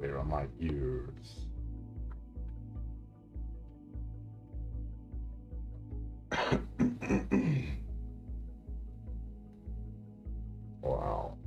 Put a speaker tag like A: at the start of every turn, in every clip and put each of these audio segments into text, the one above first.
A: Where are my ears? Wow.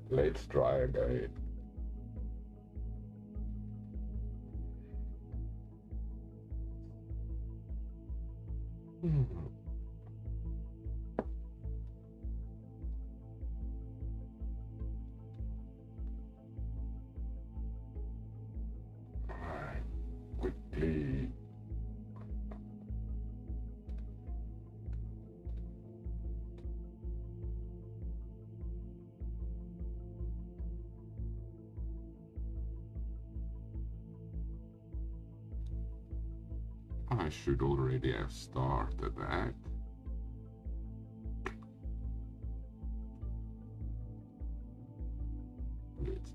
A: Let's try again. Alright, quickly. I should already have started that. Let's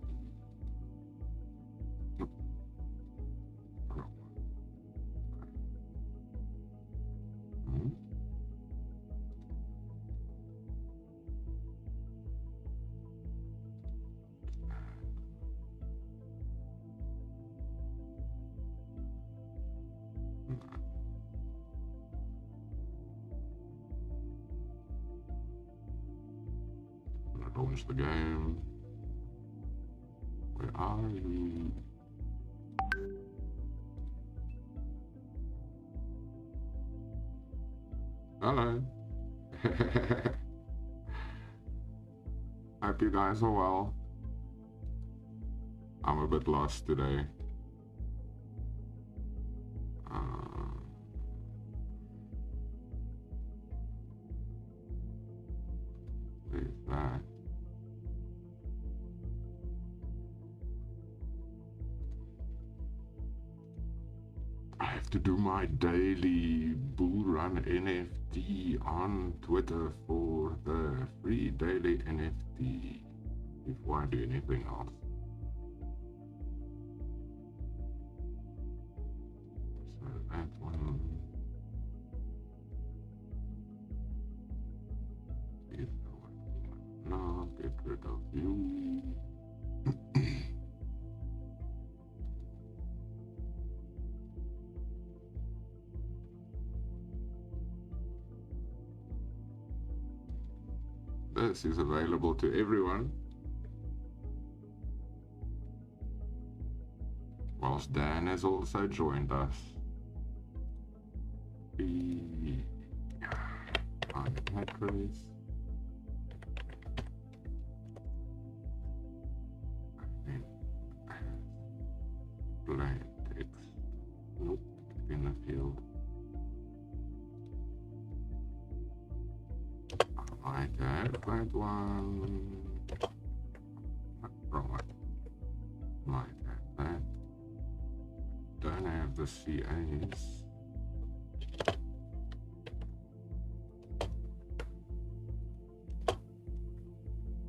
A: launch the game. Where are you? Hello. Hope you guys are well. I'm a bit lost today. There's that. I have to do my daily bull run NFT on Twitter for the free daily NFT before I do anything else. So that one is the one. Now get rid of you. This is available to everyone. Whilst Dan has also joined us. Macros. Plain text. Nope, in the field. I might have that one. Wrong one. Might have that. Don't have the CAs.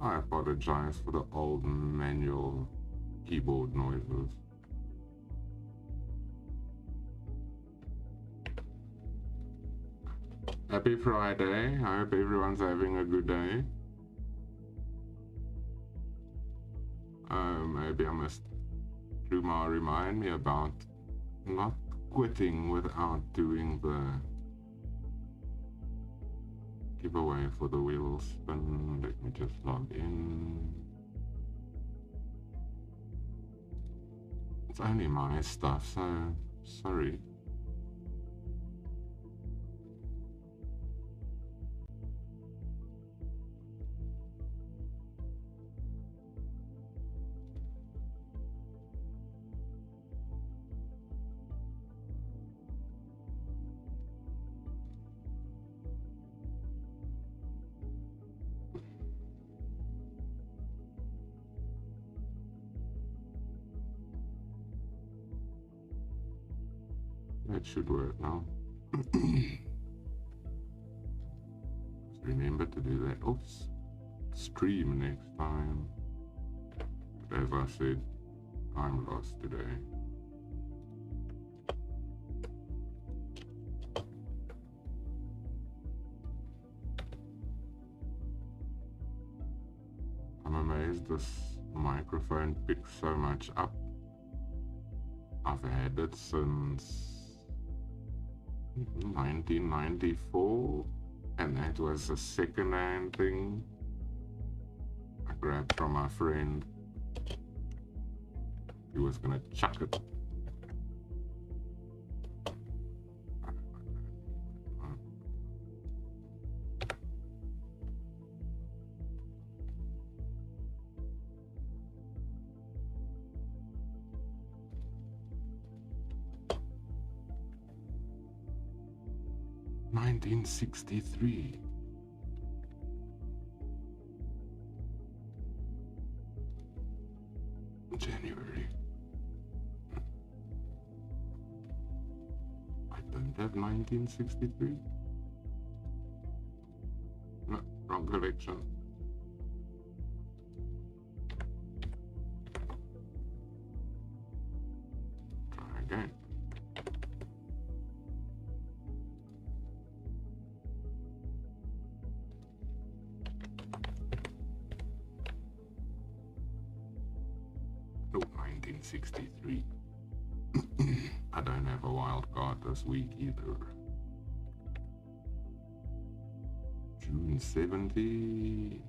A: I apologize for the old manual keyboard noises. Happy Friday. I hope everyone's having a good day. Maybe I must remind me about not quitting without doing the giveaway for the wheel spin. Let me just log in. It's only my stuff, so sorry. That should work now. Just remember to do that off stream next time. But as I said, I'm lost today. I'm amazed this microphone picks so much up. I've had it since 1994, and that was a second-hand thing I grabbed from my friend. He was gonna chuck it. $1963. January. I don't have 1963. No, wrong collection. Try again. No, 1963. I don't have a wild card this week either. June 70.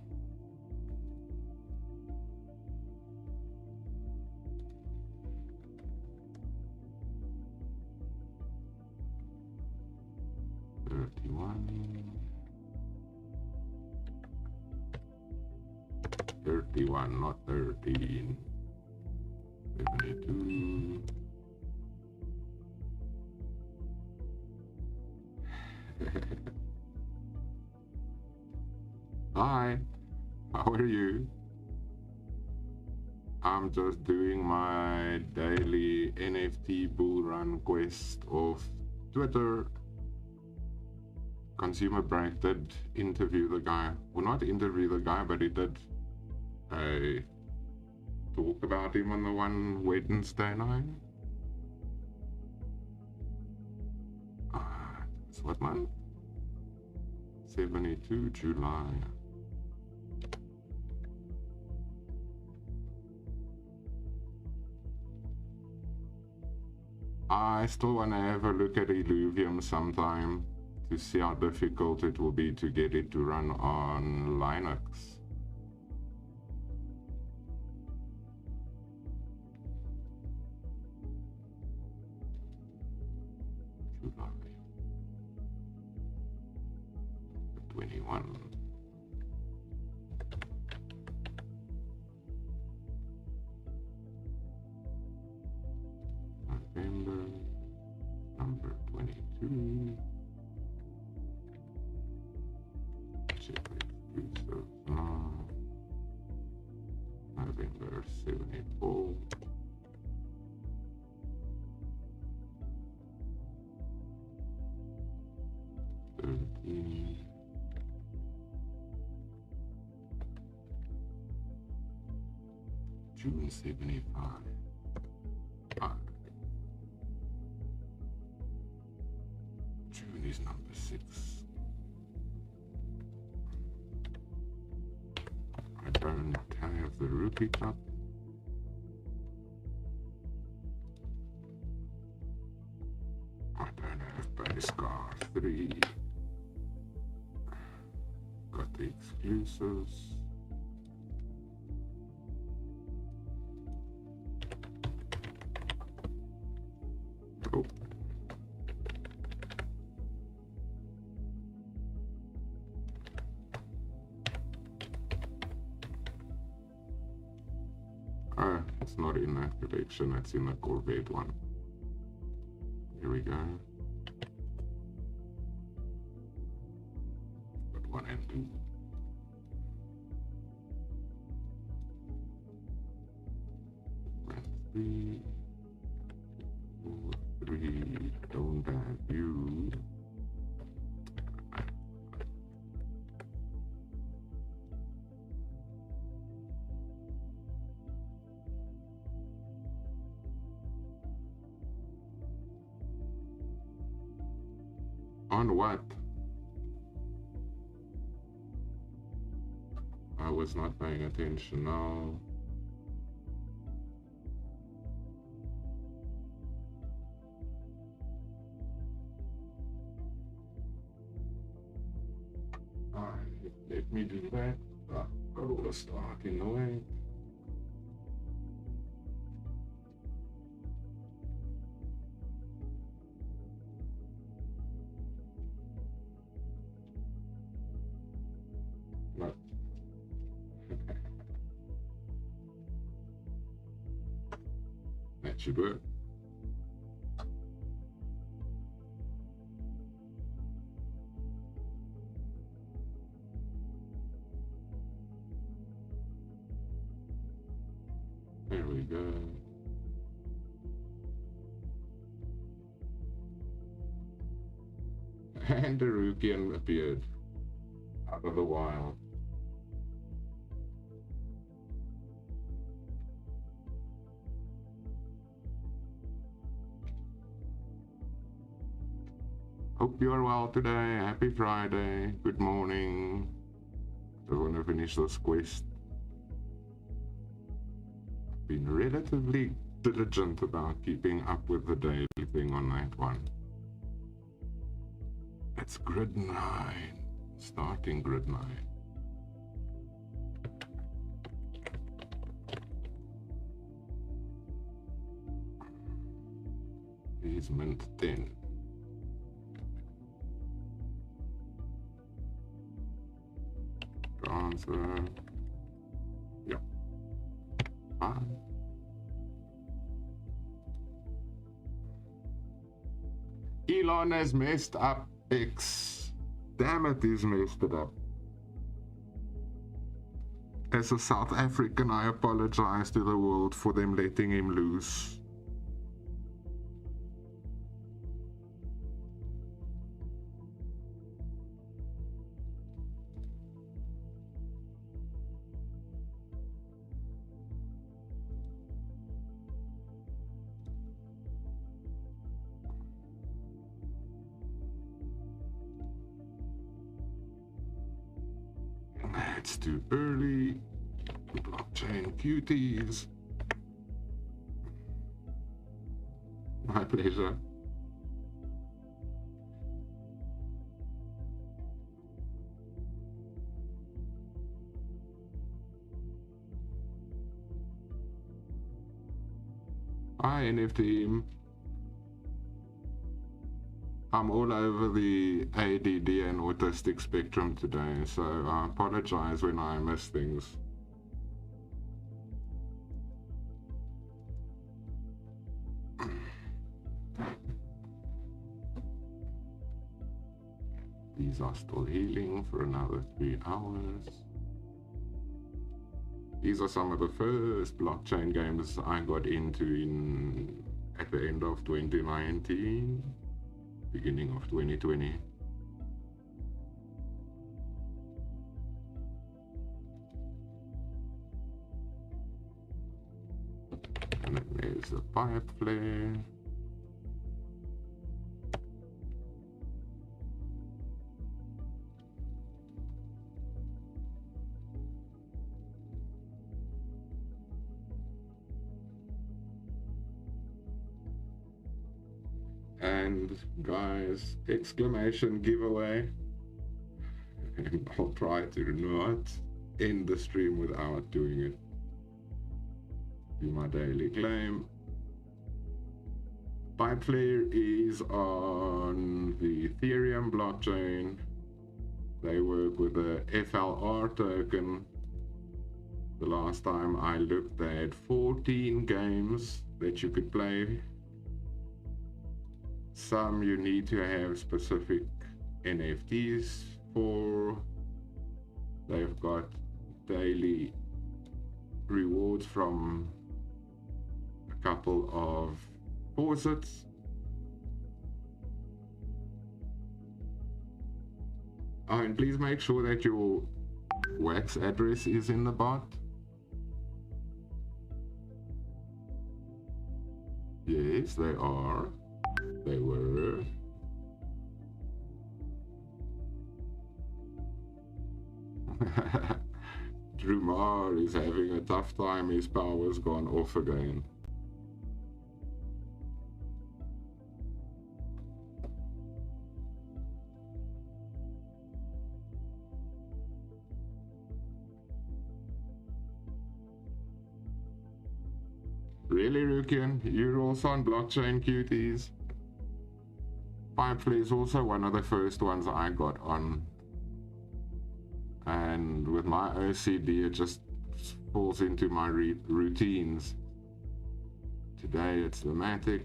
A: $31, not 13. 72. Hi, how are you? I'm just doing my daily NFT bull run quest of Twitter. Consumer Break did interview the guy. Well, not interview the guy, but he did talk about him on the one Wednesday night. It's what month? 72 July. I still want to have a look at Illuvium sometime to see how difficult it will be to get it to run on Linux. July 21. November, number 22. Check exclusive now. November 74. June 75. June is number 6. I don't have the rupee cup. I don't have base car 3. Got the exclusives. Oh. It's not in that collection, it's in the Corvette one. Here we go. Got 1 and 2. And 3. 4, 3. Don't have you. On what? I was not paying attention now. Let me do that. Got all the start in the way. That should work. There we go. And the Rukian appeared out of the wild. Hope you're well today. Happy Friday. Good morning. I want to finish this quest. I've been relatively diligent about keeping up with the daily thing on that one. It's grid 9. Starting grid 9. He's mint 10. Answer. Yeah. 5. Elon has messed up X. Damn it, he's messed it up. As a South African, I apologize to the world for them letting him loose. It's too early. Blockchain cuties. My pleasure. Hi, NFT. I'm all over the ADD and autistic spectrum today, so I apologize when I miss things. These are still healing for another 3 hours. These are some of the first blockchain games I got into at the end of 2019. Beginning of 2020. And then there's the pipe flare. And guys, exclamation giveaway. And I'll try to not end the stream without doing it. Do my daily claim. Pipeflare is on the Ethereum blockchain. They work with the FLR token. The last time I looked, they had 14 games that you could play. Some you need to have specific NFTs for. They've got daily rewards from a couple of faucets. Oh, and please make sure that your wax address is in the bot. Yes, they are. They were. Drumar is having a tough time. His power's gone off again. Really, Rukian? You're also on blockchain cuties? Pipeflare is also one of the first ones I got on. And with my OCD, it just falls into my routines. Today it's the MATIC.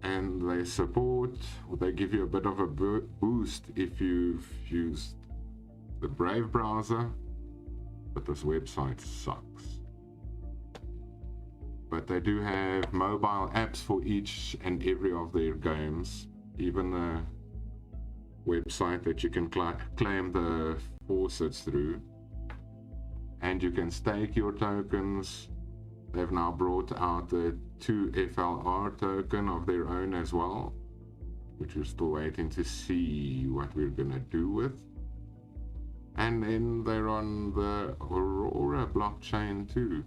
A: And they support, or they give you a bit of a boost if you've used the Brave browser. But this website sucks. But they do have mobile apps for each and every of their games. Even a website that you can claim the faucets through. And you can stake your tokens. They've now brought out the 2FLR token of their own as well, which we're still waiting to see what we're gonna do with. And then they're on the Aurora blockchain too.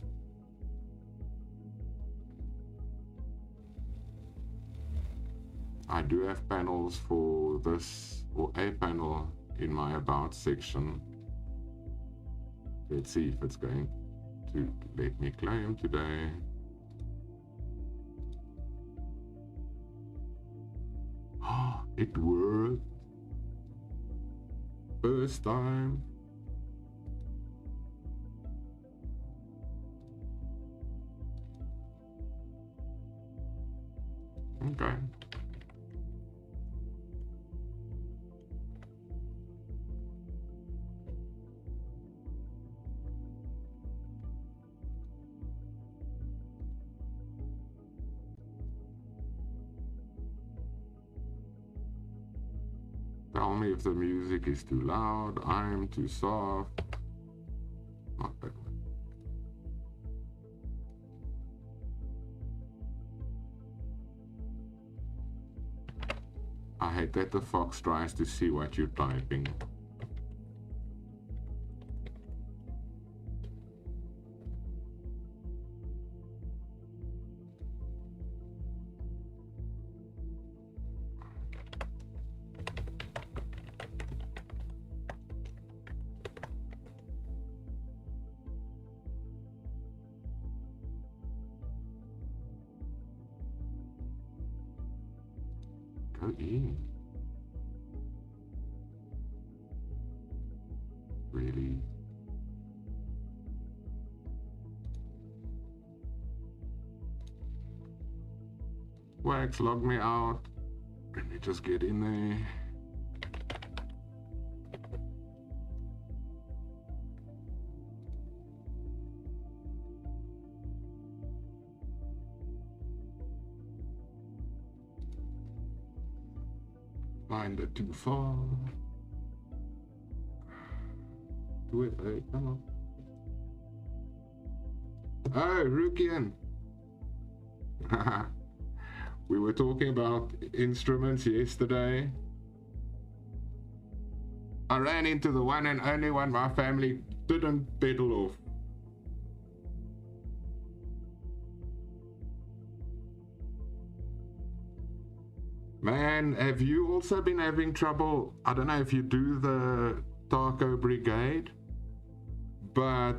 A: I do have panels for this, or a panel in my about section. Let's see if it's going to let me claim today. It worked. First time. Okay. Tell me if the music is too loud, I'm too soft. Not that one. I hate that the fox tries to see what you're typing. Go in. Really? Wax, log me out. Let me just get in there. Find it too far. Do it, hey, come on. Oh, Rukian. We were talking about instruments yesterday. I ran into the one and only one my family didn't pedal off. Man, have you also been having trouble? I don't know if you do the Taco Brigade, but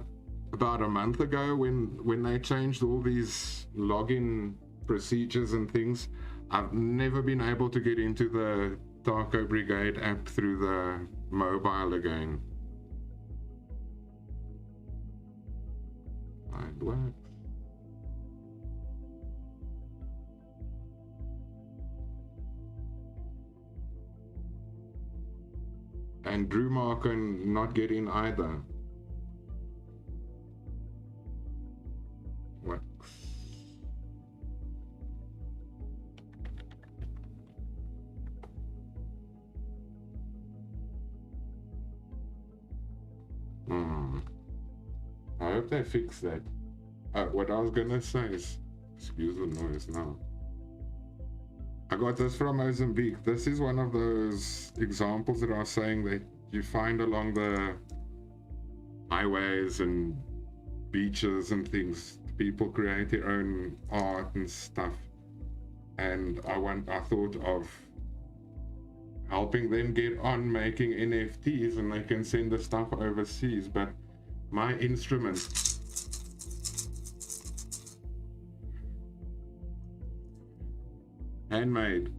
A: about a month ago when they changed all these login procedures and things, I've never been able to get into the Taco Brigade app through the mobile again. Find wax. And Drew Markin not get in either. Wax. I hope they fix that. What I was gonna say is, excuse the noise now. I got this from Mozambique. This is one of those examples that I was saying that you find along the highways and beaches and things. People create their own art and stuff. And I thought of helping them get on making NFTs, and they can send the stuff overseas. But my instrument, handmade.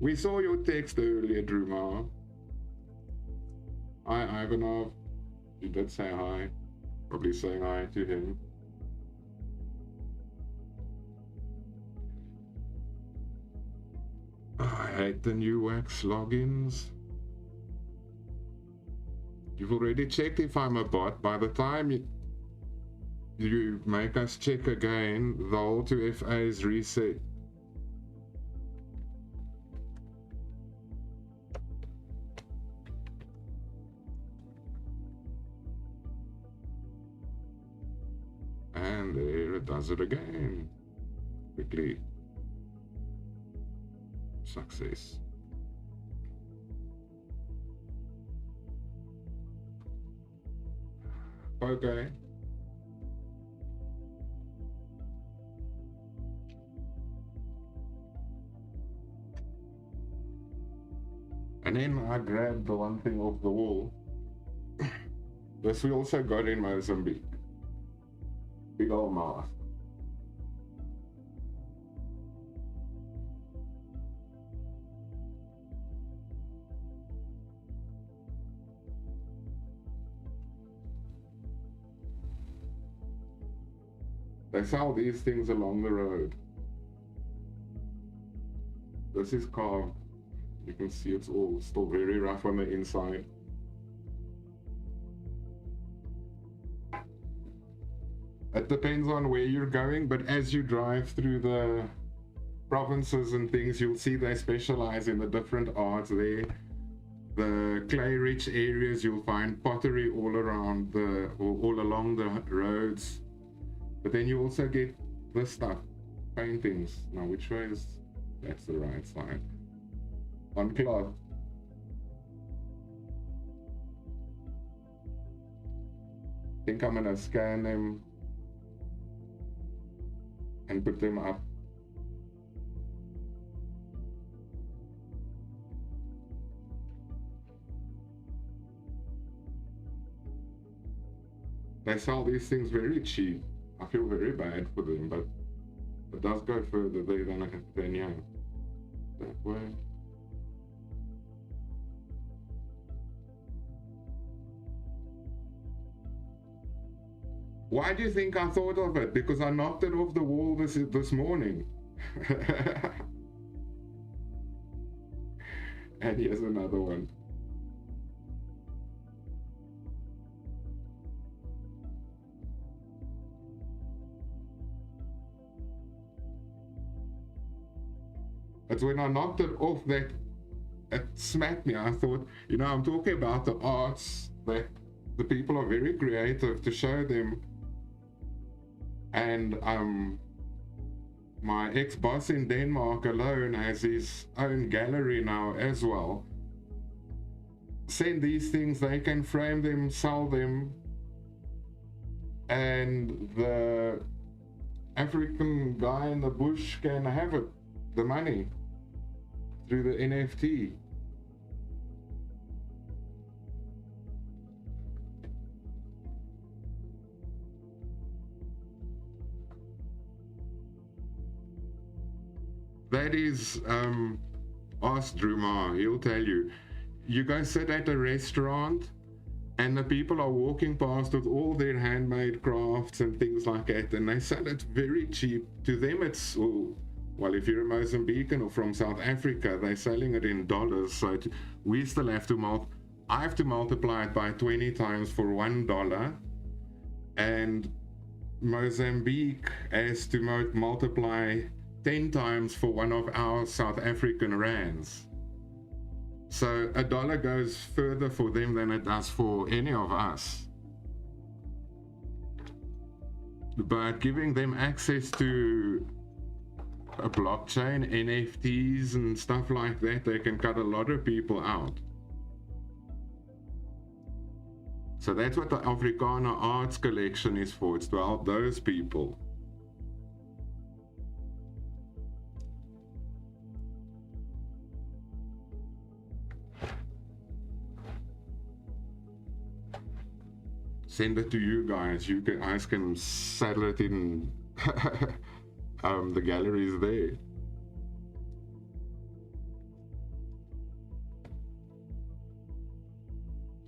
A: We saw your text earlier, Druma. Hi, Ivanov. You did say hi. Probably saying hi to him. I hate the new Wax logins. You've already checked if I'm a bot. By the time you make us check again, the whole 2FA is reset. And there it does it again. Quickly. Success. Okay. And then I grabbed the one thing off the wall. This we also got in Mozambique. Big old mask. They sell these things along the road. This is carved. You can see it's all still very rough on the inside. It depends on where you're going, but as you drive through the provinces and things, you'll see they specialize in the different arts there. The clay-rich areas, you'll find pottery all around all along the roads. But then you also get this stuff, paintings. Now, which way is, that's the right side. On cloth. I think I'm gonna scan them and put them up. They sell these things very cheap. I feel very bad for them, but it does go further there than yeah, that way. Why do you think I thought of it? Because I knocked it off the wall this morning. And here's another one. It's when I knocked it off that it smacked me. I thought, you know, I'm talking about the arts that the people are very creative to show them. And my ex-boss in Denmark alone has his own gallery now as well. Send these things, they can frame them, sell them, and the African guy in the bush can have it, the money, through the NFT. That is, ask Druma, he'll tell you. You go sit at a restaurant and the people are walking past with all their handmade crafts and things like that, and they sell it very cheap. To them it's, well, if you're a Mozambican or from South Africa, they're selling it in dollars, so we still have to I have to multiply it by 20 times for $1, and Mozambique has to multiply 10 times for one of our South African rands. So $1 goes further for them than it does for any of us. But giving them access to a blockchain, NFTs and stuff like that, they can cut a lot of people out. So that's what the Afrikaner Arts Collection is for. It's to help those people. Send it to you guys. You guys can settle it in the galleries there.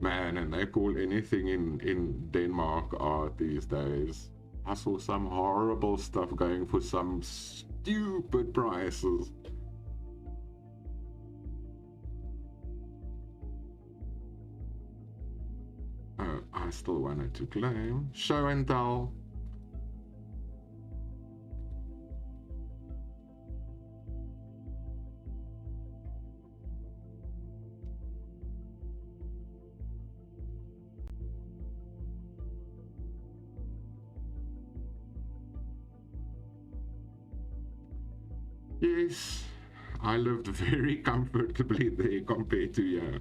A: Man, and they call anything in Denmark art these days. I saw some horrible stuff going for some stupid prices. I still wanted to claim. Show and tell. Yes, I lived very comfortably there compared to here.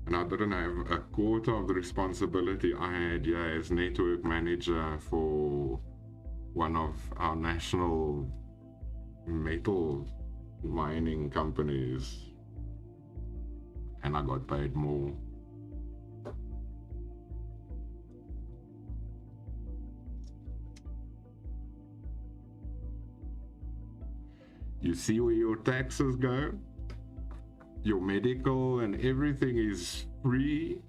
A: And I didn't have a quarter of the responsibility I had here as network manager for one of our national metal mining companies. And I got paid more. You see where your taxes go? Your medical and everything is free,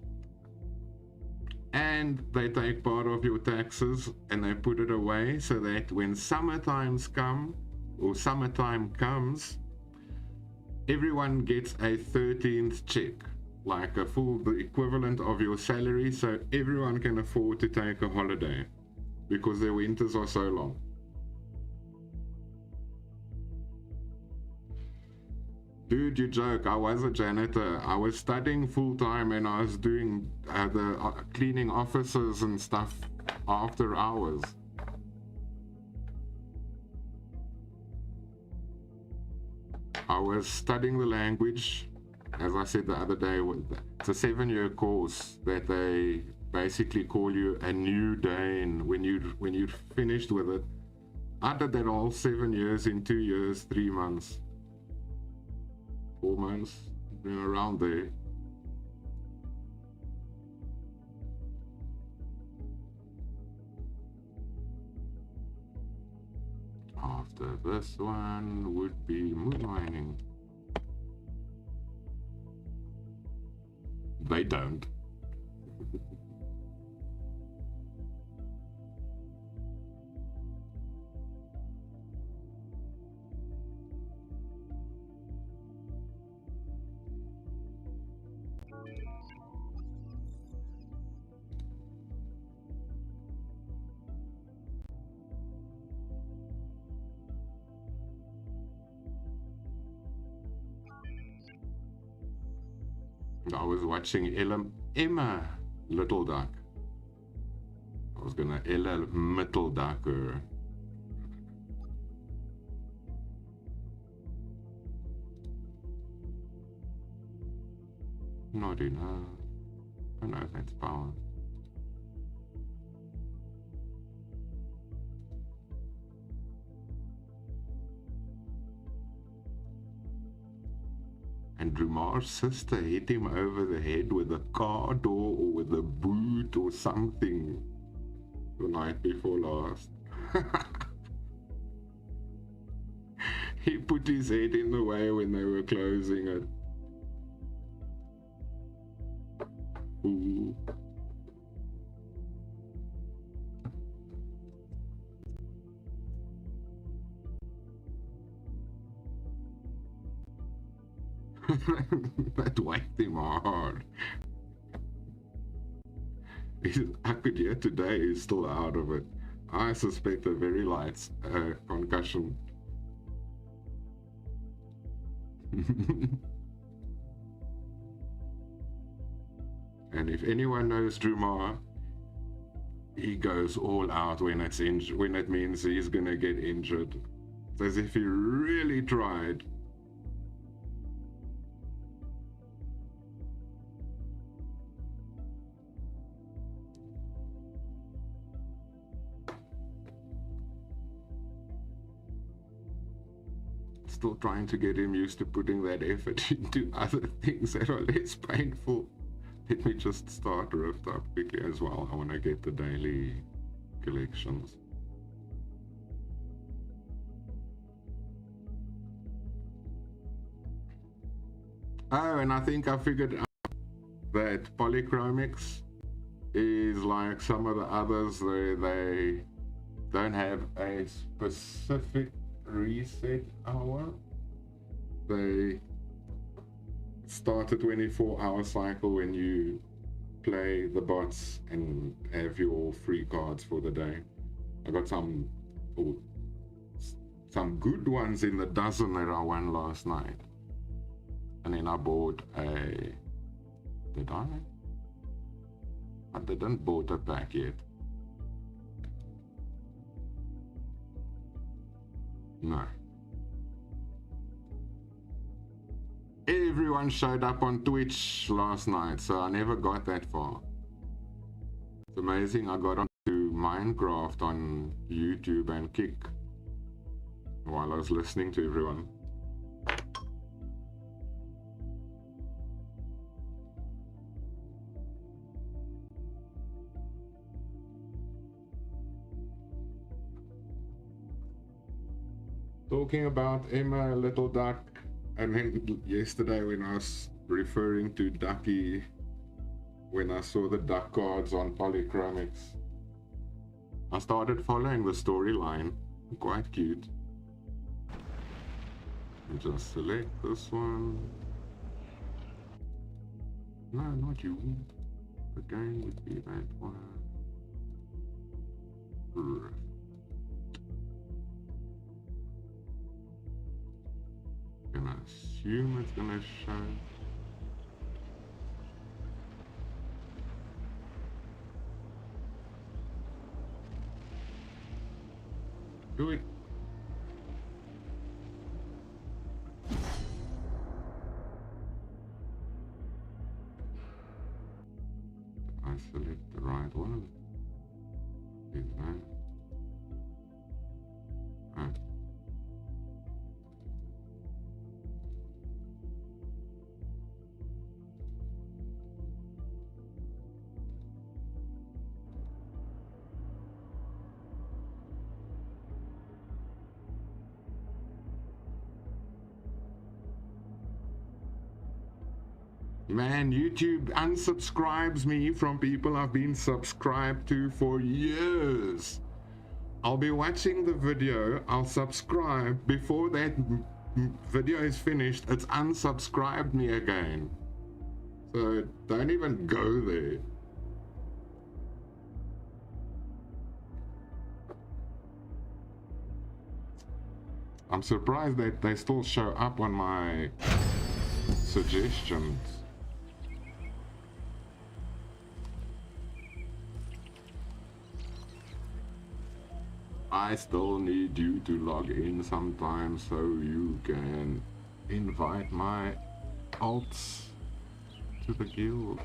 A: and they take part of your taxes and they put it away so that when summertime comes, everyone gets a 13th check, like the equivalent of your salary, so everyone can afford to take a holiday because their winters are so long. Dude, you joke. I was a janitor. I was studying full time and I was doing cleaning offices and stuff after hours. I was studying the language, as I said the other day. It's a 7-year course that they basically call you a new Dane when you're finished with it. I did that all 7 years in 2 years, 3 months. 4 months, around there. After this one would be moon mining. They don't. I was watching Emma Little Duck. I was gonna Ella Mittelducker. Not enough. I know that's power. And Drumar's sister hit him over the head with a car door or with a boot or something the night before last. He put his head in the way when they were closing it. Ooh. That whacked him hard. I could hear today he's still out of it. I suspect a very light concussion. And if anyone knows Drumar, he goes all out when it means he's gonna get injured. It's as if he really tried. Still trying to get him used to putting that effort into other things that are less painful. Let me just start Rift up quickly as well. I want to get the daily collections. Oh, and I think I figured out that polychromics is like some of the others where they don't have a specific reset hour. They start a 24-hour cycle when you play the bots and have your free cards for the day. I got some good ones in the dozen that I won last night. And then I bought a... Did I? I didn't bought a pack yet. No. Everyone showed up on Twitch last night, so I never got that far. It's amazing I got onto Minecraft on YouTube and Kick while I was listening to everyone. Talking about Emma Little Duck, and then yesterday when I was referring to Ducky, when I saw the duck cards on Polychromics. I started following the storyline. Quite cute. And just select this one. No, not you. Again would be that one. Gonna assume it's gonna show. Do it. I select the right one. Is that? Ah. Man, YouTube unsubscribes me from people I've been subscribed to for years. I'll be watching the video, I'll subscribe, before that video is finished, it's unsubscribed me again. So don't even go there. I'm surprised that they still show up on my suggestions. I still need you to log in sometime so you can invite my alts to the guild.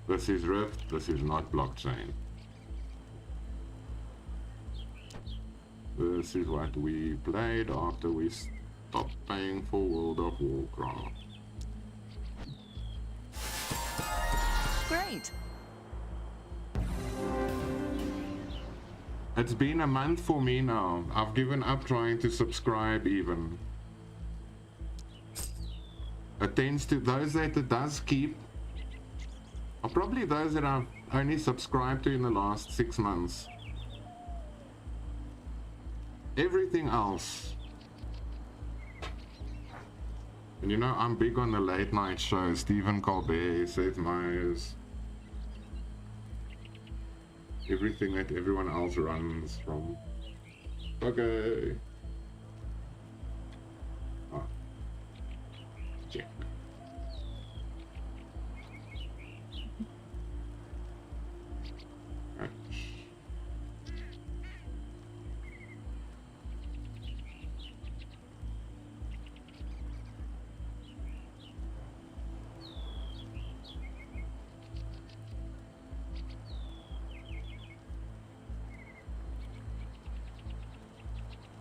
A: This is Rift, this is not blockchain. This is what we played after we stopped paying for World of Warcraft.
B: Great.
A: It's been a month for me now. I've given up trying to subscribe even. It tends to, those that it does keep are probably those that I've only subscribed to in the last 6 months. Everything else. And you know, I'm big on the late night shows. Stephen Colbert, Seth Meyers. Everything that everyone else runs from. Okay. Oh. Check. Right.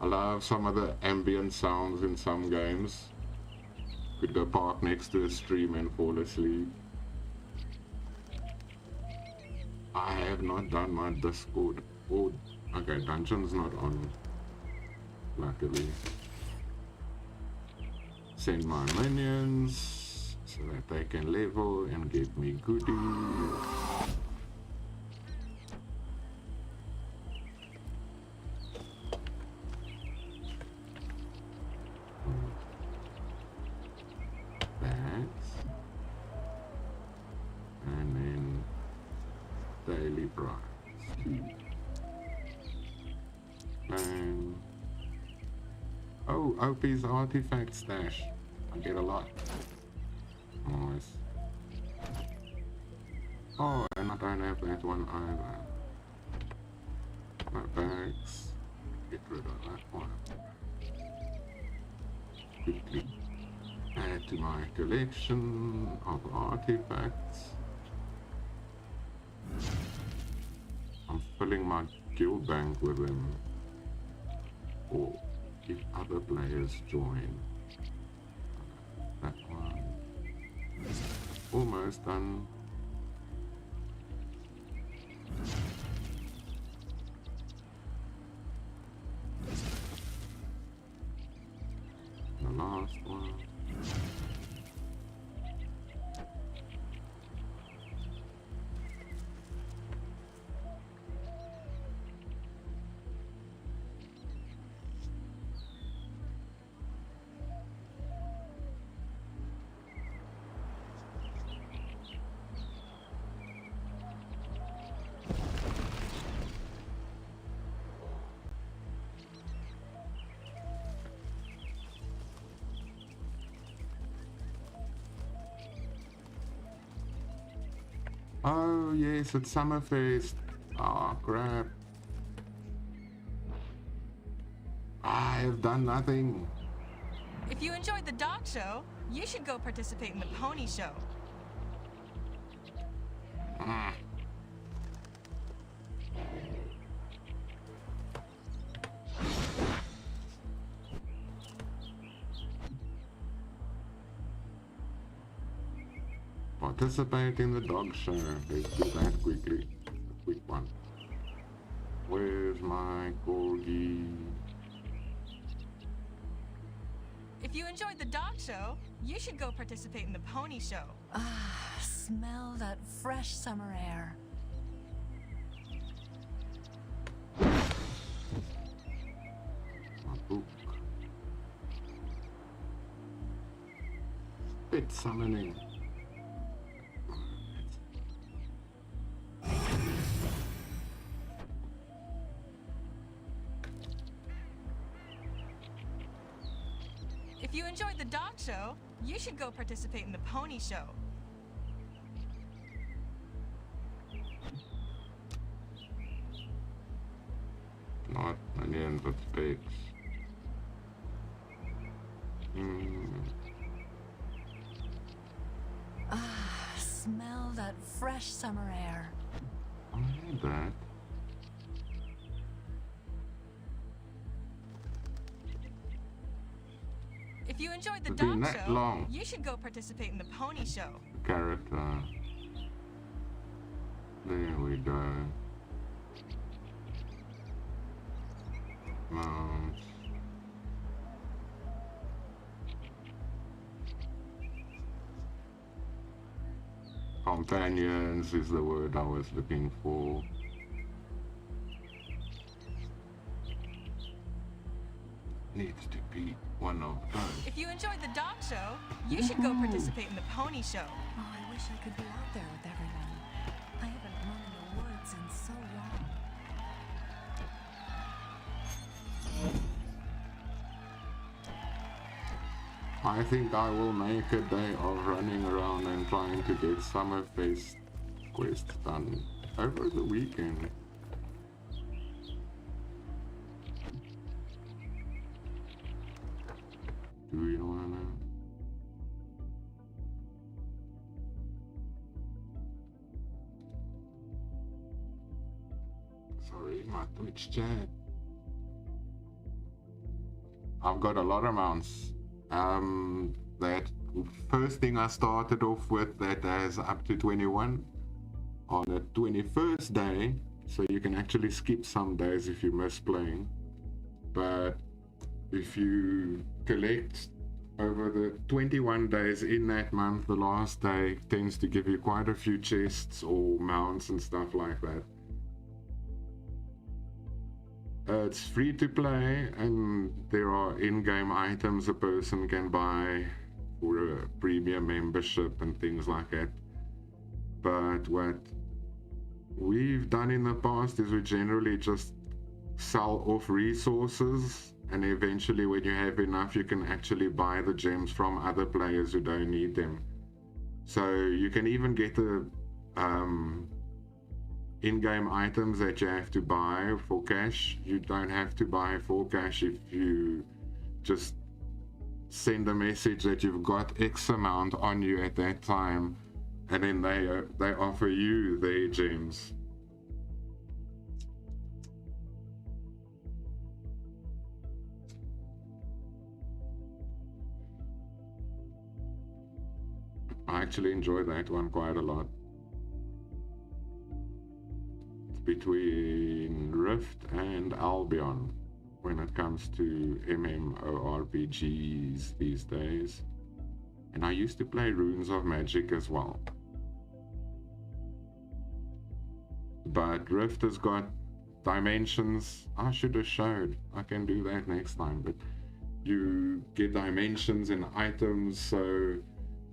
A: I love some of the ambient sounds in some games. Could go park next to a stream and fall asleep. I have not done my Discord. Oh, okay, dungeon's not on. Luckily. Send my minions so that they can level and give me goodies. And then daily price. And oh, OP's artifact stash. I get a lot. Nice. Oh, and I don't have that one either. My bags. Get rid of that one. Quickly add to my collection of artifacts. I'm filling my guild bank with them. Or if other players join. That one. Almost done. last one. Oh yes, it's Summerfest. Oh crap. I have done nothing.
B: If you enjoyed the dog show, you should go participate in the pony show.
A: Participate in the dog show. Let's do that quickly. A quick one. Where's my corgi?
B: If you enjoyed the dog show, you should go participate in the pony show.
C: Ah, smell that fresh summer air.
A: My book. Pet summoning.
B: If you enjoyed the dog show, you should go participate in the pony show.
A: Not onions, but pigs.
C: Ah, smell that fresh summer air.
A: I need that.
B: If you enjoyed the
A: It's been
B: dog
A: that
B: show,
A: long.
B: you should go participate in the pony show.
A: Character. There we go. Mounts. Companions is the word I was looking for. Needs to be one of those.
B: If you enjoyed the dog show, you should go participate in the pony show.
C: Oh, I wish I could be out there with everyone. I haven't run in the woods in so long.
A: I think I will make a day of running around and trying to get Summerfest quests done over the weekend. Do you wanna? Sorry, my Twitch chat. I've got a lot of mounts. That first thing I started off with that has up to 21 on the 21st day, so you can actually skip some days if you miss playing. But if you collect over the 21 days in that month, the last day tends to give you quite a few chests or mounts and stuff like that. It's free to play, and there are in-game items a person can buy for a premium membership and things like that. But what we've done in the past is we generally just sell off resources, and eventually when you have enough you can actually buy the gems from other players who don't need them. So you can even get the in-game items that you have to buy for cash. You don't have to buy for cash if you just send a message that you've got X amount on you at that time, and then they offer you their gems. I actually enjoy that one quite a lot. It's between Rift and Albion. when it comes to MMORPGs these days. And I used to play Runes of Magic as well. But Rift has got dimensions. I should have showed. I can do that next time. But you get dimensions and items, so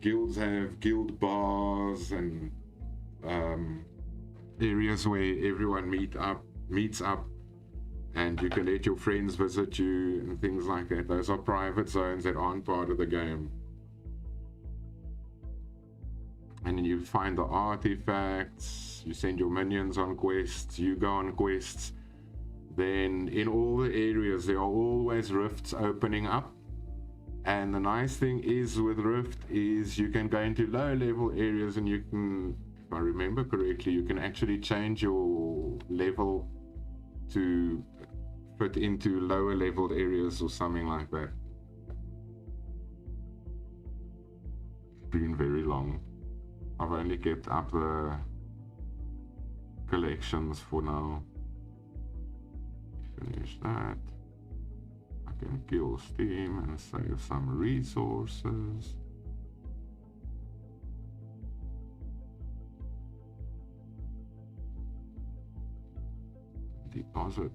A: guilds have guild bars and areas where everyone meets up, and you can let your friends visit you and things like that. Those are private zones that aren't part of the game. And then you find the artifacts, you send your minions on quests, you go on quests. Then in all the areas there are always rifts opening up. And the nice thing is with Rift is you can go into low level areas, and you can, if I remember correctly, you can actually change your level to fit into lower leveled areas or something like that. It's been very long. I've only kept up the collections for now. Finish that. I can kill Steam and save some resources. Deposit.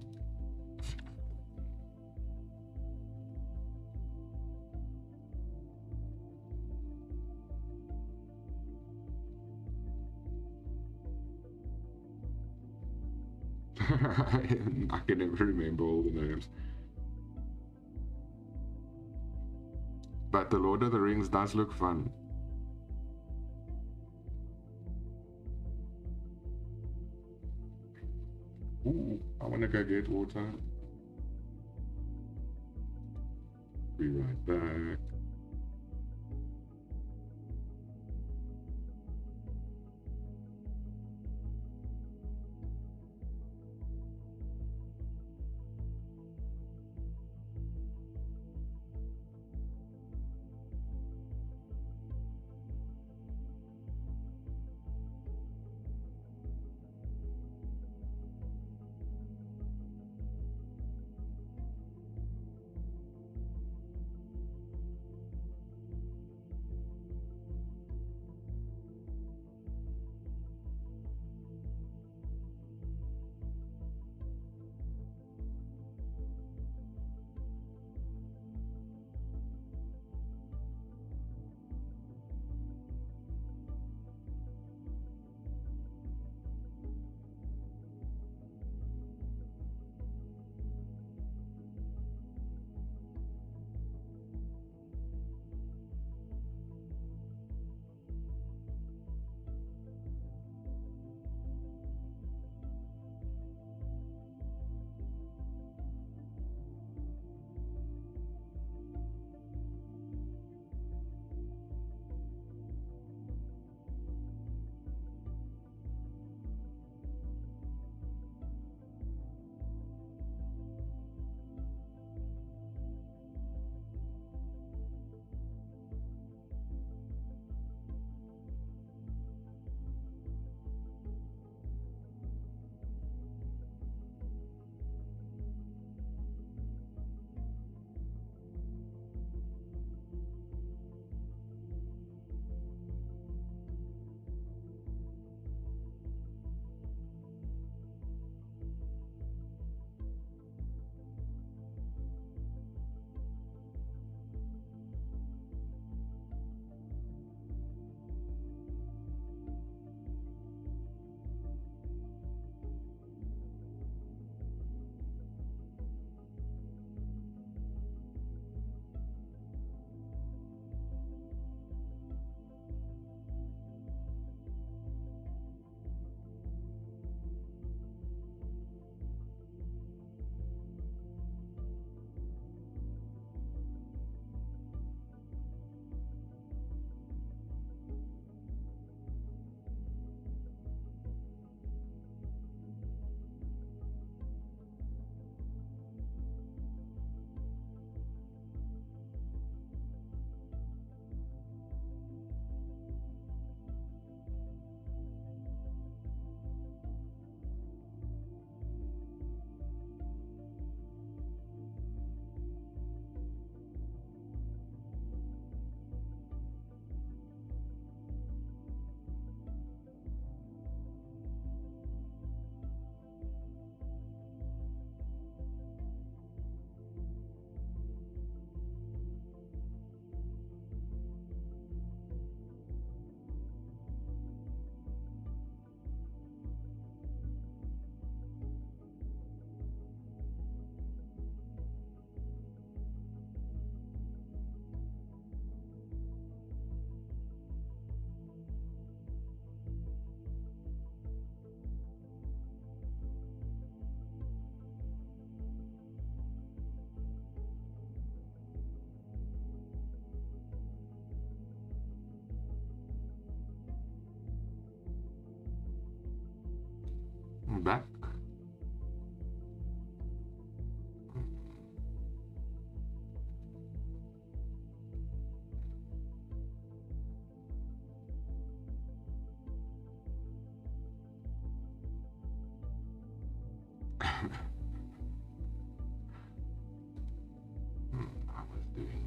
A: I can never remember all the names. But the Lord of the Rings does look fun. Ooh, I want to go get water. Be right back.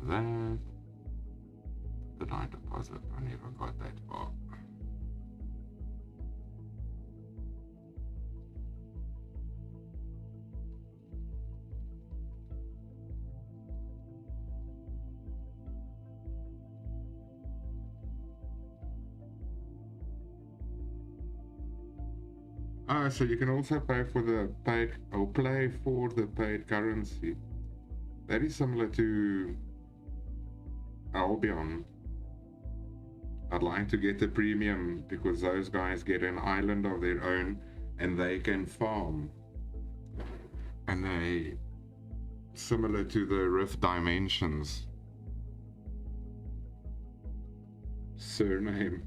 A: that. Did I deposit? I never got that far. So you can also pay for the paid, or play for the paid currency. That is similar to Albion. I'd like to get the premium because those guys get an island of their own and they can farm. And they similar to the Rift Dimensions. Surname.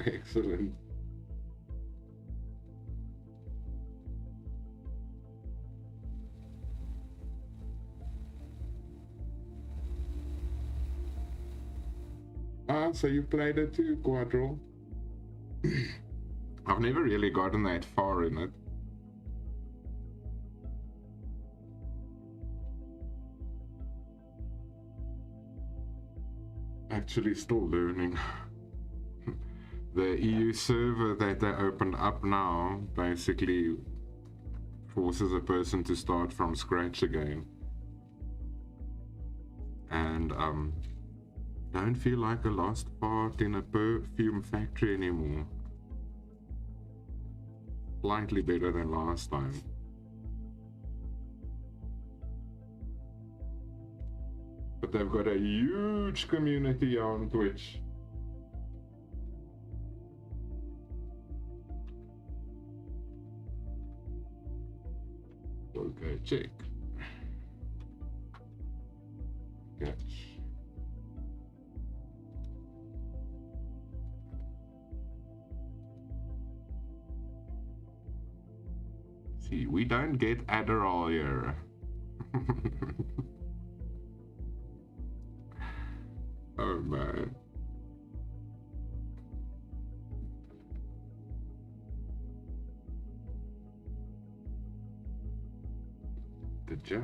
A: Excellent. So you played it too, Quadro? I've never really gotten that far in it. Actually still learning. The EU server that they opened up now basically forces a person to start from scratch again. And don't feel like a lost part in a perfume factory anymore. Slightly better than last time. But they've got a huge community on Twitch. Okay, check. Catch. See, we don't get Adderall here. Oh man. Did ya?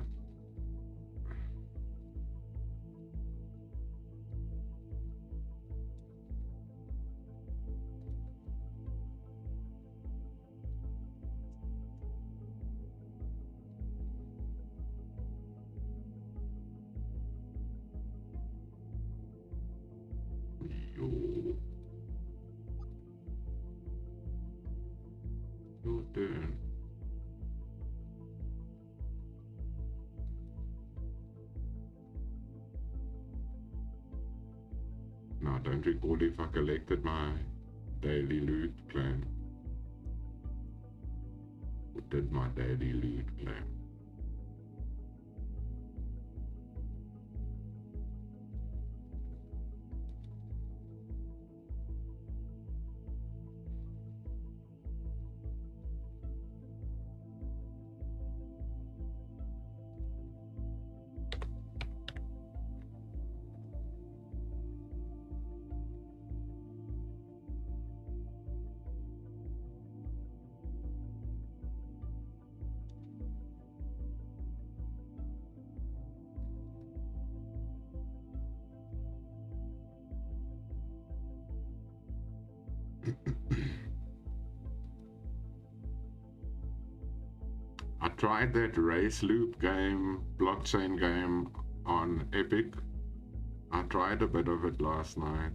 A: Your turn. No, I don't recall if I collected my daily loot claim. Or did my daily loot claim? I tried that race loop game, blockchain game on Epic. I tried a bit of it last night.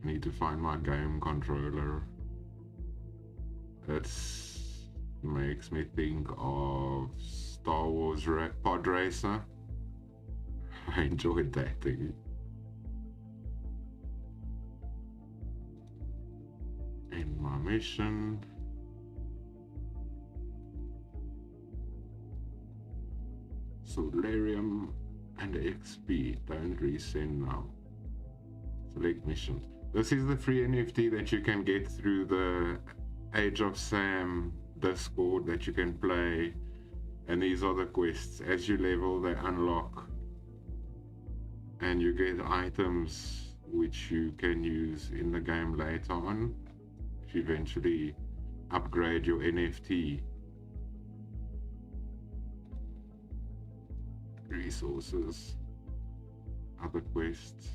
A: I need to find my game controller. It makes me think of Star Wars Pod Racer. I enjoyed that thing. In my mission. Solarium and XP. Don't resend now. Select mission. This is the free NFT that you can get through the Age of Sam Discord that you can play. And these are the quests. As you level, they unlock. and you get items which you can use in the game later on if you eventually upgrade your NFT. Resources, other quests.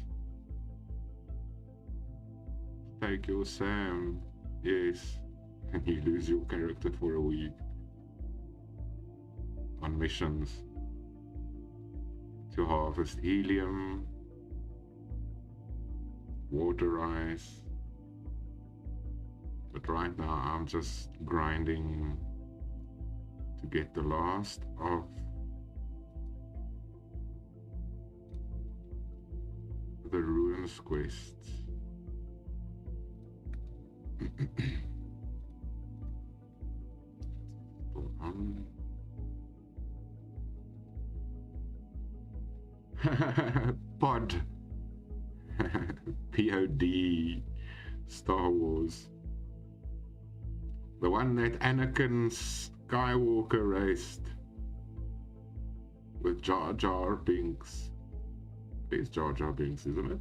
A: Take your Sam, yes, and you lose your character for a week on missions to harvest helium, water ice. But right now I'm just grinding to get the last of the ruins quests. Pod. POD. Star Wars. The one that Anakin Skywalker raced with Jar Jar Binks. It's Jar Jar Binks, isn't it?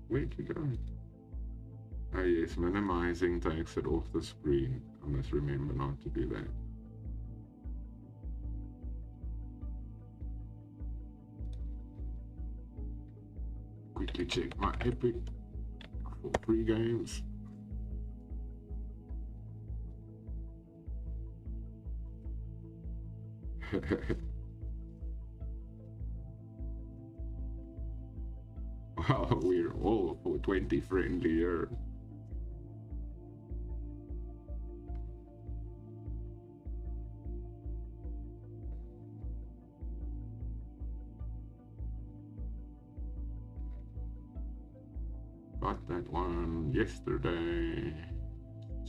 A: Where'd you go? Oh yes, minimizing takes it off the screen. I must remember not to do that. Quickly check my Epic for pre-games. Wow, we're all 420 friendlier. Got that one yesterday.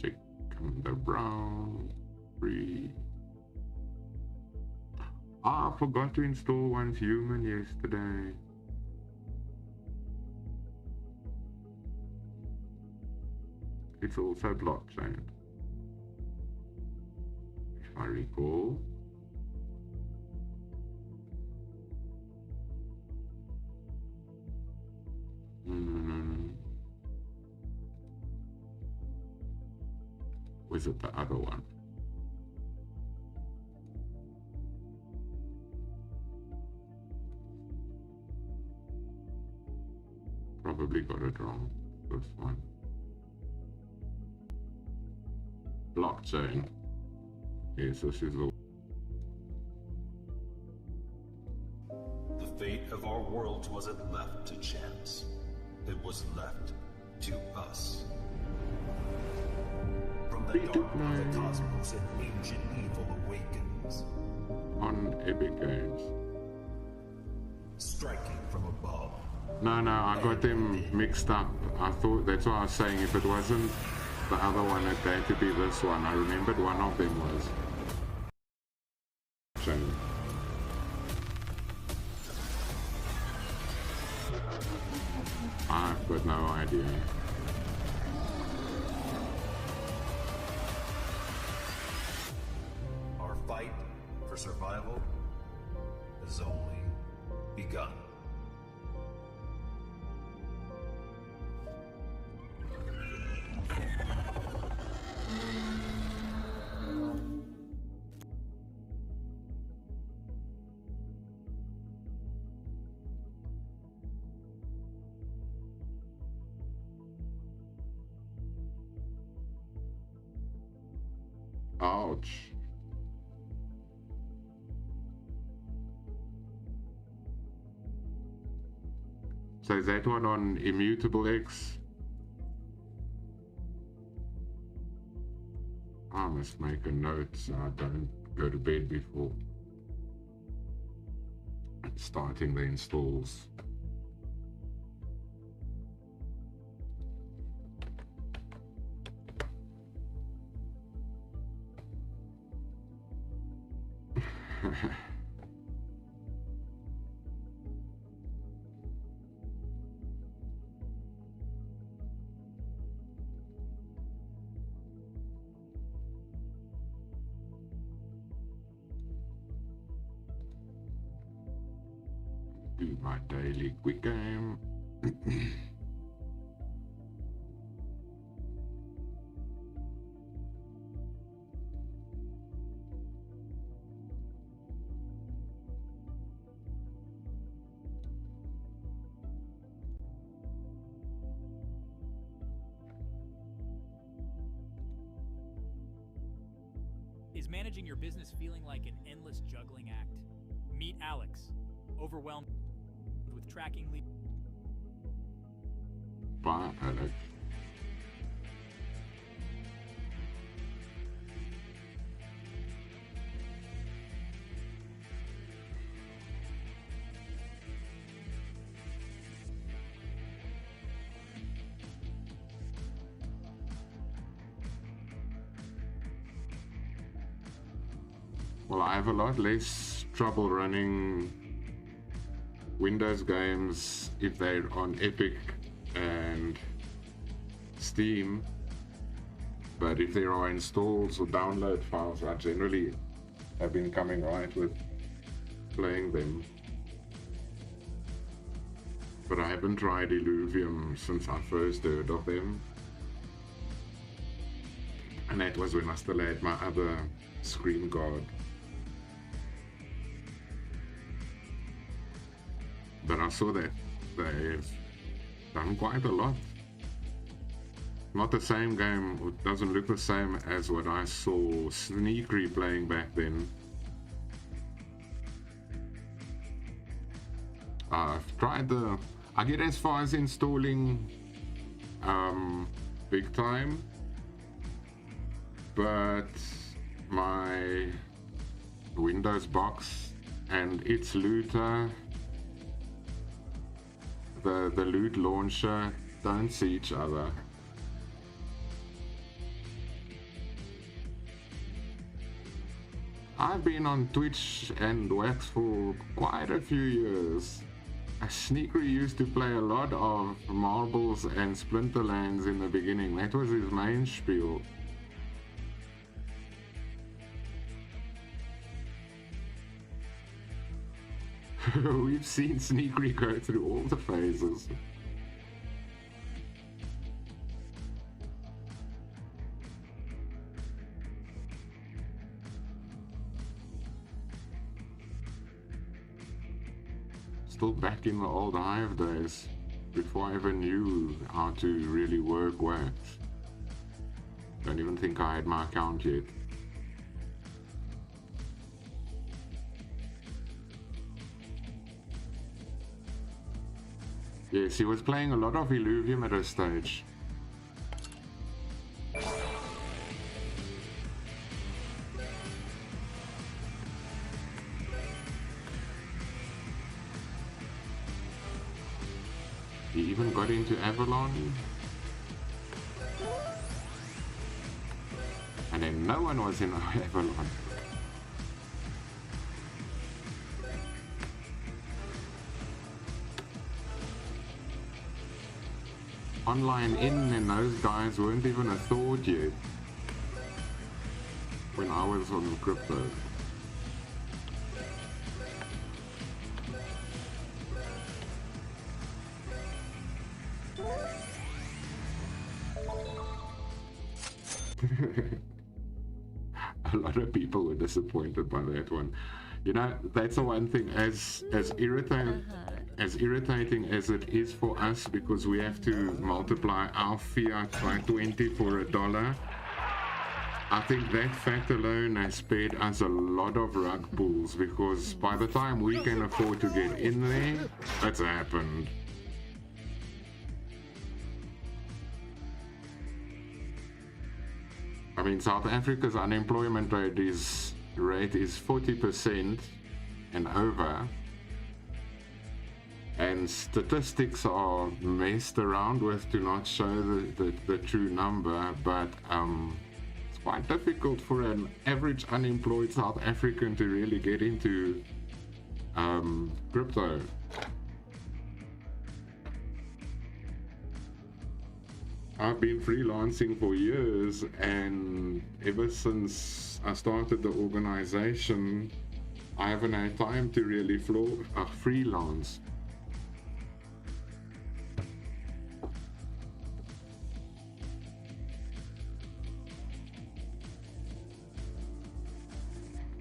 A: Check the brown free. Ah, I forgot to install Once Human yesterday. It's also blockchain, if I recall. Was it the other one? Probably got it wrong. This one. Blockchain. Yes, this is the
D: fate of our worlds wasn't left to chance. It was left to us. From the dark of the cosmos, an ancient evil awakens.
A: On Epic Games.
D: Striking from above.
A: No, I got them mixed up. I thought, that's why I was saying if it wasn't the other one, it had to be this one. I remembered one of them was. I've got no idea.
D: Our fight for survival has only begun.
A: Ouch. So is that one on Immutable X? I must make a note so I don't go to bed before starting the installs. do my daily quick game.
E: Is managing your business feeling like an endless juggling act? Meet Alex, overwhelmed with tracking leads.
A: Bye, Alex. Well, I have a lot less trouble running Windows games if they're on Epic and Steam, but if there are installs or download files, I generally have been coming right with playing them. But I haven't tried Illuvium since I first heard of them, and that was when I still had my other screen guard. But I saw that they've done quite a lot. Not the same game, it doesn't look the same as what I saw Sneakery playing back then. I've tried I get as far as installing Big Time, but my Windows box and its looter, the loot launcher, don't see each other. I've been on Twitch and Wax for quite a few years. Sneakery used to play a lot of Marbles and Splinterlands in the beginning. That was his main spiel. We've seen Sneakery go through all the phases. Still back in the old HIVE days, before I even knew how to really work Wax. Don't even think I had my account yet. Yes, he was playing a lot of Illuvium at a stage. He even got into Avalon. And then no one was in Avalon. Online in, and those guys weren't even a thought yet when I was on crypto. A lot of people were disappointed by that one. You know, that's the one thing, as irritating as it is for us, because we have to multiply our fiat by 20 for $1. I think that fact alone has spared us a lot of rug pulls, because by the time we can afford to get in there, that's happened. I mean, South Africa's unemployment rate is 40% and over, and statistics are messed around with to not show the true number, but it's quite difficult for an average unemployed South African to really get into crypto. I've been freelancing for years, and ever since I started the organization, I haven't had time to really freelance.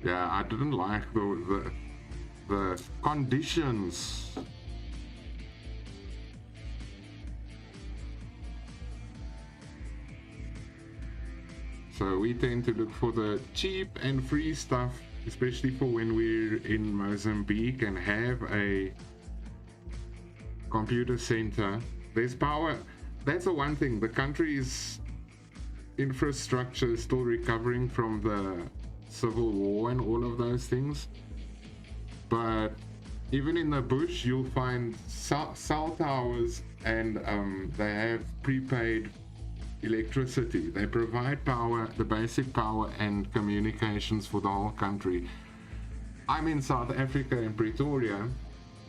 A: Yeah, I didn't like the conditions. So we tend to look for the cheap and free stuff, especially for when we're in Mozambique and have a computer center. There's power. That's the one thing. The country's infrastructure is still recovering from the civil war and all of those things. But even in the bush, you'll find cell towers, and they have prepaid electricity. They provide power, the basic power and communications for the whole country. I'm in South Africa in Pretoria.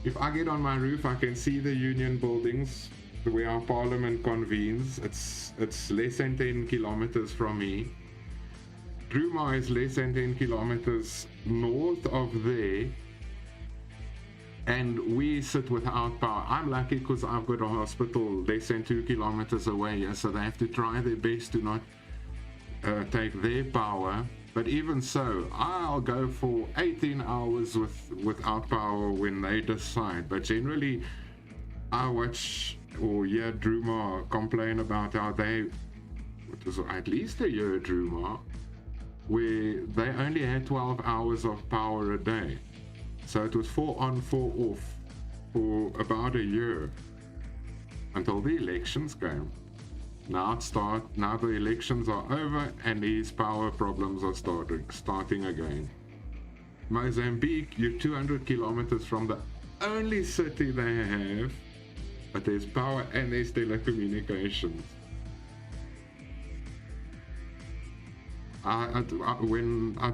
A: If I get on my roof, I can see the union buildings where our parliament convenes. It's less than 10 kilometers from me. Druma is less than 10 kilometers north of there, and we sit without power. I'm lucky because I've got a hospital less than 2 kilometers away, yeah, so they have to try their best to not take their power. But even so, I'll go for 18 hours without power when they decide. But generally, I watch or hear Druma complain about how it was at least a year, Druma, where they only had 12 hours of power a day. So it was 4 on, 4 off for about a year until the elections came. Now the elections are over and these power problems are starting again. Mozambique, you're 200 kilometers from the only city they have, but there's power and there's telecommunications. When I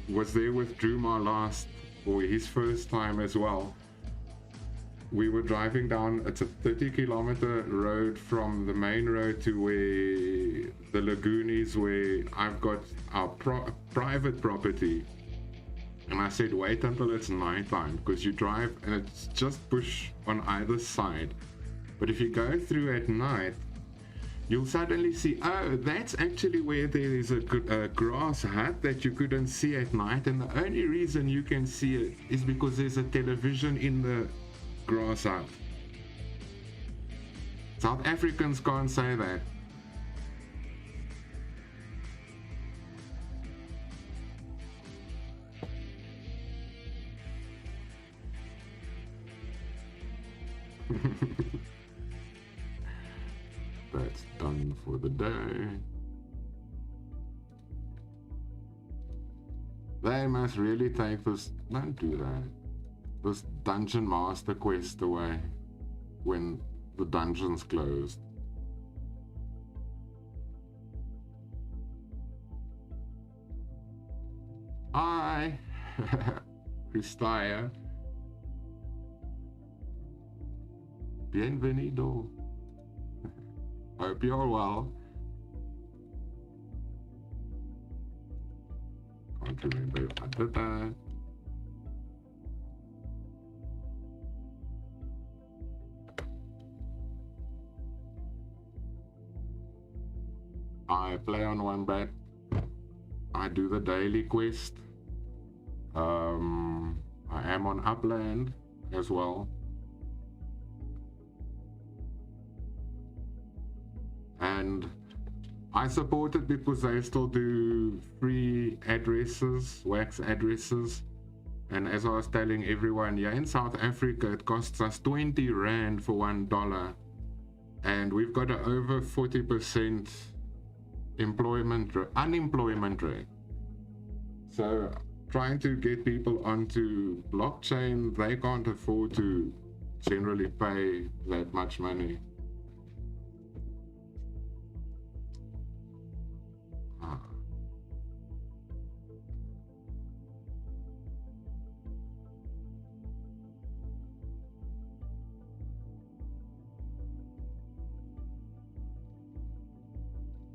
A: was there with Druma last, or his first time as well, we were driving down, it's a 30-kilometer road from the main road to where the lagoon is, where I've got our private property. And I said, wait until it's nighttime, because you drive and it's just bush on either side. But if you go through at night, you'll suddenly see, oh, that's actually where there is a grass hut that you couldn't see at night. And the only reason you can see it is because there's a television in the grass hut. South Africans can't say that. That's done for the day. They must really take this, don't do that, this Dungeon Master quest away when the dungeon's closed. Hi! Christia. Bienvenido. Hope you're well. Can't remember if I did that. I play on one bet. I do the daily quest. I am on Upland as well. And I support it because they still do free addresses, wax addresses. And as I was telling everyone, yeah, in South Africa, it costs us 20 Rand for $1. And we've got an over 40% unemployment rate. So trying to get people onto blockchain, they can't afford to generally pay that much money.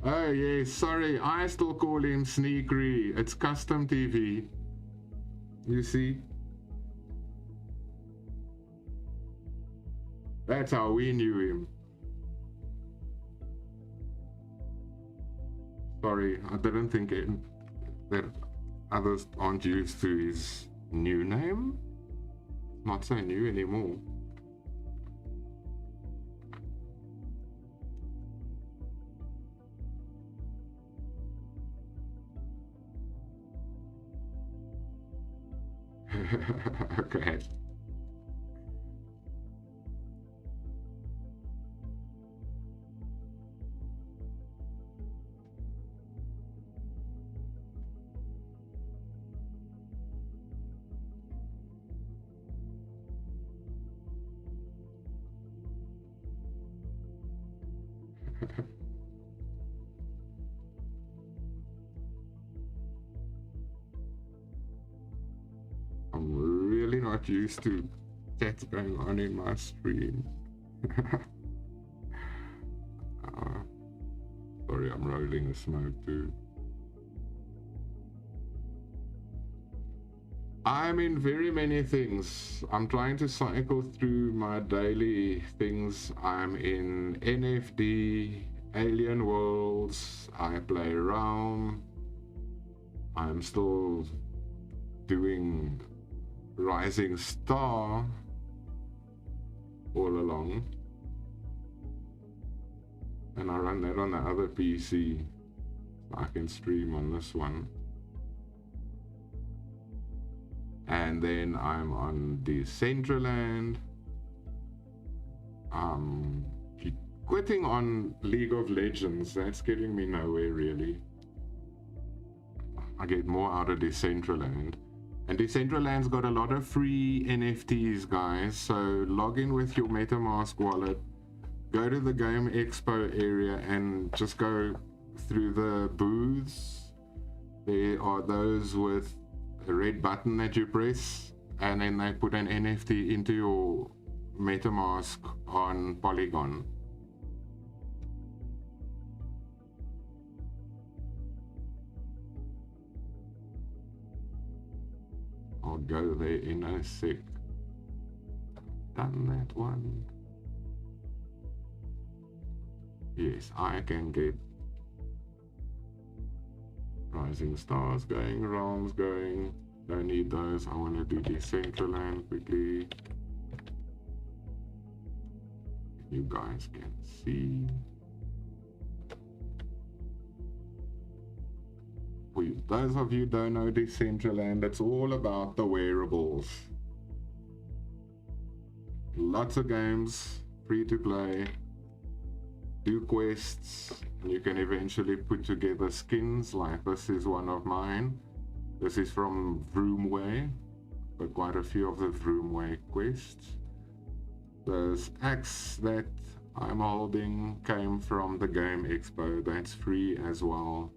A: Oh yeah, sorry, I still call him Sneakery. It's custom TV. You see? That's how we knew him. Sorry, I didn't think that others aren't used to his new name. Not so new anymore. Okay. I'm really not used to chats going on in my stream. Sorry, I'm rolling a smoke too. I'm in very many things. I'm trying to cycle through my daily things. I'm in NFT, Alien Worlds, I play around. I'm still doing Rising Star all along. And I run that on the other PC. I can stream on this one. And then I'm on Decentraland. Quitting on League of Legends. That's getting me nowhere really. I get more out of Decentraland. And Decentraland's got a lot of free NFTs, guys. So log in with your MetaMask wallet. Go to the Game Expo area and just go through the booths. There are those with a red button that you press, and then they put an NFT into your MetaMask on Polygon. I'll go there in a sec. Done that one. Yes, I can get Rising Stars going, ROMs going. Don't need those. I want to do Decentraland quickly. You guys can see. For those of you who don't know Decentraland, it's all about the wearables. Lots of games, free to play. Do quests, and you can eventually put together skins. Like this is one of mine. This is from Vroomway, but quite a few of the Vroomway quests. This axe that I'm holding came from the Game Expo. That's free as well.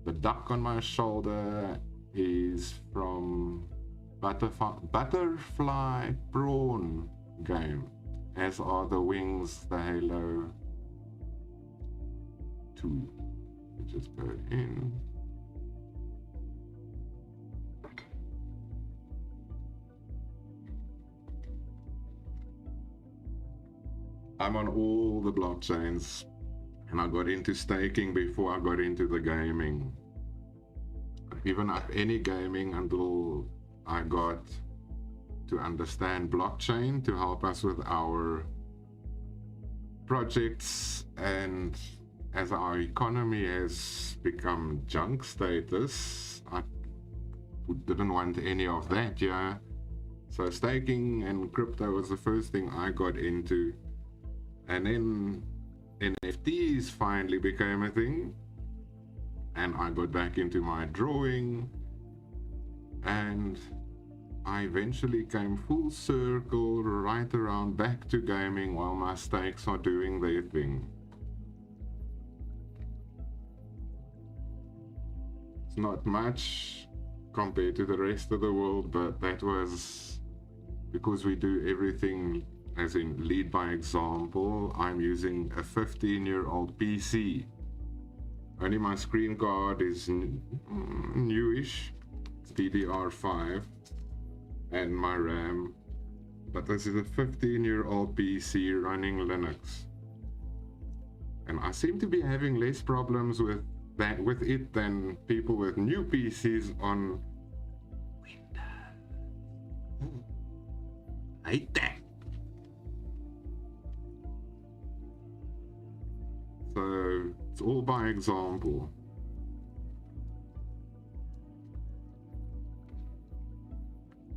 A: The duck on my shoulder is from Butterfly Prawn game, as are the wings, the Halo 2. Just go in. I'm on all the blockchains, and I got into staking before I got into the gaming. I've given up any gaming until I got to understand blockchain to help us with our projects, and as our economy has become junk status, I didn't want any of that, yeah. So staking and crypto was the first thing I got into. And then NFTs finally became a thing, and I got back into my drawing, and I eventually came full circle right around back to gaming while my stakes are doing their thing. It's not much compared to the rest of the world, but that was because we do everything as in lead by example. I'm using a 15-year-old PC. Only my screen card is newish. It's DDR5 and my RAM. But this is a 15-year-old PC running Linux. And I seem to be having less problems with than people with new PCs on Windows. Hate that. So it's all by example.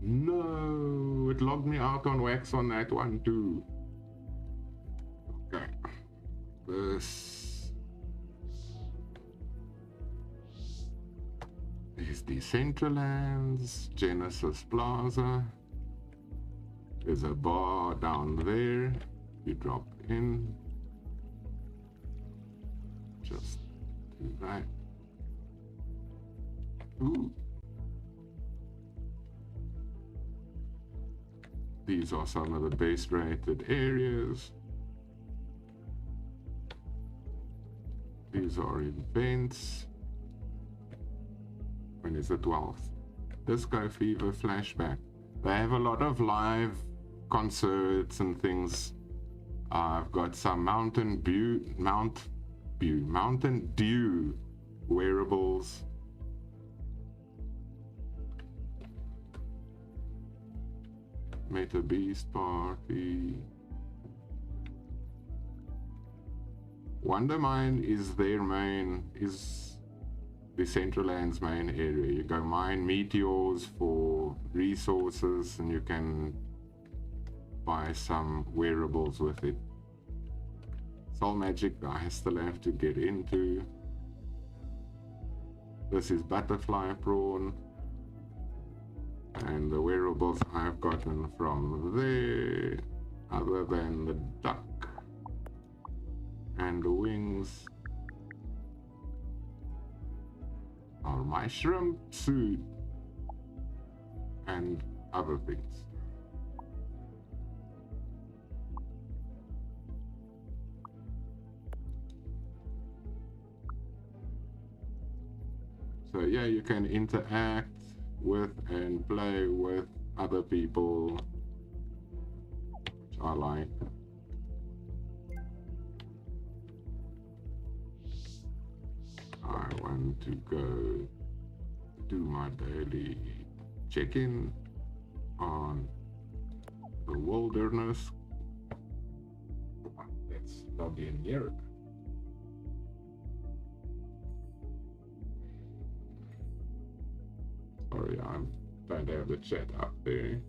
A: No, it logged me out on Wax on that one too. Okay. This is Decentralands, Genesis Plaza. There's a bar down there. You drop in. Just do that. Ooh. These are some of the base rated areas. These are events. When is the 12th? Disco Fever Flashback. They have a lot of live concerts and things. I've got some Mountain Dew wearables. Meta Beast Party. Wondermine is Decentraland's main area. You go mine meteors for resources and you can buy some wearables with it. Soul Magic I still have to get into. This is Butterfly Prawn. And the wearables I've gotten from there, other than the duck and the wings, are my shrimp suit and other things. So yeah, you can interact with and play with other people, which I like. I want to go do my daily check-in on the wilderness. Let's log in here. Sorry, I don't have the chat up there.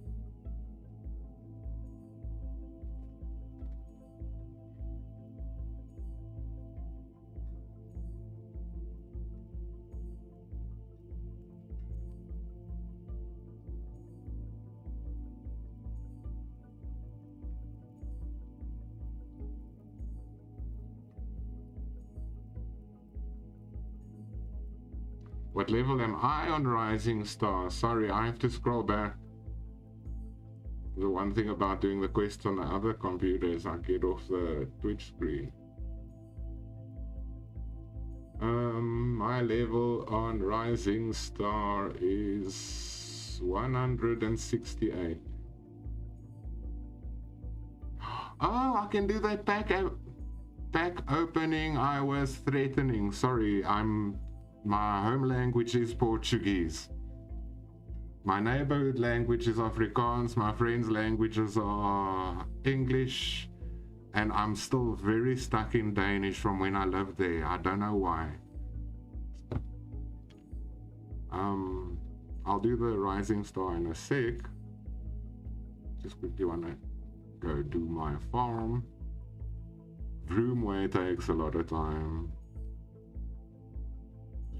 A: What level am I on Rising Star? Sorry, I have to scroll back. The one thing about doing the quest on the other computer is I get off the Twitch screen. My level on Rising Star is 168. Oh, I can do that pack opening I was threatening. Sorry, my home language is Portuguese. My neighborhood language is Afrikaans. My friends' languages are English. And I'm still very stuck in Danish from when I lived there. I don't know why. I'll do the Rising Star in a sec. Just quickly want to go do my farm. Vroomway takes a lot of time.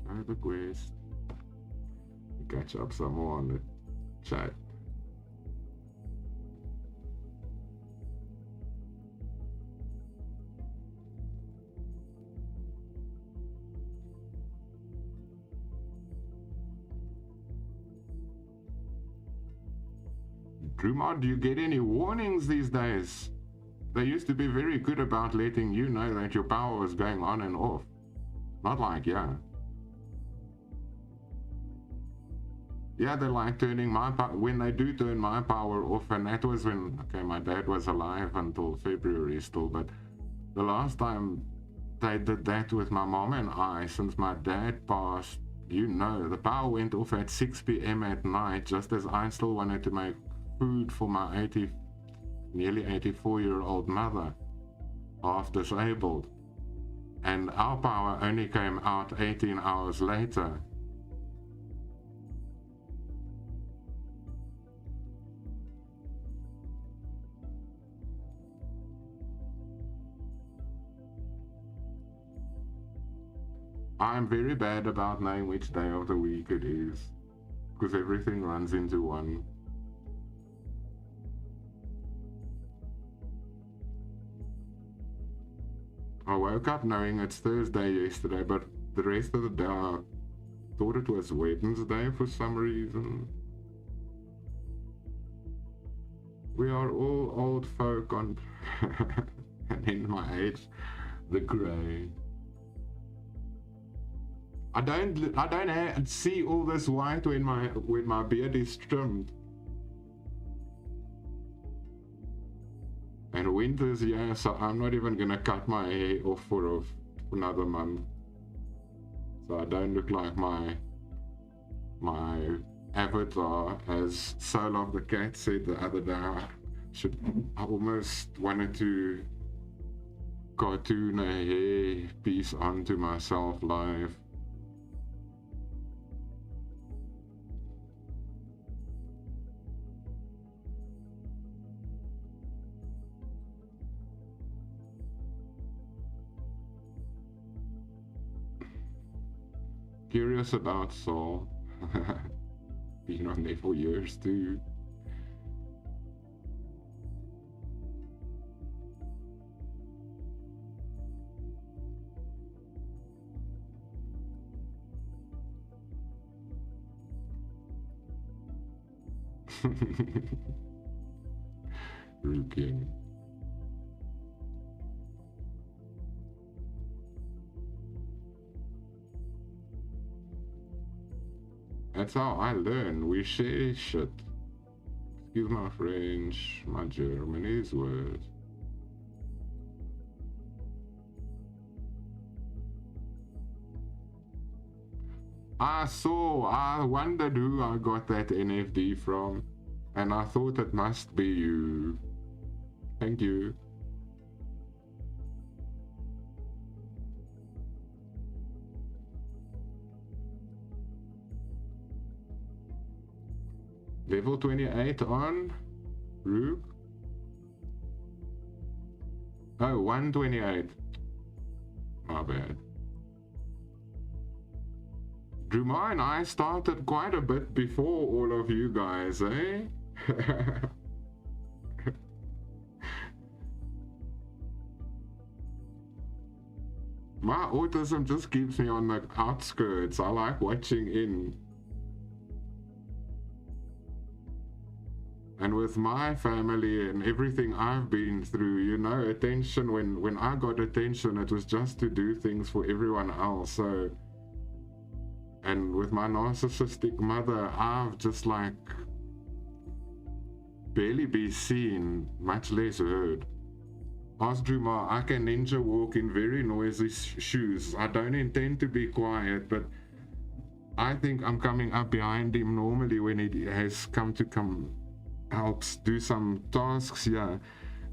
A: Show the quest. Catch up some more on the chat. Drumar, do you get any warnings these days? They used to be very good about letting you know that your power was going on and off. Not like, yeah. Yeah, they like turning my power, when they do turn my power off, and that was when, okay, my dad was alive until February still, but the last time they did that with my mom and I since my dad passed. You know, the power went off at 6 p.m. at night just as I still wanted to make food for my nearly 84-year-old mother, half disabled. And our power only came out 18 hours later. I'm very bad about knowing which day of the week it is, because everything runs into one. I woke up knowing it's Thursday yesterday, but the rest of the day I thought it was Wednesday for some reason. We are all old folk on and in my age, the grey. I don't see all this white when my beard is trimmed. And winter's here, so I'm not even gonna cut my hair off for another month. So I don't look like my avatar, as Soul of the Cat said the other day. I almost wanted to cartoon a hair piece onto myself live. Curious about Saul. Been on there for years too. Rukin. That's how I learn. We share shit. Excuse my French, my German is worse. I wondered who I got that NFT from, and I thought it must be you. Thank you. Level 28 on Rook. Oh, 128. My bad. Druma and I started quite a bit before all of you guys, eh? My autism just keeps me on the outskirts. I like watching in. And with my family and everything I've been through, you know, attention, when I got attention, it was just to do things for everyone else. So, and with my narcissistic mother, I've just like barely be seen, much less heard. Ask Druma, I can ninja walk in very noisy shoes. I don't intend to be quiet, but I think I'm coming up behind him normally when he has come helps do some tasks, yeah,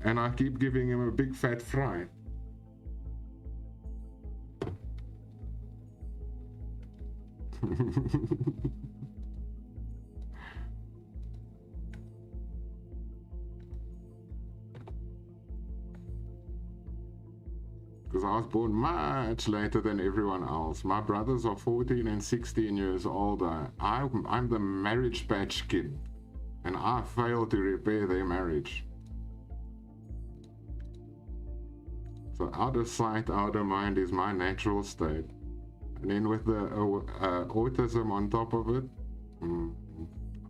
A: and I keep giving him a big fat fright. Because I was born much later than everyone else. My brothers are 14 and 16 years older. I'm the marriage patch kid, and I failed to repair their marriage. So out of sight, out of mind is my natural state. And then with the autism on top of it,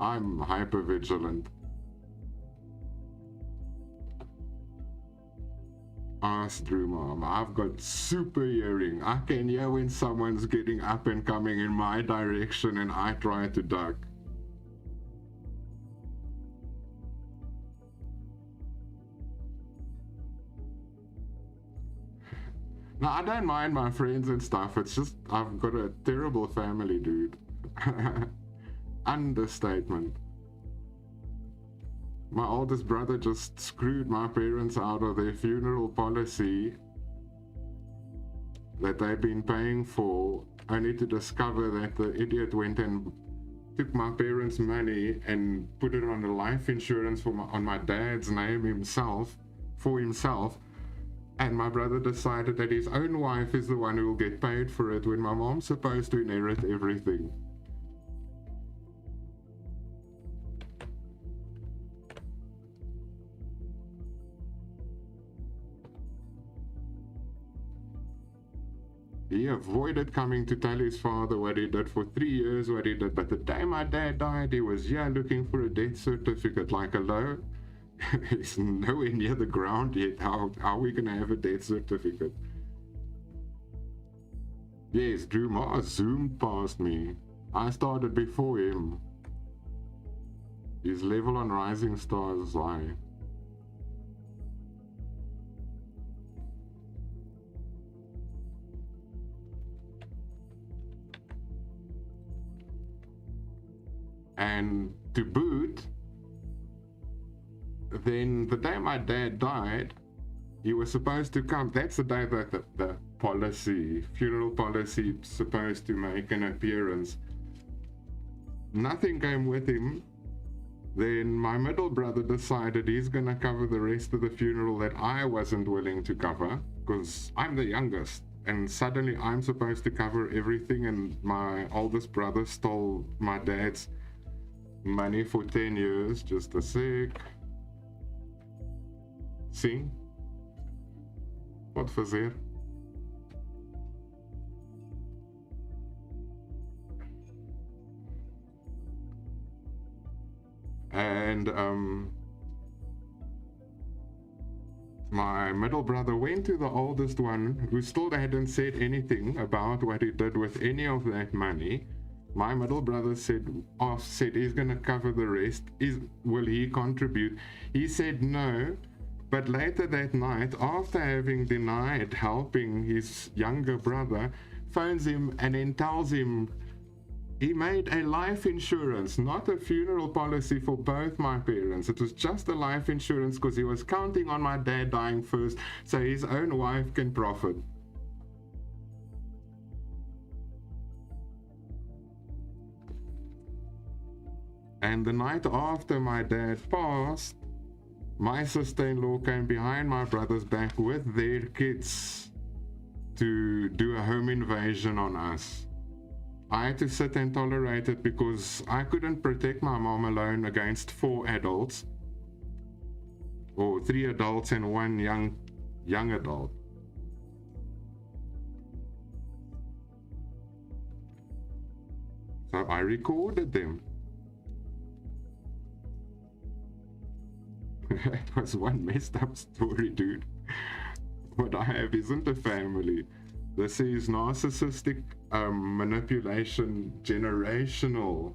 A: I'm hyper vigilant. Ask Drew Mom, I've got super hearing. I can hear when someone's getting up and coming in my direction and I try to duck. No, I don't mind my friends and stuff. It's just I've got a terrible family, dude. Understatement. My oldest brother just screwed my parents out of their funeral policy that they've been paying for, only to discover that the idiot went and took my parents' money and put it on a life insurance on my dad's name himself, for himself. And my brother decided that his own wife is the one who will get paid for it when my mom's supposed to inherit everything. He avoided coming to tell his father what he did for 3 years, what he did. But the day my dad died, he was here looking for a death certificate. Like, hello? He's nowhere near the ground yet. How are we going to have a death certificate? Yes, Drew Mars zoomed past me. I started before him. His level on Rising Stars is high. And to boot, then the day my dad died, he was supposed to come. That's the day that the funeral policy supposed to make an appearance. Nothing came with him. Then my middle brother decided he's gonna cover the rest of the funeral that I wasn't willing to cover, because I'm the youngest. And suddenly I'm supposed to cover everything, and my oldest brother stole my dad's money for 10 years. Just a sec. Sim. Pode fazer. And my middle brother went to the oldest one, who still hadn't said anything about what he did with any of that money. My middle brother said he's gonna cover the rest. Will he contribute? He said no. But later that night, after having denied helping his younger brother, phones him and then tells him he made a life insurance, not a funeral policy, for both my parents. It was just a life insurance because he was counting on my dad dying first so his own wife can profit. And the night after my dad passed, my sister-in-law came behind my brother's back with their kids to do a home invasion on us. I had to sit and tolerate it because I couldn't protect my mom alone against 4 adults, or 3 adults and 1 young adult. So I recorded them. It was one messed up story, dude. What I have isn't a family. This is narcissistic manipulation, generational.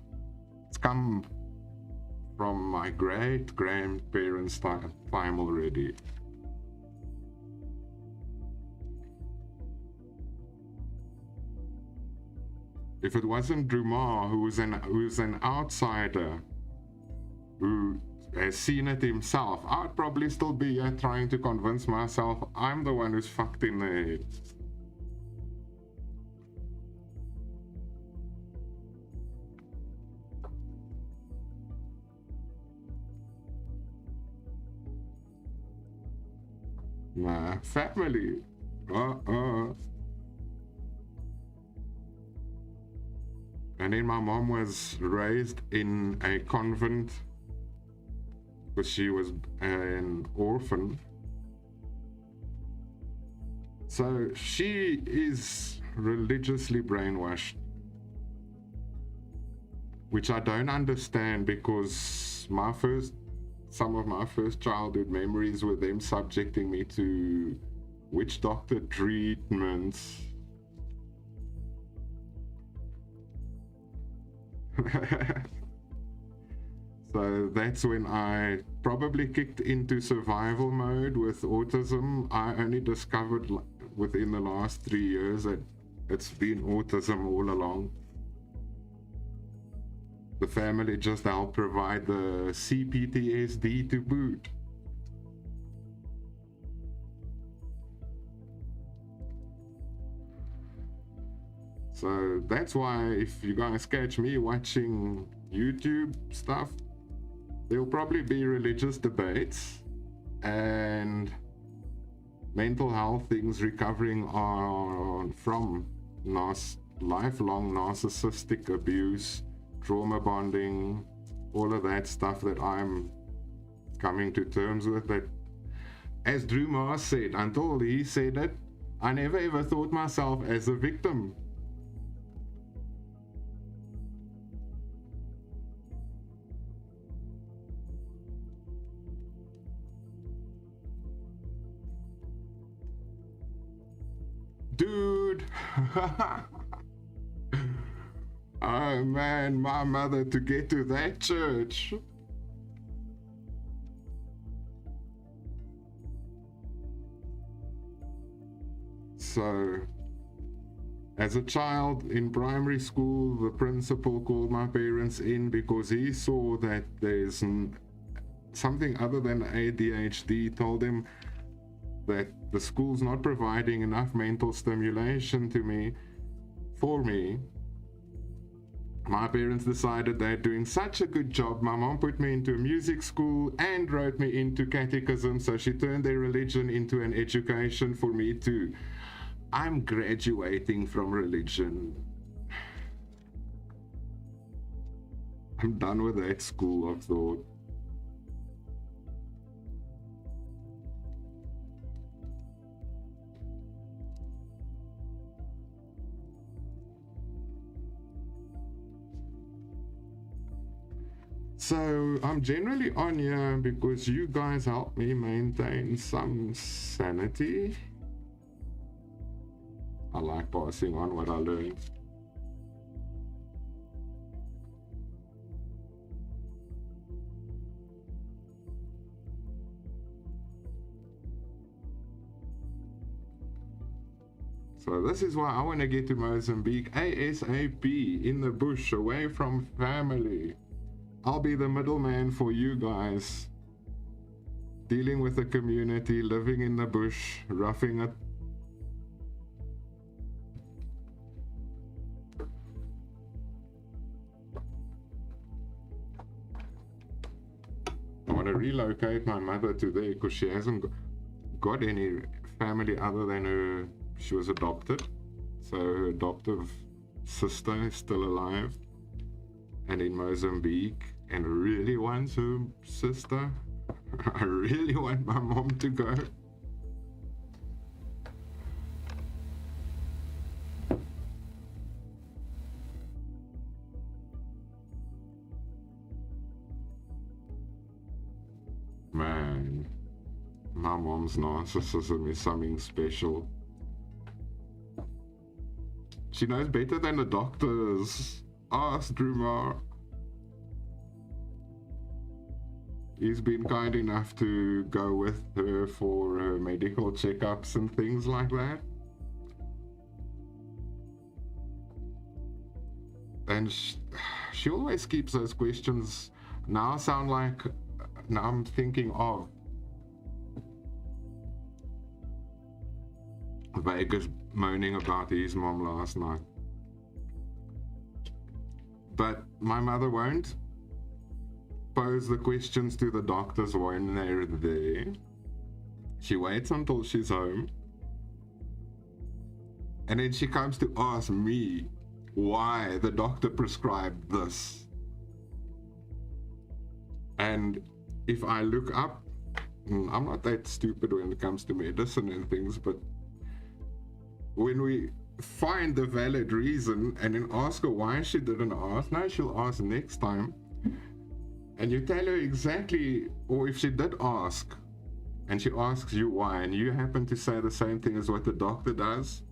A: It's come from my great-grandparents' time already. If it wasn't Drumar, who's an outsider, who has seen it himself, I'd probably still be here trying to convince myself I'm the one who's fucked in the head. My family. And then my mom was raised in a convent because she was an orphan. So she is religiously brainwashed, which I don't understand, because some of my first childhood memories were them subjecting me to witch doctor treatments. So that's when I probably kicked into survival mode with autism. I only discovered within the last 3 years that it's been autism all along. The family just helped provide the CPTSD to boot. So that's why if you guys catch me watching YouTube stuff, there'll probably be religious debates and mental health things, recovering on from lifelong narcissistic abuse, trauma bonding, all of that stuff that I'm coming to terms with. That, as Drew Mars said, until he said it, I never ever thought myself as a victim. Dude. Oh man, my mother, to get to that church. So, as a child in primary school, the principal called my parents in because he saw that there's something other than ADHD, told him that the school's not providing enough mental stimulation for me. My parents decided they're doing such a good job. My mom put me into a music school and wrote me into catechism, so she turned their religion into an education for me too. I'm graduating from religion. I'm done with that school of thought. So I'm generally on here because you guys help me maintain some sanity. I like passing on what I learned. So this is why I want to get to Mozambique ASAP, in the bush, away from family. I'll be the middleman for you guys, dealing with the community, living in the bush, roughing it. I want to relocate my mother to there because she hasn't got any family other than her. She was adopted, so her adoptive sister is still alive and in Mozambique, and really wants her sister. I really want my mom to go. Man, my mom's narcissism is something special. She knows better than the doctors. Ask Drumar. He's been kind enough to go with her for medical checkups and things like that. And she always keeps those questions. Now I'm thinking of Vegas moaning about his mom last night. But my mother won't pose the questions to the doctors when they're there. She waits until she's home, and then she comes to ask me why the doctor prescribed this. And if I look up, I'm not that stupid when it comes to medicine and things, but when we find the valid reason and then ask her why she didn't ask, now she'll ask next time, and you tell her exactly, or if she did ask and she asks you why and you happen to say the same thing as what the doctor does,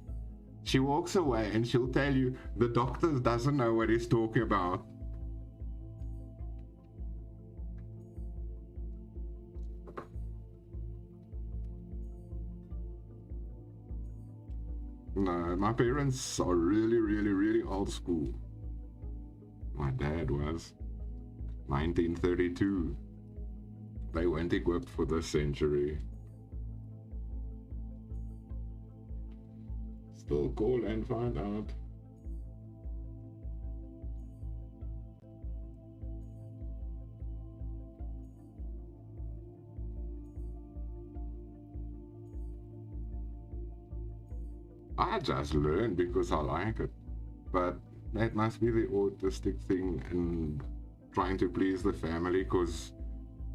A: she walks away and she'll tell you the doctor doesn't know what he's talking about. No, my parents are really, really, really old school. My dad was 1932. They weren't equipped for this century. Still call and find out. I just learned because I like it. But that must be the autistic thing and trying to please the family, because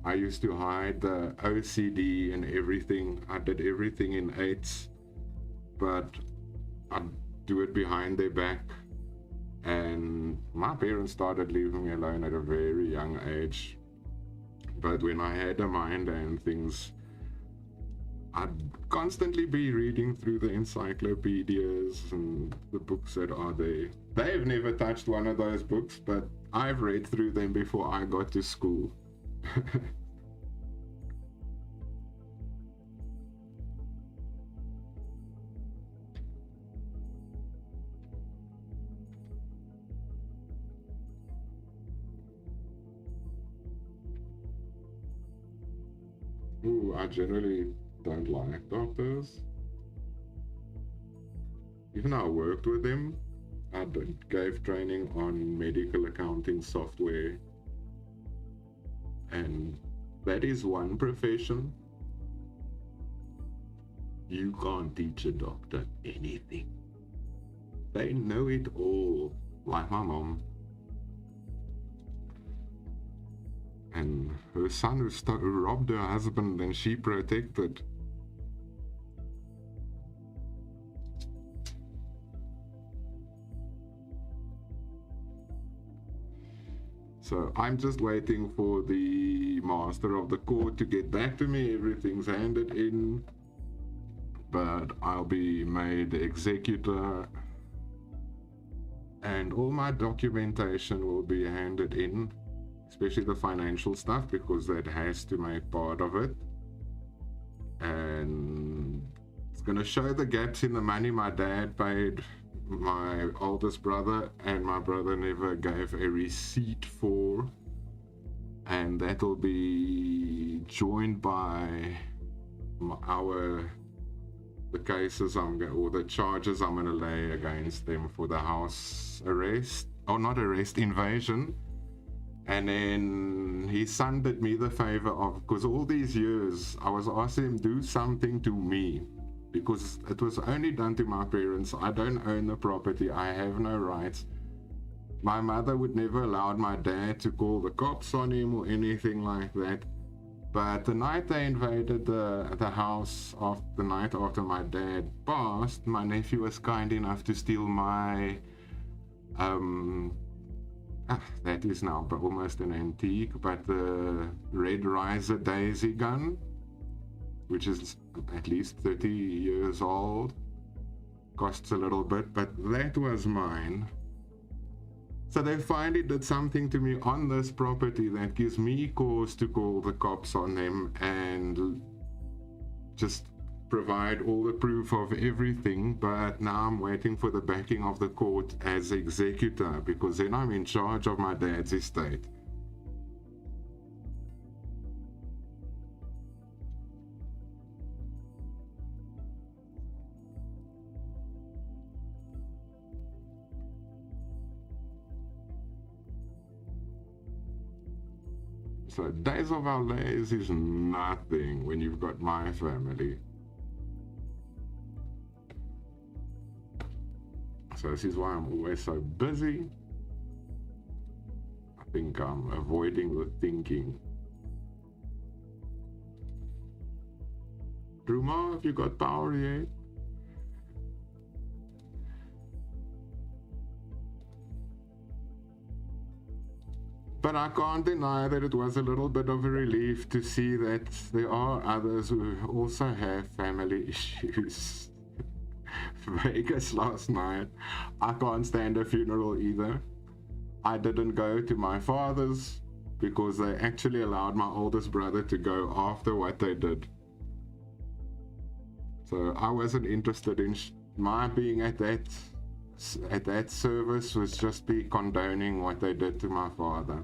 A: I used to hide the OCD and everything. I did everything in 8s, but I'd do it behind their back. And my parents started leaving me alone at a very young age. But when I had a mind and things, I'd constantly be reading through the encyclopedias and the books that are there. They've never touched one of those books, but I've read through them before I got to school. Ooh, I generally don't like doctors. Even though I worked with them, I gave training on medical accounting software, and that is one profession you can't teach a doctor anything. They know it all, like my mom. And her son who robbed her husband and she protected. So I'm just waiting for the master of the court to get back to me. Everything's handed in, but I'll be made the executor and all my documentation will be handed in, especially the financial stuff, because that has to make part of it. And it's gonna show the gaps in the money my dad paid my oldest brother and my brother never gave a receipt for, and that'll be joined by the cases or the charges I'm gonna lay against them for the house arrest, or not arrest, invasion. And then his son did me the favor of, because all these years I was asking him, do something to me, because it was only done to my parents. I don't own the property, I have no rights. My mother would never allow my dad to call the cops on him or anything like that. But the night they invaded the house, the night after my dad passed, my nephew was kind enough to steal my that is now almost an antique, but the Red Riser Daisy gun, which is at least 30 years old, costs a little bit, but that was mine. So they finally did something to me on this property that gives me cause to call the cops on them and just provide all the proof of everything. But now I'm waiting for the backing of the court as executor, because then I'm in charge of my dad's estate. So Days of Our Lives is nothing when you've got my family. So this is why I'm always so busy. I think I'm avoiding the thinking. Ruma, have you got power yet? But I can't deny that it was a little bit of a relief to see that there are others who also have family issues. Vegas last night, I can't stand a funeral either. I didn't go to my father's because they actually allowed my oldest brother to go after what they did. So I wasn't interested in my being at that service was just be condoning what they did to my father.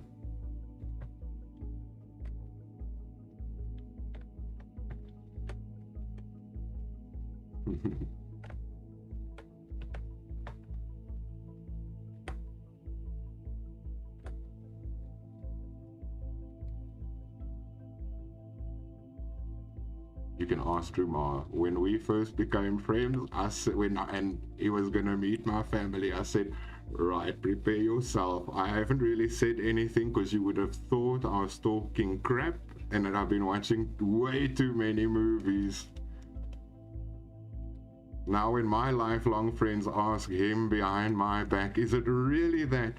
A: You can ask Rumar. When we first became friends, I said, and he was gonna meet my family, I said, right, prepare yourself. I haven't really said anything because you would have thought I was talking crap and that I've been watching way too many movies. Now when my lifelong friends ask him behind my back, is it really that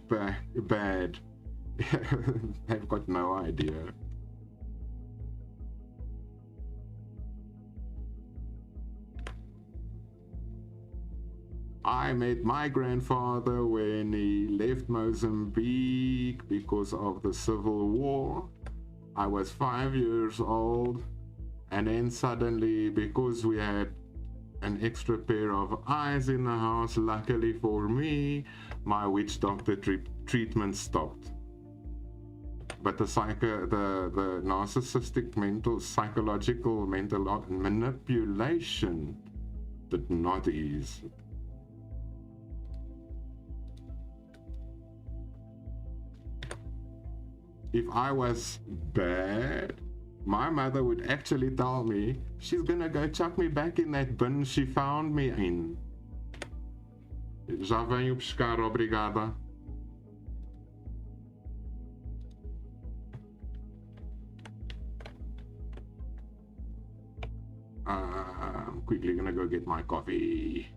A: bad? They've got no idea. I met my grandfather when he left Mozambique because of the civil war. I was 5 years old, and then suddenly, because we had an extra pair of eyes in the house, luckily for me, my witch doctor treatment stopped. But the narcissistic psychological mental manipulation did not ease. If I was bad, my mother would actually tell me she's gonna go chuck me back in that bin she found me in. Já venho buscar, obrigada. I'm quickly gonna go get my coffee.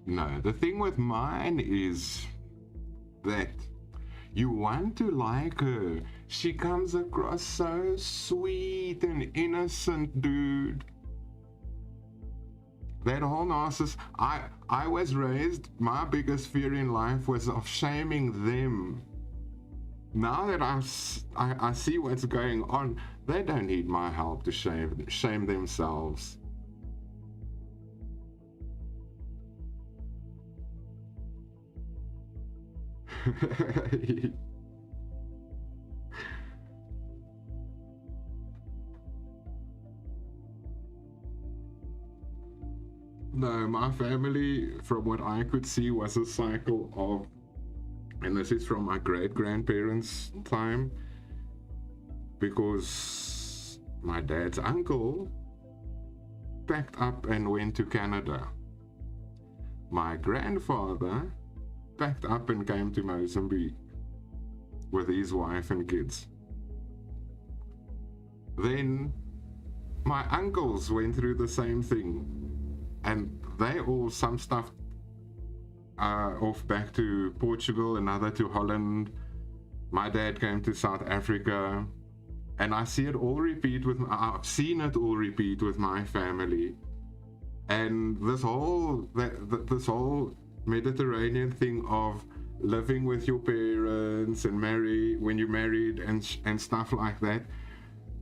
A: No, the thing with mine is that you want to like her. She comes across so sweet and innocent, dude. That whole narcissist, I was raised, my biggest fear in life was of shaming them. Now that I see what's going on, they don't need my help to shame themselves. No, my family, from what I could see, was a cycle of, and this is from my great-grandparents' time, because my dad's uncle packed up and went to Canada. My grandfather packed up and came to Mozambique with his wife and kids. Then my uncles went through the same thing, and they all, some stuff off back to Portugal, another to Holland. My dad came to South Africa, and I see it all repeat with I've seen it all repeat with my family. And this whole Mediterranean thing of living with your parents and when you're married and stuff like that.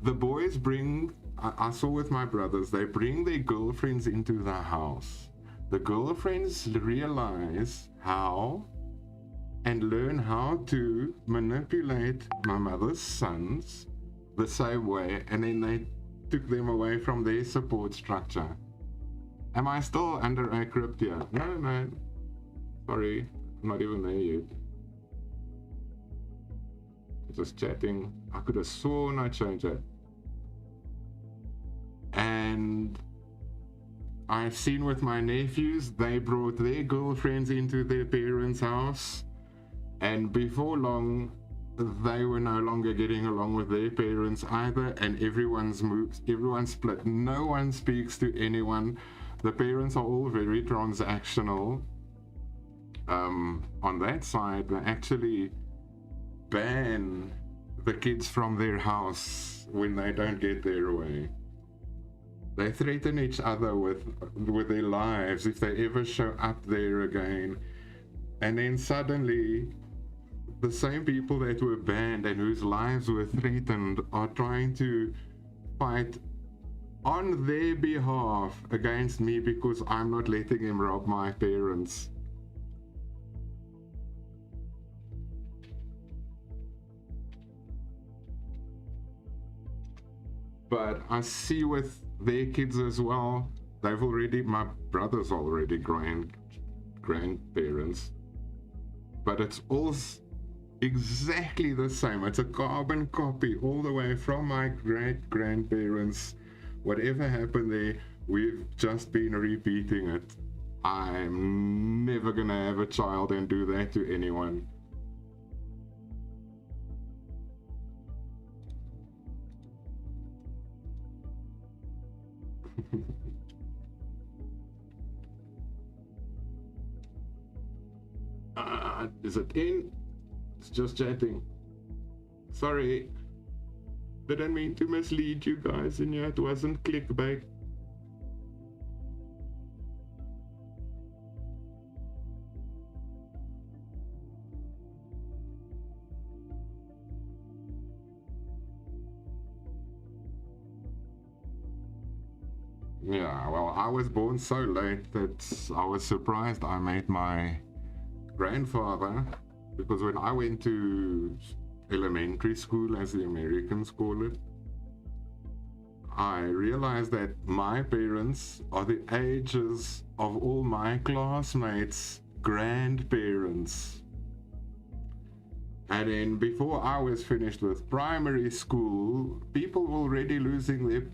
A: The boys bring, I saw with my brothers, they bring their girlfriends into the house. The girlfriends realize how and learn how to manipulate my mother's sons the same way, and then they took them away from their support structure. Am I still under a crypt here? No, man. Sorry, I'm not even there yet. Just chatting. I could have sworn I changed it. And I've seen with my nephews, they brought their girlfriends into their parents' house, and before long they were no longer getting along with their parents either, and everyone's split. No one speaks to anyone. The parents are all very transactional. On that side, they actually ban the kids from their house when they don't get their way. They threaten each other with their lives if they ever show up there again. And then suddenly, the same people that were banned and whose lives were threatened are trying to fight on their behalf against me because I'm not letting him rob my parents. But I see with their kids as well, my brother's already grandparents, but it's all exactly the same. It's a carbon copy all the way from my great-grandparents. Whatever happened there, we've just been repeating it. I'm never gonna have a child and do that to anyone. Is it in? It's just chatting. Sorry. Didn't mean to mislead you guys, and yeah, it wasn't clickbait. Yeah, well, I was born so late that I was surprised I made my grandfather, because when I went to elementary school, as the Americans call it, I realized that my parents are the ages of all my classmates' grandparents. And then before I was finished with primary school, people were already losing their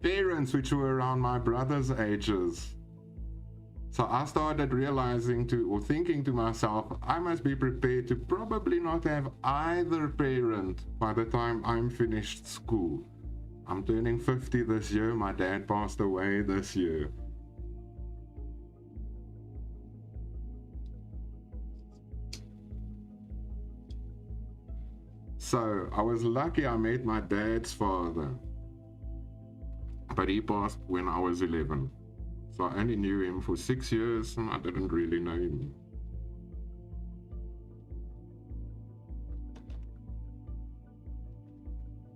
A: parents, which were around my brother's ages. So I started realizing thinking to myself, I must be prepared to probably not have either parent by the time I'm finished school. I'm turning 50 this year. My dad passed away this year. So I was lucky I met my dad's father, but he passed when I was 11. So I only knew him for 6 years, and I didn't really know him.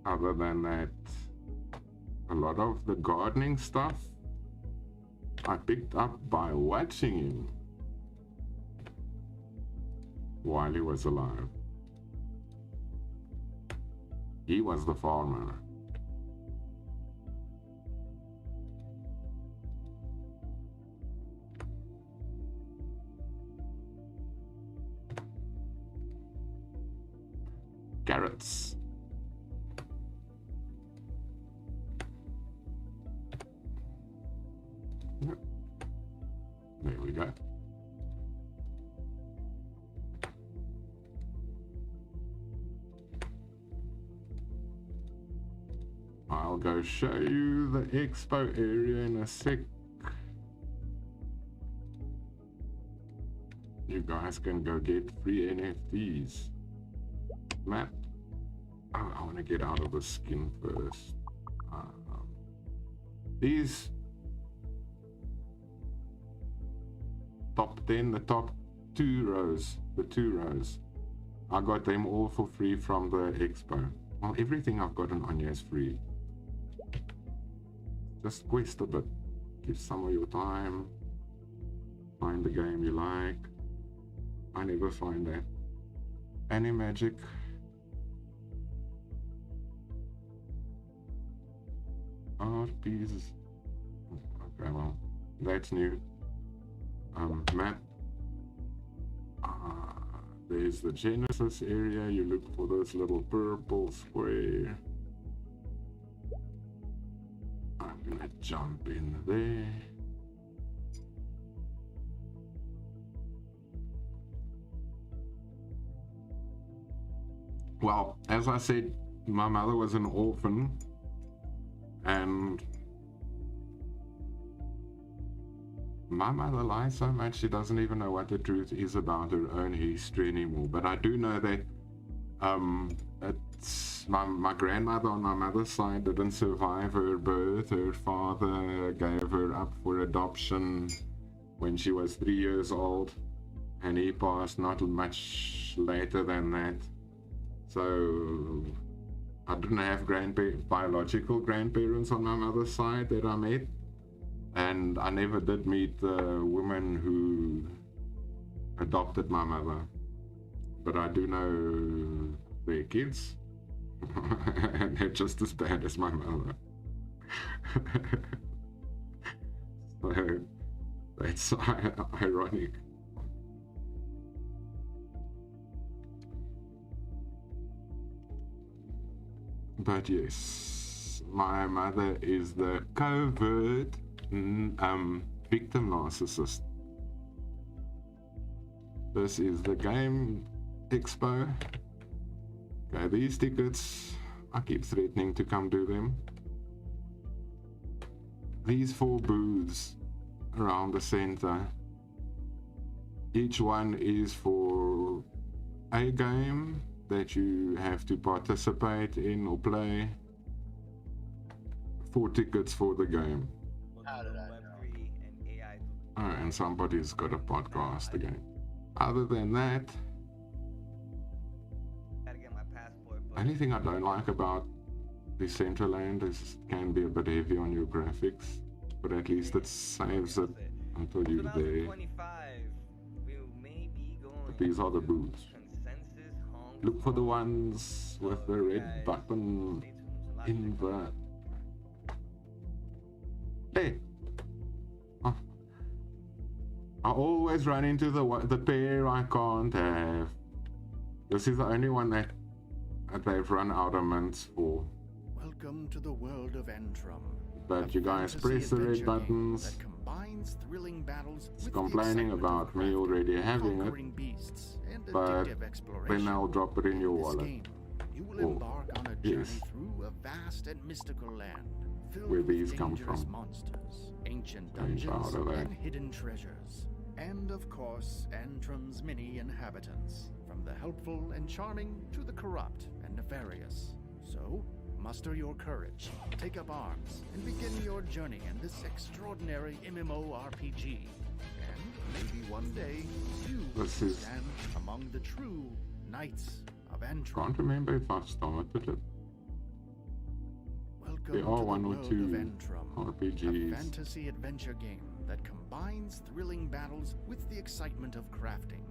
A: Other than that, a lot of the gardening stuff I picked up by watching him while he was alive. He was the farmer. Carrots. Yep. There we go. I'll go show you the expo area in a sec. You guys can go get free NFTs. Map. Oh, I want to get out of the skin first. These top 10, the top two rows, I got them all for free from the expo. Well, everything I've gotten on here is free. Just quest a bit. Give some of your time. Find the game you like. I never find that. Any magic? Art pieces. Okay, well, that's new. Map. There's the Genesis area. You look for this little purple square. I'm gonna jump in there. Well, as I said, my mother was an orphan, and my mother lies so much she doesn't even know what the truth is about her own history anymore. But I do know that it's my grandmother on my mother's side didn't survive her birth. Her father gave her up for adoption when she was 3 years old, and he passed not much later than that. So I didn't have biological grandparents on my mother's side that I met, and I never did meet the woman who adopted my mother, but I do know their kids, and they're just as bad as my mother. So that's ironic. But yes, my mother is the covert victim narcissist. This is the game expo. Okay, these tickets, I keep threatening to come do them. These 4 booths around the center, each one is for a game that you have to participate in or play. 4 tickets for the game. Oh, and somebody's got a podcast again. Other than that, only thing I don't like about Decentraland is it can be a bit heavy on your graphics, but at least it saves it until you're there. But these are the booths. Look for the ones with the red button in the... Hey! Oh. I always run into the pair I can't have. This is the only one that they've run out of mints for.
F: Welcome to the world of Entrum.
A: But you guys press the red buttons.
F: Thrilling battles
A: it's complaining about me already having it, but then I'll drop it in your wallet.
F: You will embark on a journey through a vast and mystical land filled
A: where
F: with
A: these come
F: dangerous
A: from.
F: monsters, ancient dungeons, and hidden treasures. And of course, Entrum's many inhabitants, from the helpful and charming to the corrupt and nefarious. So, muster your courage, take up arms, and begin your journey in this extraordinary MMORPG. And maybe one day, you will stand among the true Knights of Entrum.
A: Can't remember if I've started it.
F: Welcome
A: there are
F: to
A: one
F: the
A: or
F: world
A: two
F: of Entrum,
A: RPGs.
F: a fantasy adventure game that combines thrilling battles with the excitement of crafting.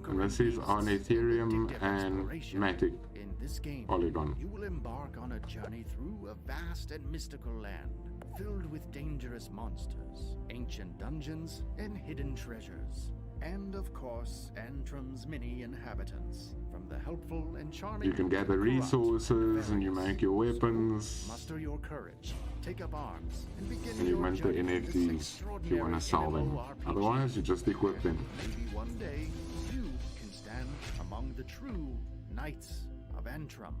A: And this is on Ethereum and MATIC.
F: In this game,
A: Polygon.
F: you will embark on a journey through a vast and mystical land filled with dangerous monsters, ancient dungeons, and hidden treasures. And of course, Entrum's many inhabitants, from the helpful and charming.
A: You can gather resources and you make your weapons.
F: Muster your courage, take up arms, and begin
A: and you
F: your
A: mint the
F: journey in this
A: NFTs if you want to sell them.
F: MMORPG.
A: Otherwise, you just equip them.
F: Maybe one day you can stand among the true Knights of Entrum.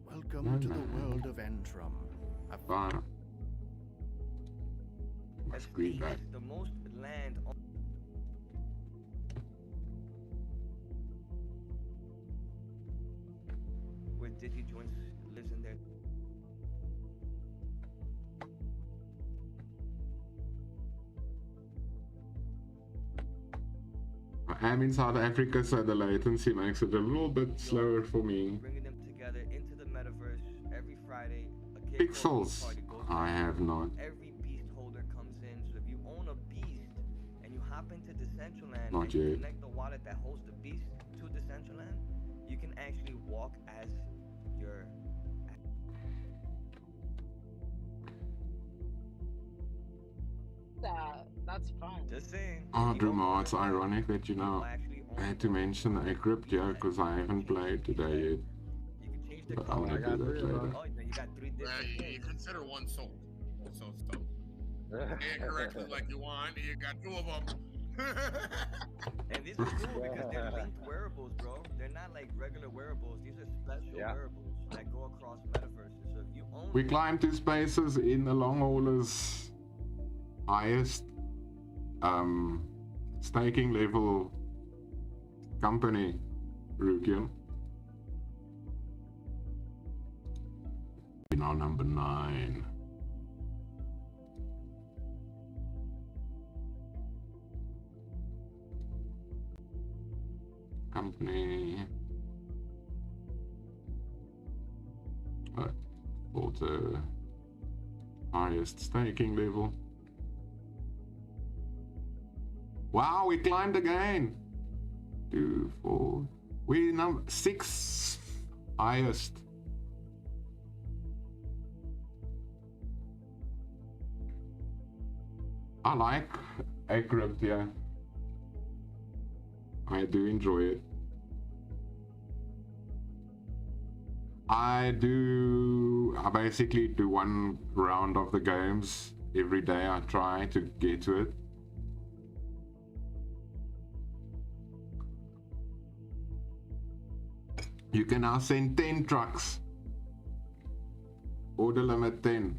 F: Welcome to the world of Entrum.
A: Fine. Let's read that.
G: The most land on where Dizzy joins lives in there.
A: I'm in South Africa, so the latency makes it a little bit slower for me.
G: Bringing them together into the metaverse every Friday. A
A: Pixels, I have not.
G: Every beast holder comes in, so if you own a beast and you hop into Decentraland
A: Not
G: and you
A: yet.
G: connect the wallet that holds the beast to Decentraland, you can actually walk as your.
H: That's fun.
G: Just saying.
A: Oh,
G: If you open
A: Druma,
G: the
A: it's
G: wallet,
A: ironic that you
G: you
A: know
G: will actually
A: I
G: own
A: had to
G: the
A: mention
G: wallet.
A: a crypto because I haven't played today yet.
G: You can change the
A: But I'm
G: color.
A: gonna do that later.
G: Oh, no, you got 3 different
I: You
G: things.
I: consider one sold. So incorrectly like you want, you got 2 of them.
G: And these are cool because they're linked wearables, bro. They're not like regular wearables. These are special wearables that go across metaverses. So if you own
A: We
G: them,
A: climbed 2 spaces in the long haulers highest staking level company, Rukian. We're now number 9. Company. For the highest staking level. Wow, we climbed again. 2, 4. We number 6 highest. I like Acrypt, yeah. I do enjoy it. I basically do 1 round of the games every day. I try to get to it. You can now send 10 trucks. Order limit 10.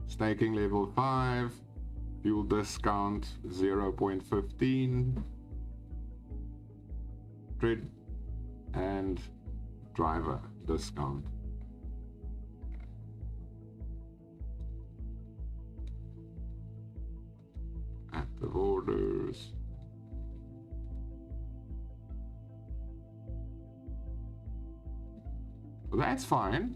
A: Staking level 5. Fuel discount 0.15. Trade and driver discount. Active orders. That's fine.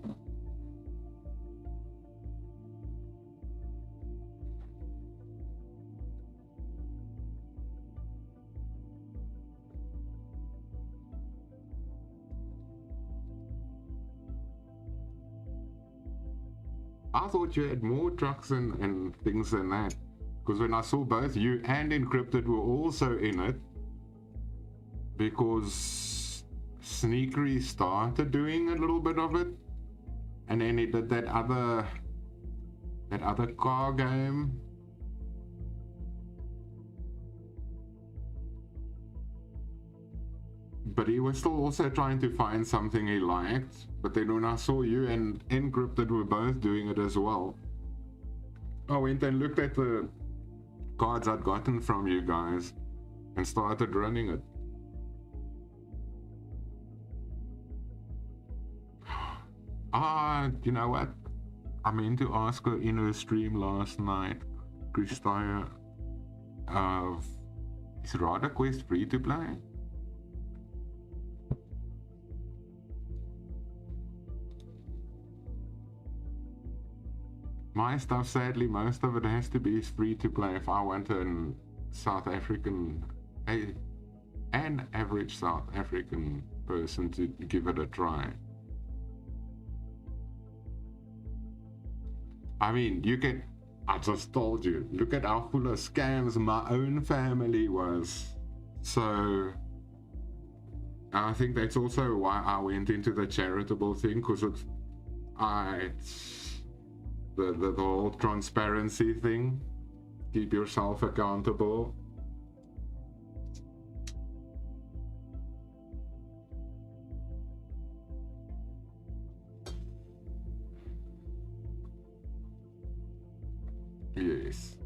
A: I thought you had more trucks and things than that. Because when I saw both you and Encrypted were also in it, because Sneakery started doing a little bit of it, and then he did that other car game. But he was still also trying to find something he liked. But then when I saw you and Encrypted were both doing it as well, I went and looked at the cards I'd gotten from you guys and started running it. You know what? I meant to ask her in her stream last night, Christia, is Radha Quest free to play? My stuff, sadly, most of it has to be free to play if I want an South African, an average South African person to give it a try. I mean, I just told you, look at how full of scams my own family was. So, I think that's also why I went into the charitable thing, because it's the whole transparency thing. Keep yourself accountable. Yes.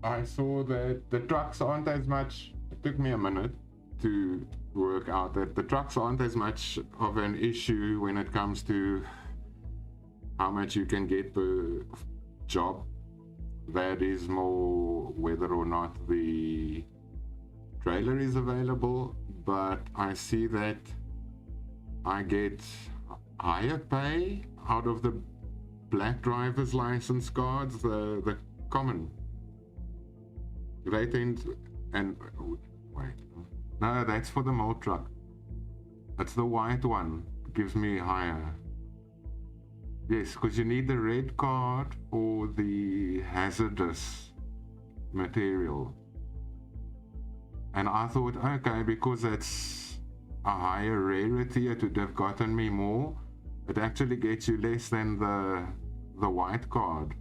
A: I saw that the trucks aren't as much. It took me a minute to work out that the trucks aren't as much of an issue when it comes to how much you can get per job. That is more whether or not the trailer is available. But I see that I get higher pay out of the black driver's license cards, the common Great end and wait. No, that's for the milk truck. It's the white one. Gives me higher. Yes, because you need the red card for the hazardous material. And I thought, okay, because it's a higher rarity, it would have gotten me more. It actually gets you less than the white card.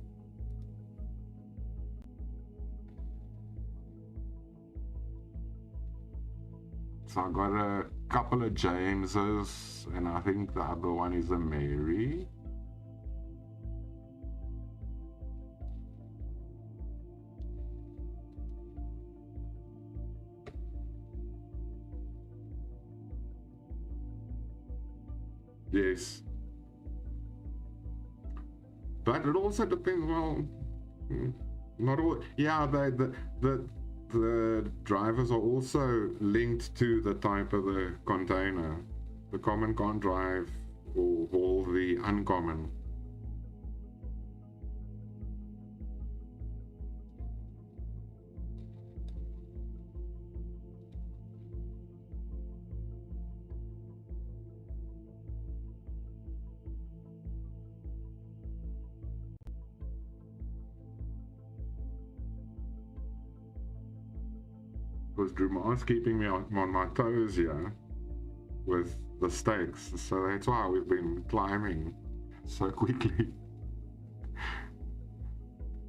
A: So I got a couple of Jameses, and I think the other one is a Mary. Yes. But it also depends, well, not all, yeah, the drivers are also linked to the type of the container. The common can't drive or haul the uncommon. Because Drumar's keeping me on my toes here with the stakes, so that's why we've been climbing so quickly.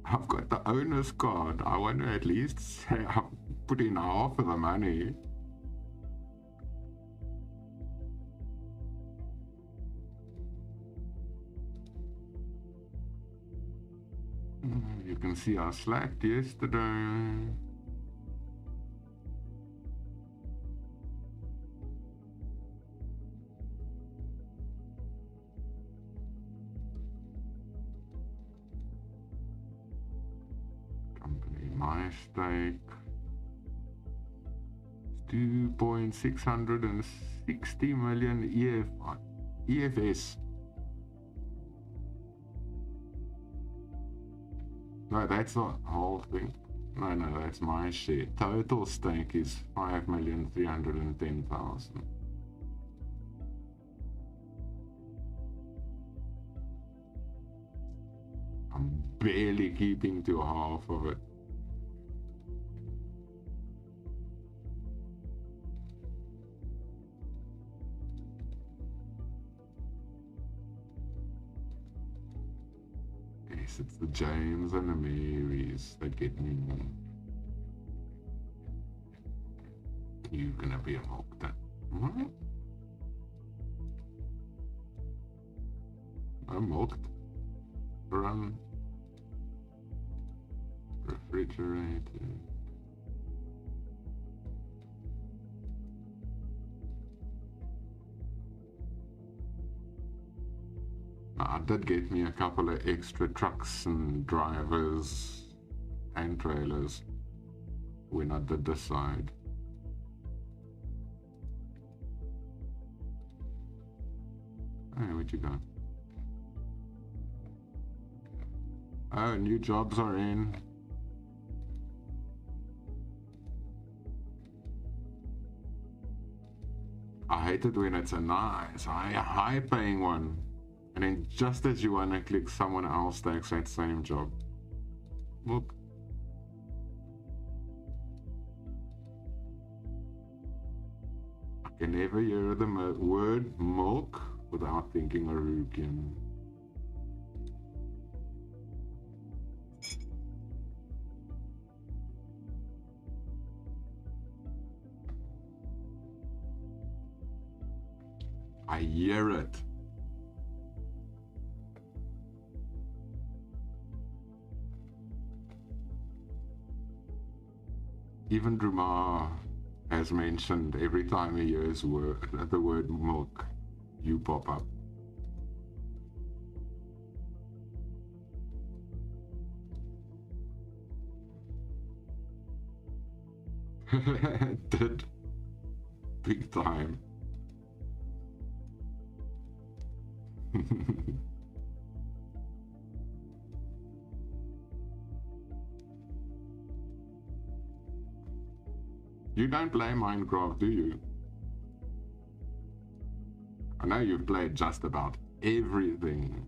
A: I've got the owner's card. I want to at least say I've put in half of the money. You can see I slacked yesterday. My stake is 2.660 million EFS. No, that's the whole thing. No, that's my share. Total stake is 5,310,000. I'm barely keeping to half of it. It's the James and the Marys that get me more. You're gonna be a milked. What? I'm milked. Run. Refrigerated. That gave me a couple of extra trucks and drivers and trailers when I did decide. Hey, where'd you go? Oh, new jobs are in. I hate it when it's a nice, high paying one. And then just as you want to click, someone else takes that same job. Look. I can never hear the word milk without thinking Arukian. I hear it. Even Drumar has mentioned every time he hears the word milk, you pop up. Did. Big time. You don't play Minecraft, do you? I know you've played just about everything.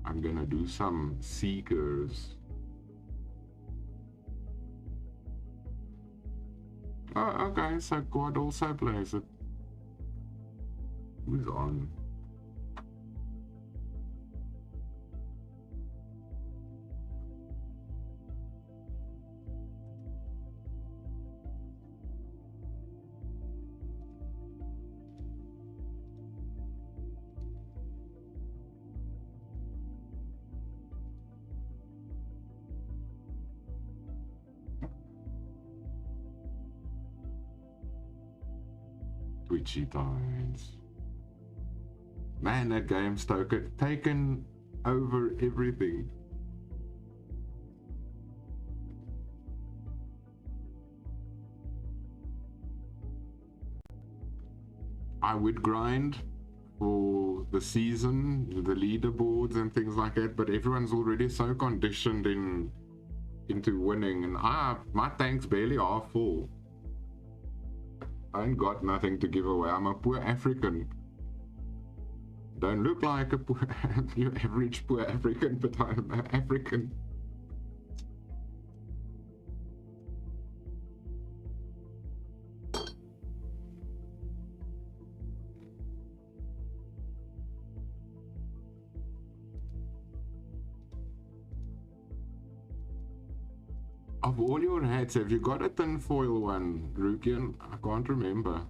A: I'm gonna do some seekers. Oh, okay, so Quad also plays it. Who's on? Twitchy times. Man, that game's taken over everything. I would grind for the season, the leaderboards and things like that, but everyone's already so conditioned into winning, and my tank's barely half full. I ain't got nothing to give away. I'm a poor African. Don't look like a poor, your average poor African, but I'm African. Of all your hats, have you got a tinfoil one, Rukian? I can't remember.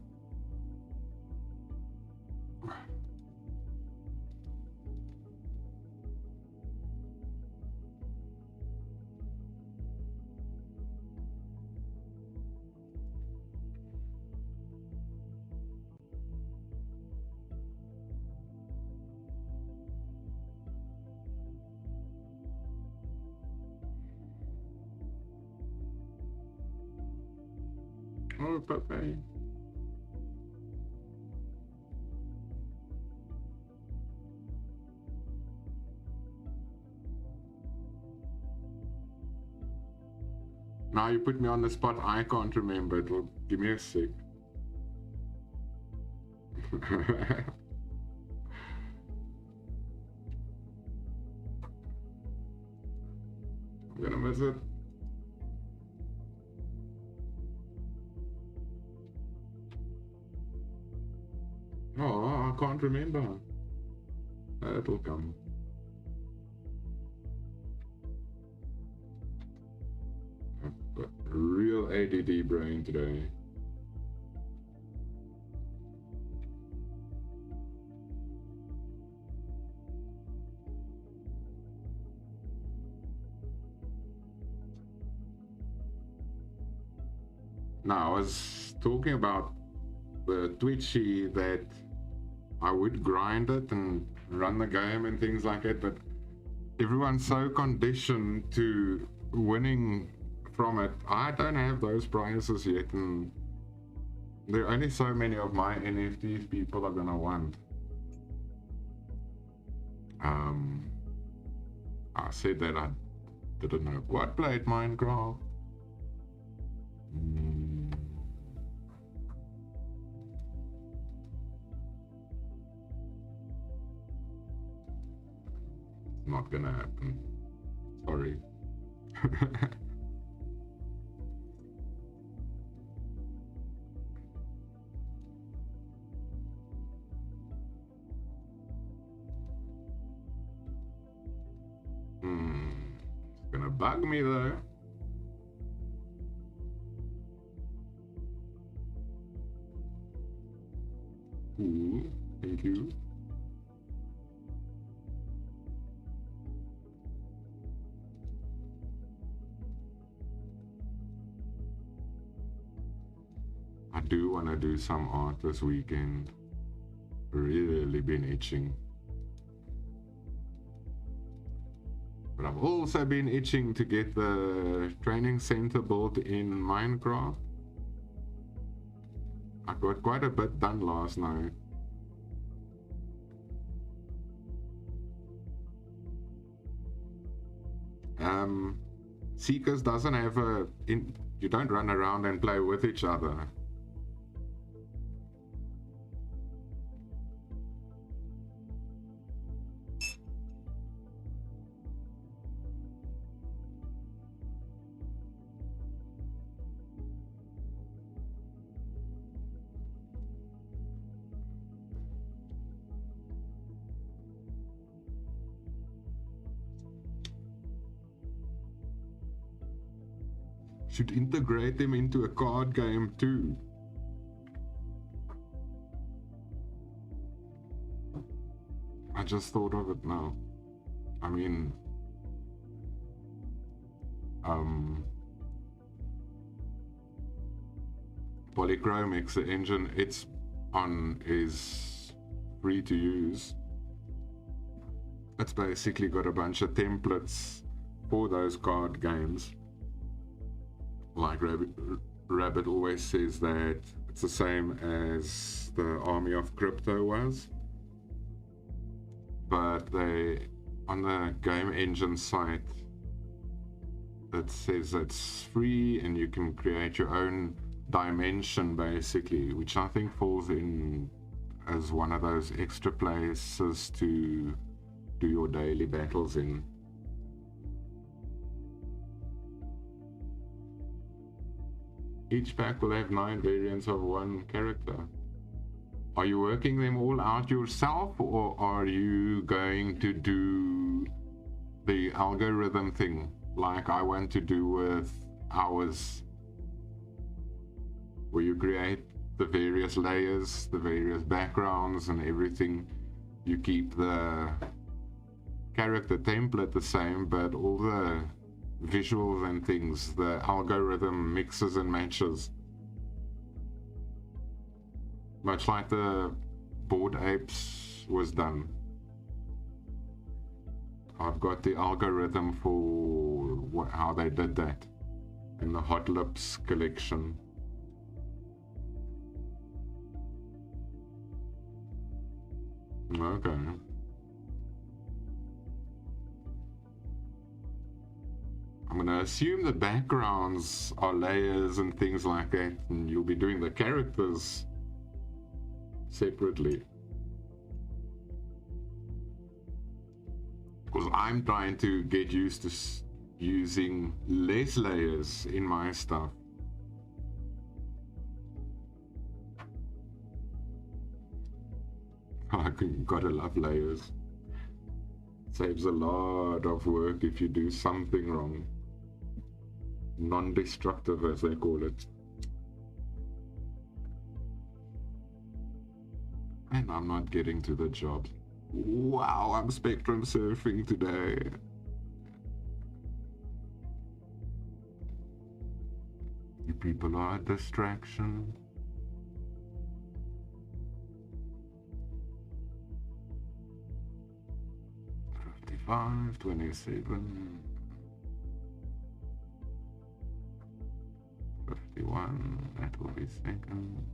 A: Oh, Pepe. Now you put me on the spot. I can't remember. It'll give me a sec. I'm gonna miss it. Oh, I can't remember. It'll come. I've got real ADD brain today. Now, I was talking about the Twitchy that I would grind it and run the game and things like that, but everyone's so conditioned to winning from it. I don't have those prizes yet, and there are only so many of my NFTs people are gonna want. I said that I didn't know what played Minecraft. Not gonna happen. Sorry. It's gonna bug me though. Cool. Thank you. I do want to do some art this weekend. Really been itching. But I've also been itching to get the training center built in Minecraft. I got quite a bit done last night. Seekers doesn't have you don't run around and play with each other. Should integrate them into a card game too. I just thought of it now. I mean, Polychromics, the engine it's on is free to use. It's basically got a bunch of templates for those card games. Like Rabbit always says that it's the same as the Army of Crypto was, but they on the game engine site it says it's free and you can create your own dimension basically, which I think falls in as one of those extra places to do your daily battles in. Each pack will have 9 variants of one character. Are you working them all out yourself, or are you going to do the algorithm thing like I want to do with ours, where you create the various layers, the various backgrounds and everything? You keep the character template the same, but all the visuals and things, the algorithm mixes and matches, much like the Bored Apes was done. I've got the algorithm for how they did that in the Hot Lips collection. Okay. I'm gonna assume the backgrounds are layers and things like that, and you'll be doing the characters separately. Because I'm trying to get used to using less layers in my stuff. I gotta love layers. Saves a lot of work if you do something wrong. Non-destructive, as they call it. And I'm not getting to the job. Wow, I'm spectrum surfing today. You people are a distraction. $55, $27, $51, that will be second.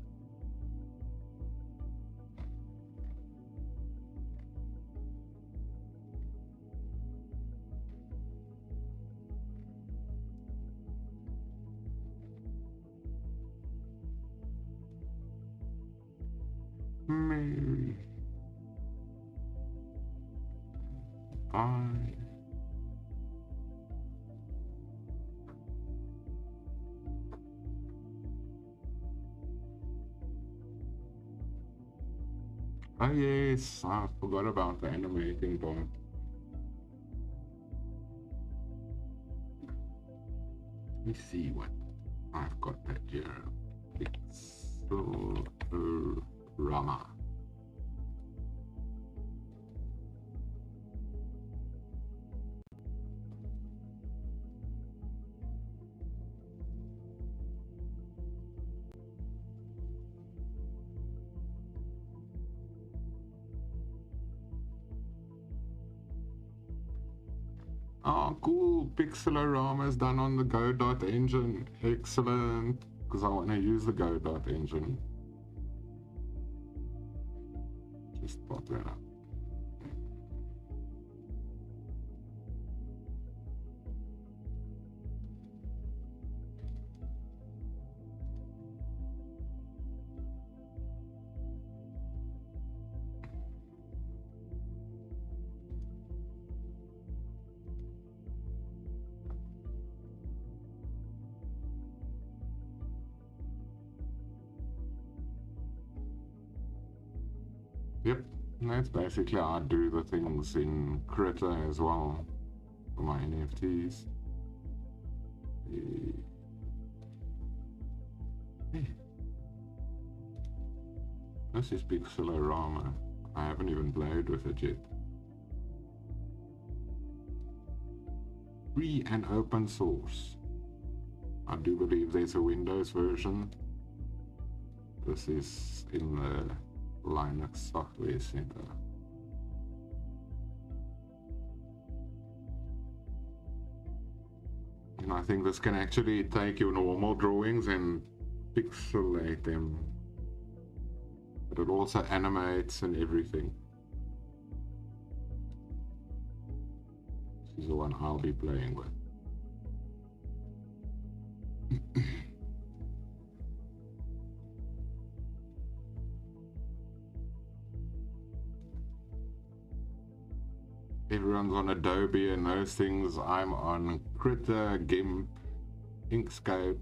A: Mary. Bye. Oh yes, I forgot about the animating part. Let me see what I've got that here. Rama. Oh, cool. Pixelorama's done on the Go.engine. Excellent. Because I want to use the Go.engine. Just pop that up. Yep, and that's basically how I do the things in Critter as well for my NFTs. This is Pixelorama. I haven't even played with it yet. Free and open source. I do believe there's a Windows version. This is in the Linux Software Center. And I think this can actually take your normal drawings and pixelate them. But it also animates and everything. This is the one I'll be playing with. Everyone's on Adobe and those things. I'm on Critter, GIMP, Inkscape,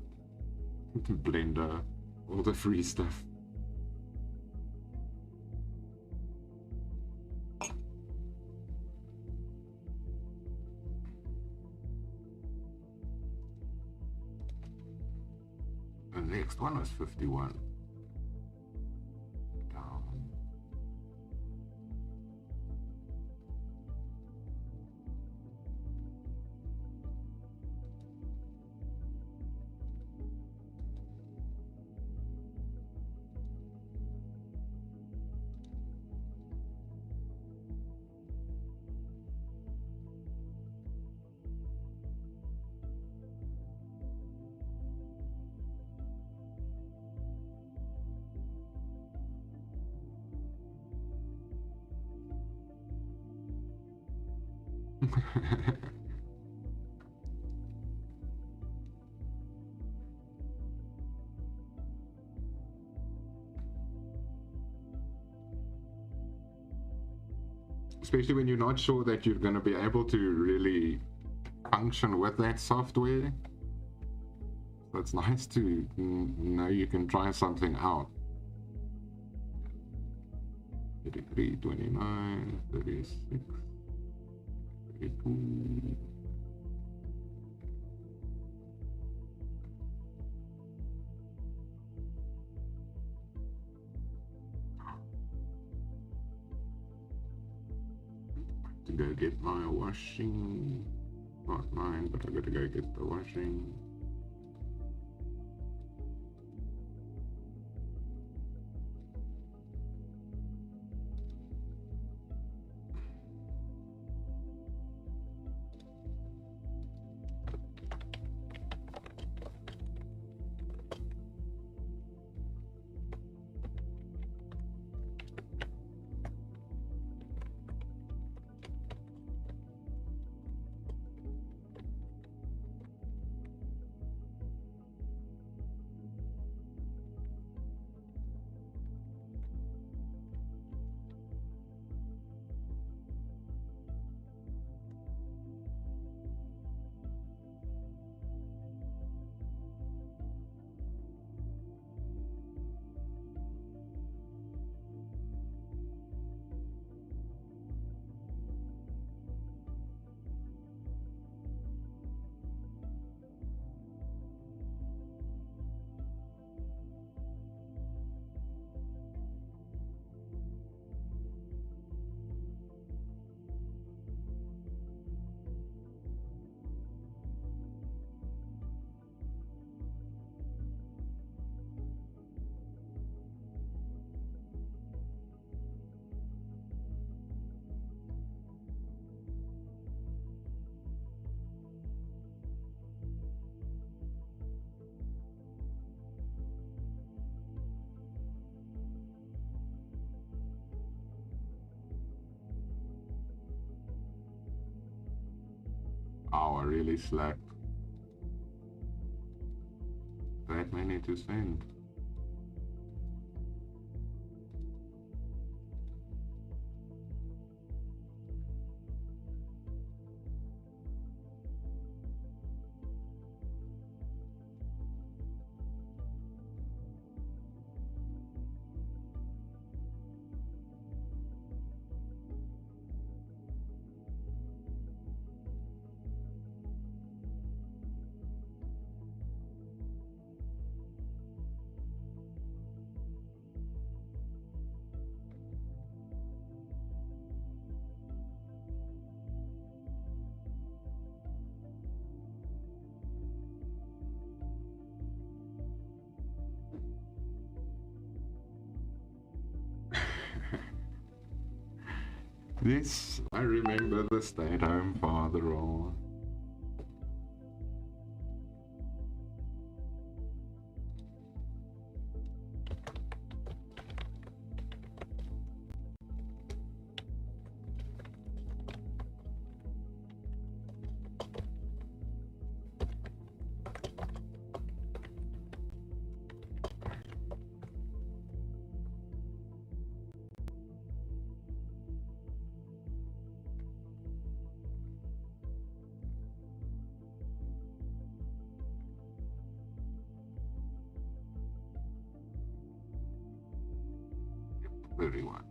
A: Blender, all the free stuff. The next one was 51. Down. Especially when you're not sure that you're going to be able to really function with that software. So it's nice to know you can try something out. 33, 29, 36, 32. To go get my washing, not mine, but I gotta go get the washing. I really slacked. That many to send. This, I remember the stay-at-home father role. Everyone.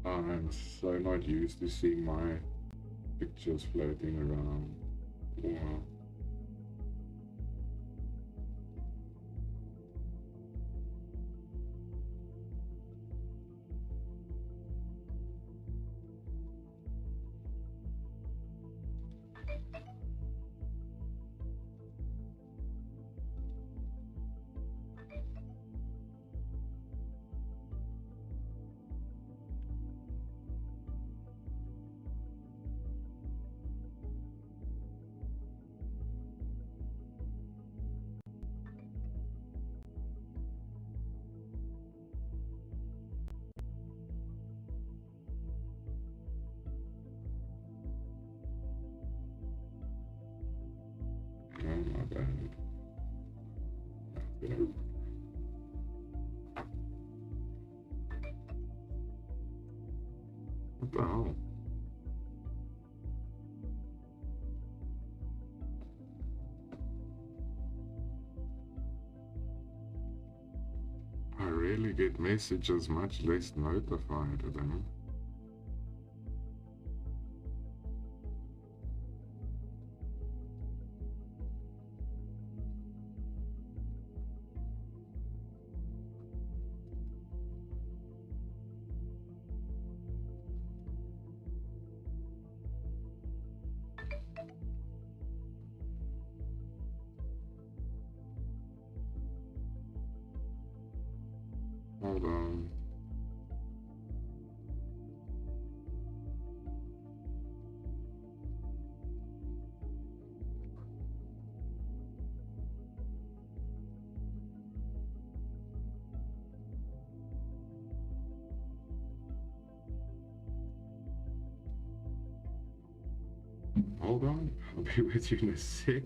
A: I'm so not used to seeing my pictures floating around. Wow. Oh my bad. What the hell? I rarely get messages, much less notified of them. Hold on. Hold on, I'll be with you in a sec.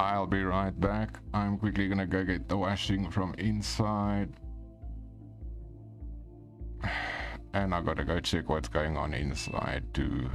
A: I'll be right back. I'm quickly gonna go get the washing from inside. And I gotta go check what's going on inside too.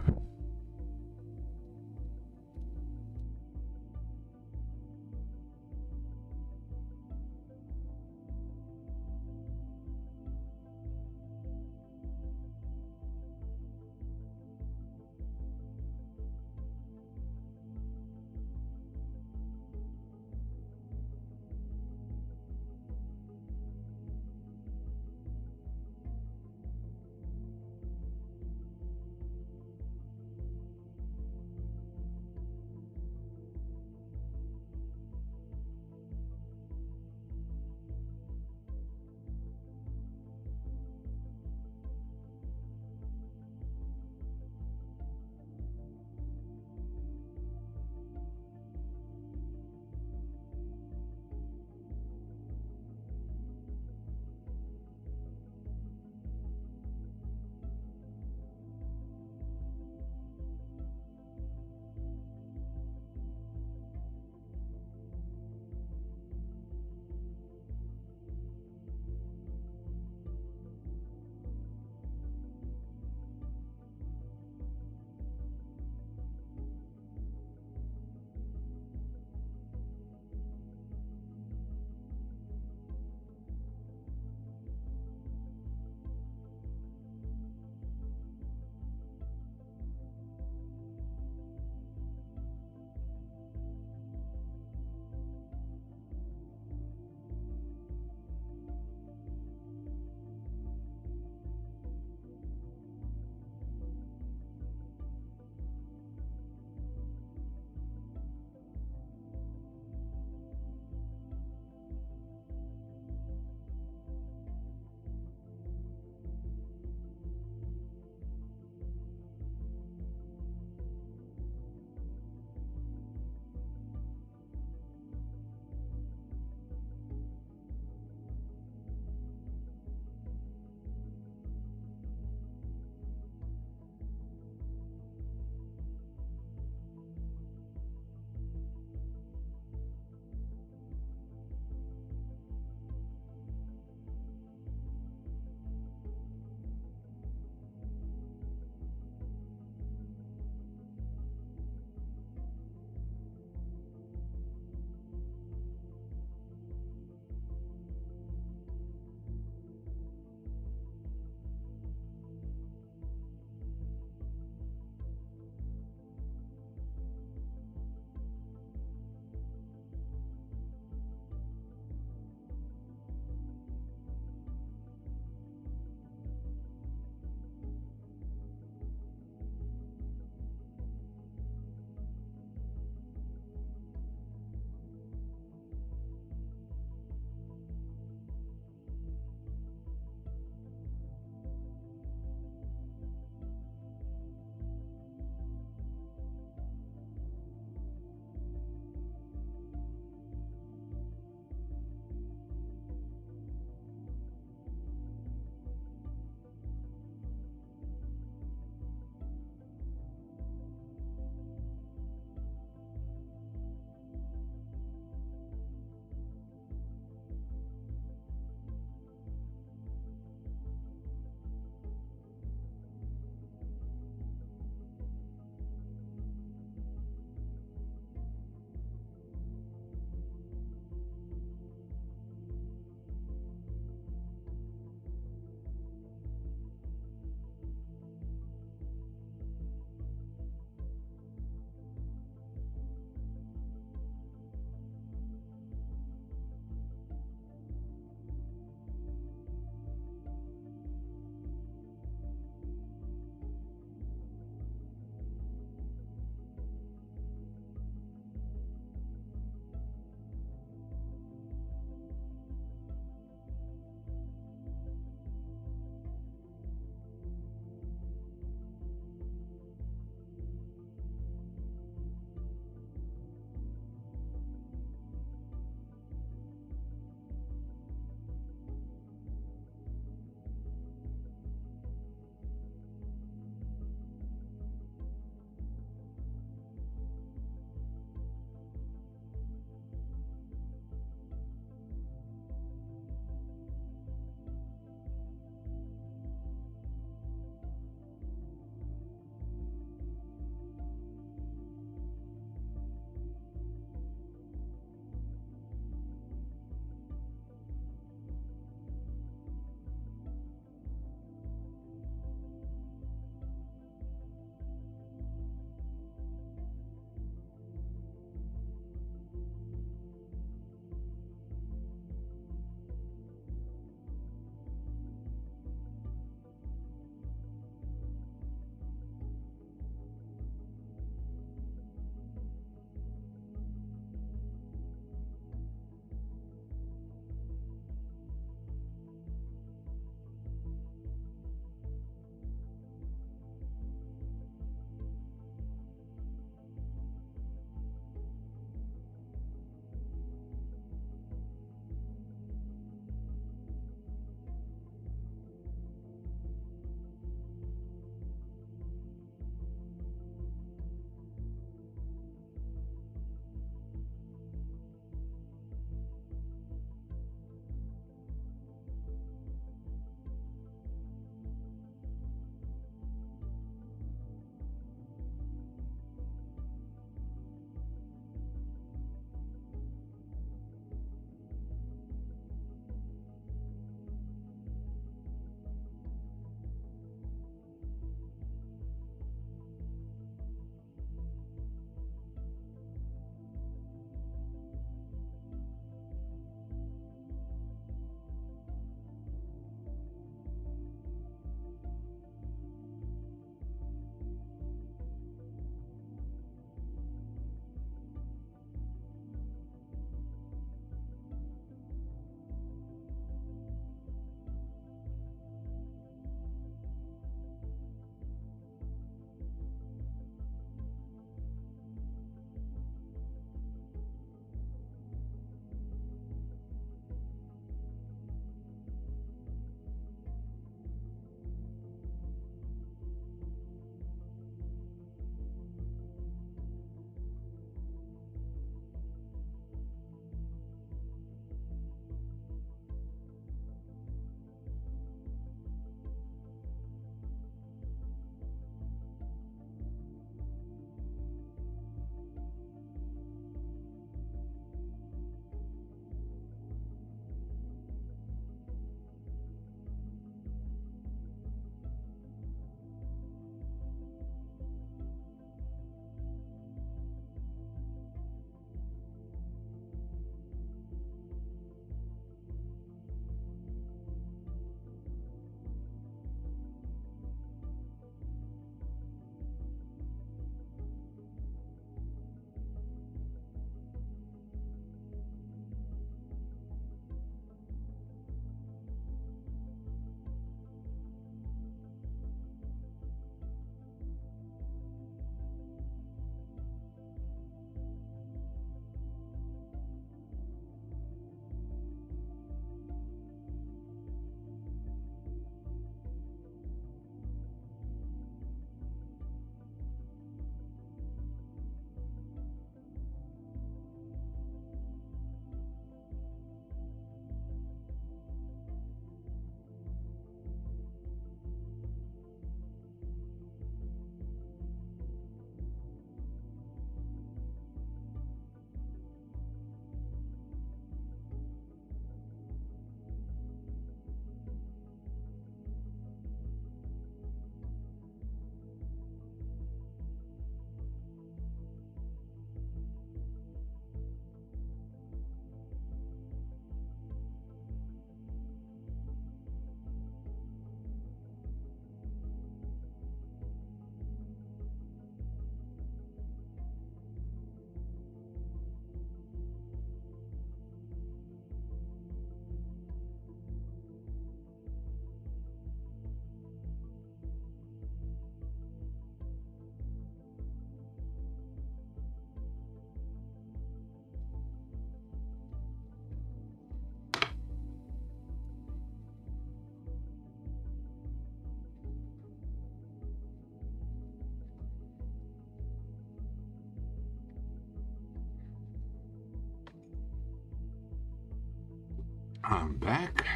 A: I'm back,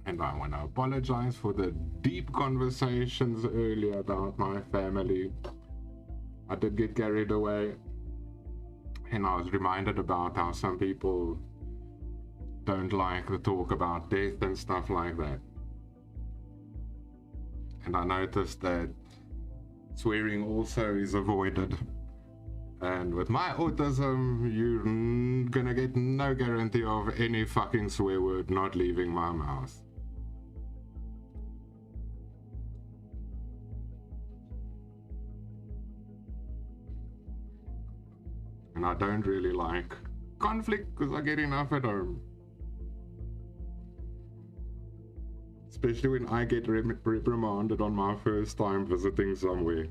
A: and I want to apologize for the deep conversations earlier about my family. I did get carried away, and I was reminded about how some people don't like the talk about death and stuff like that. And I noticed that swearing also is avoided. And with my autism, you're gonna get no guarantee of any fucking swear word not leaving my mouth. And I don't really like conflict because I get enough at home. Especially when I get reprimanded on my first time visiting somewhere.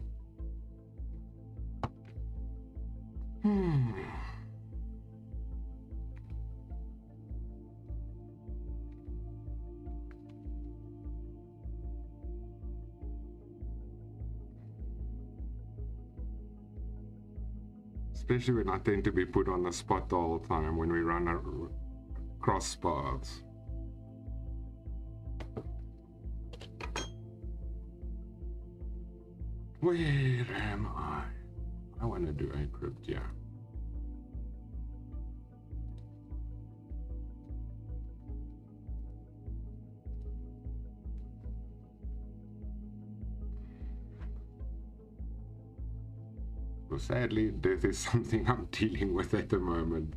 A: Especially when I tend to be put on the spot all the time when we run across paths. Where am I? I want to do a crypt, yeah. So sadly, death is something I'm dealing with at the moment.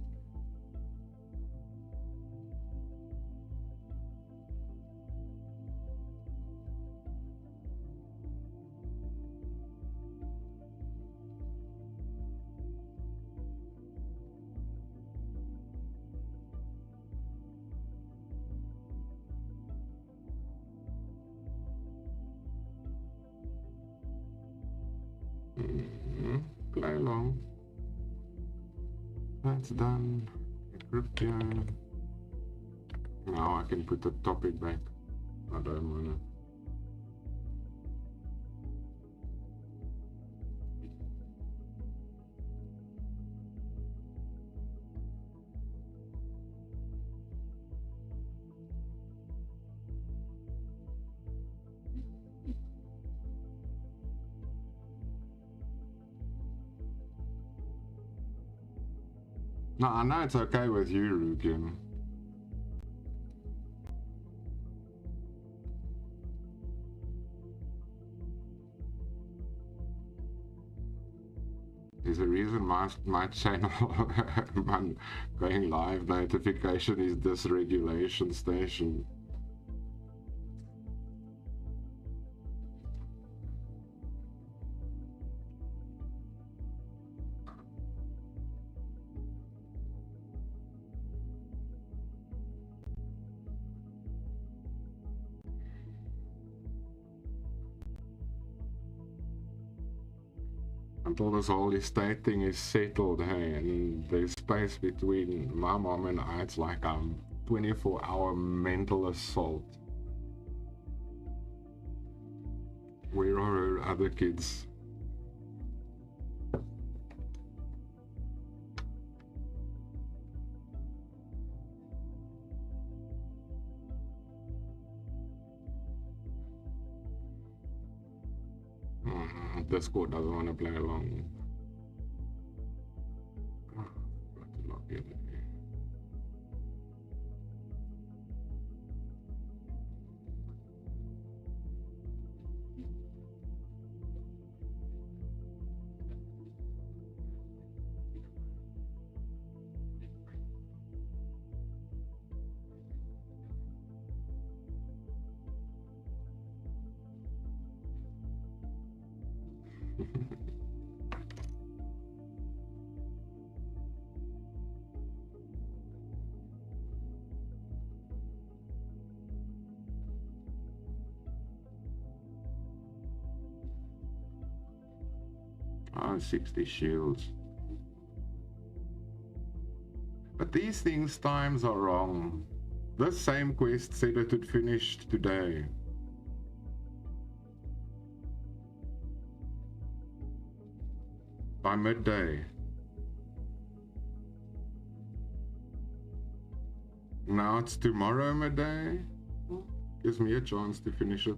A: Play along. That's done. Group here. Now I can put the topic back. I don't wanna. No, I know it's okay with you, Rukin. There's a reason my channel, my going live notification is Dysregulation Station. Until this whole estate thing is settled, hey, and there's space between my mom and I, it's like I'm 24-hour mental assault. Where are her other kids? Discord doesn't want to play along. Got to log in. Oh, 60 shields. But these things times are wrong. This same quest said it would finish today. By midday. now it's tomorrow midday. Gives me a chance to finish it.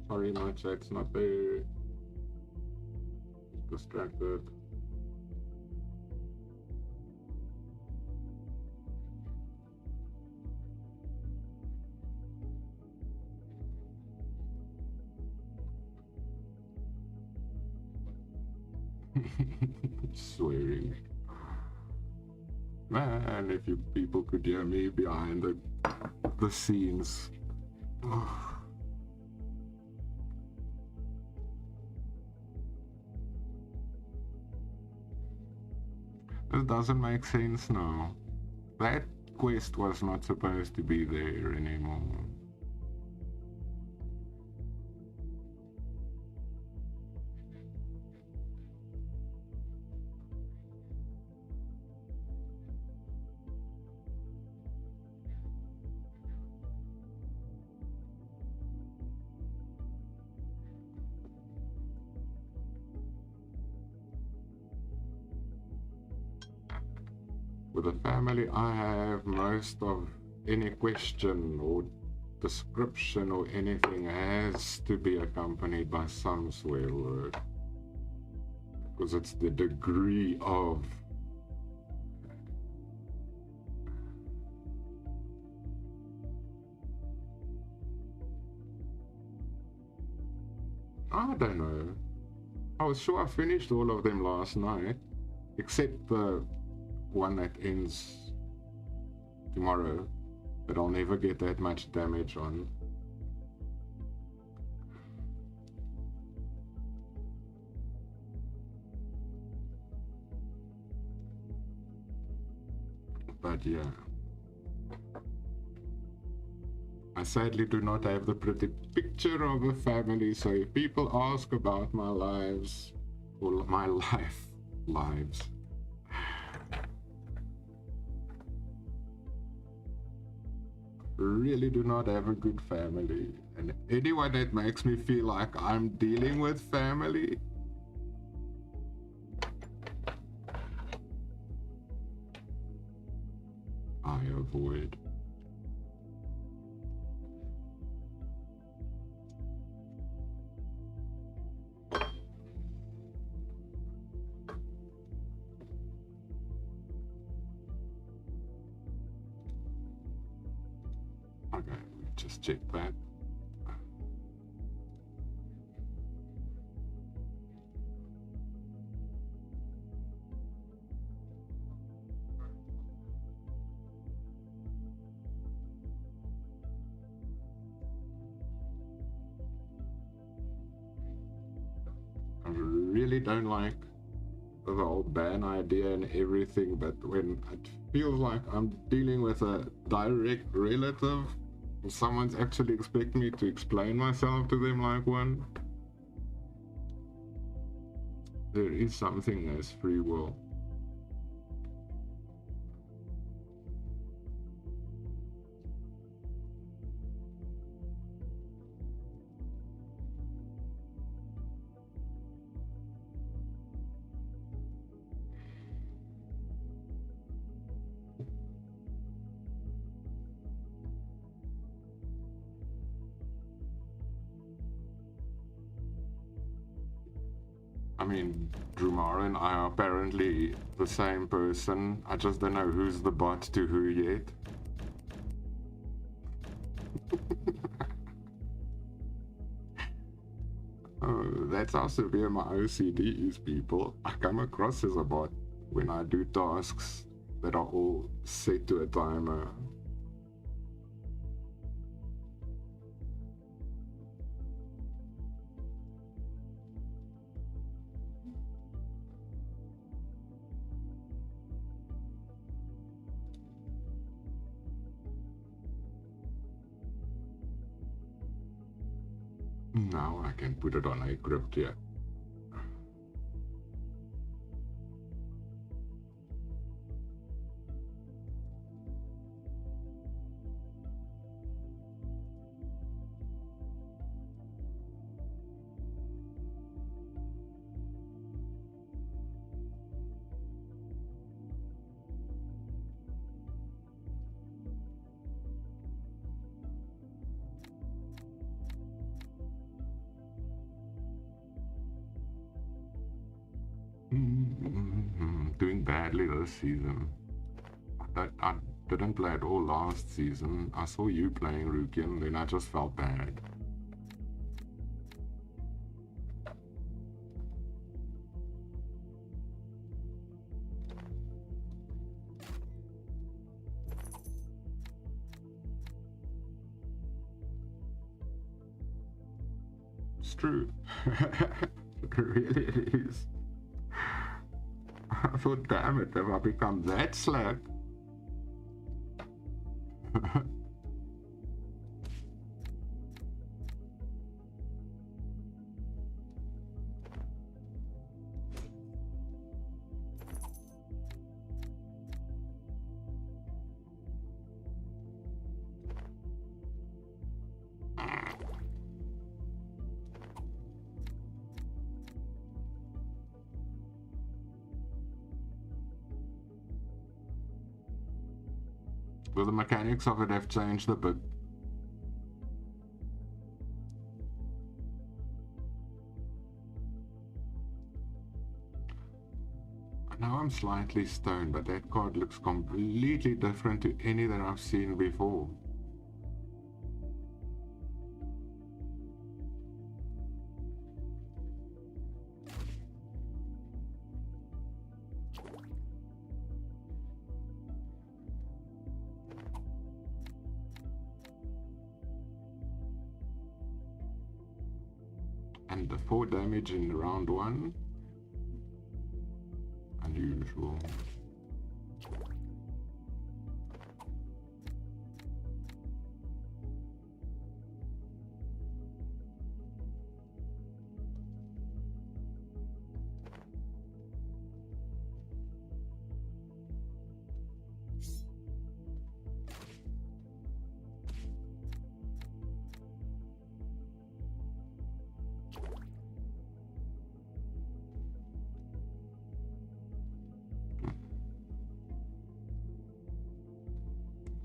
A: Sorry, my chat's not there. Distracted. Swearing. Man, if you people could hear me behind the scenes. This doesn't make sense now. That quest was not supposed to be there anymore. With a family, I have most of any question or description or anything has to be accompanied by some swear word. Because it's the degree of I don't know. I was sure I finished all of them last night, except the one that ends tomorrow, but I'll never get that much damage on. But yeah, I sadly do not have the pretty picture of a family, so if people ask about my lives, or my lives, really do not have a good family, and anyone that makes me feel like I'm dealing with family, I avoid. Okay, just check that. I really don't like the whole ban idea and everything, but when it feels like I'm dealing with a direct relative, someone's actually expecting me to explain myself to them like one, there is something as free will. I mean, Drumar and I are apparently the same person. I just don't know who's the bot to who yet. Oh, that's how severe my OCD is, people. I come across as a bot when I do tasks that are all set to a timer. Now I can put it on a crypt here. doing badly this season. I didn't play at all last season. I saw you playing Rookie and then I just felt bad. It's true. It really is. I thought, damn it, have I become that slack? Well, the mechanics of it have changed a bit. Now I'm slightly stoned, but that card looks completely different to any that I've seen before. And the 4 damage in round 1. Unusual.